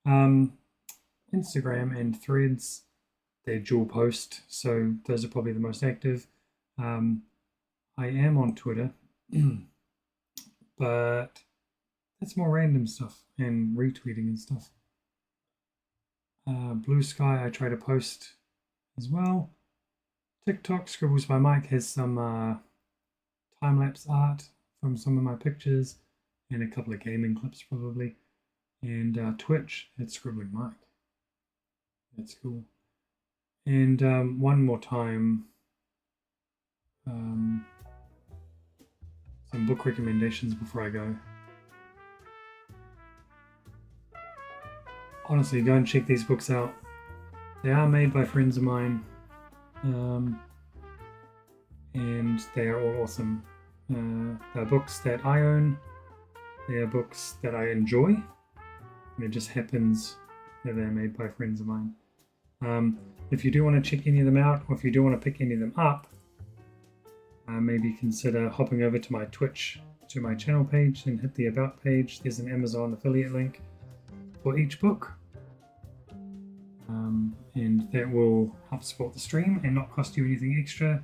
Instagram and Threads, they dual post, so those are probably the most active. I am on Twitter, but that's more random stuff and retweeting and stuff. Blue Sky, I try to post as well. TikTok, Scribbles by Mike has some time-lapse art from some of my pictures, and a couple of gaming clips probably. And Twitch at Scribbling Mike. That's cool. And one more time, some book recommendations before I go. Honestly, go and check these books out. They are made by friends of mine, and they are all awesome. They're books that I own. They are books that I enjoy, and it just happens that they're made by friends of mine. If you do want to check any of them out, or if you do want to pick any of them up, maybe consider hopping over to my Twitch, to my channel page, and hit the About page. There's an Amazon affiliate link for each book, and that will help support the stream and not cost you anything extra.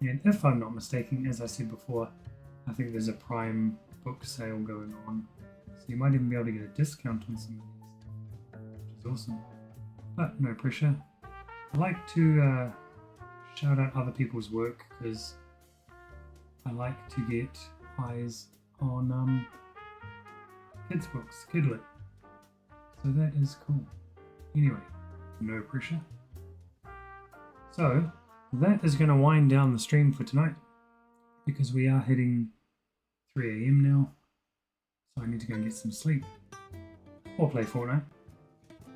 And if I'm not mistaken, as I said before, I think there's a Prime book sale going on, so you might even be able to get a discount on some of these, which is awesome. But no pressure. I like to shout out other people's work because I like to get eyes on kids' books, Kidlit. So that is cool. Anyway, no pressure. So that is going to wind down the stream for tonight because we are hitting 3 AM now. So I need to go and get some sleep or play Fortnite.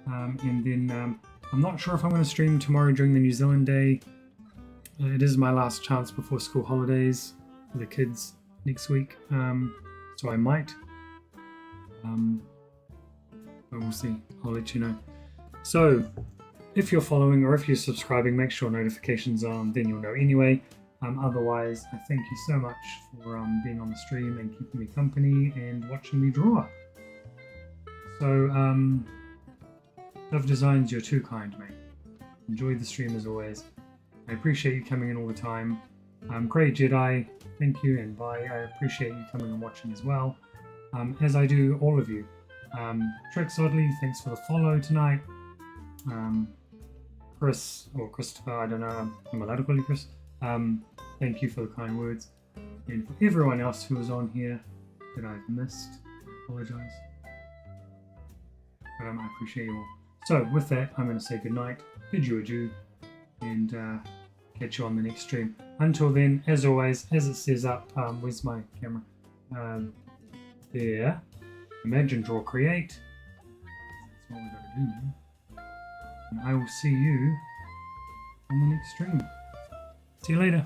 And then I'm not sure if I'm going to stream tomorrow during the New Zealand Day. It is my last chance before school holidays for the kids next week. So I might. But we'll see. I'll let you know. So if you're following or if you're subscribing, make sure notifications are on, then you'll know anyway. Otherwise, I thank you so much for being on the stream and keeping me company and watching me draw. So, Love Designs, you're too kind, mate. Enjoy the stream as always. I appreciate you coming in all the time. Grey Jedi, thank you, and bye. I appreciate you coming and watching as well, as I do all of you. Trex Oddly, thanks for the follow tonight. Chris, or Christopher, I don't know, I'm allowed to call you Chris. Thank you for the kind words. And for everyone else who was on here that I've missed, I apologise. But I appreciate you all. So with that, I'm going to say goodnight, bid you adieu, and catch you on the next stream. Until then, as always, as it says up, where's my camera? There. Imagine, draw, create. That's what we've got to do, man. And I will see you on the next stream. See you later.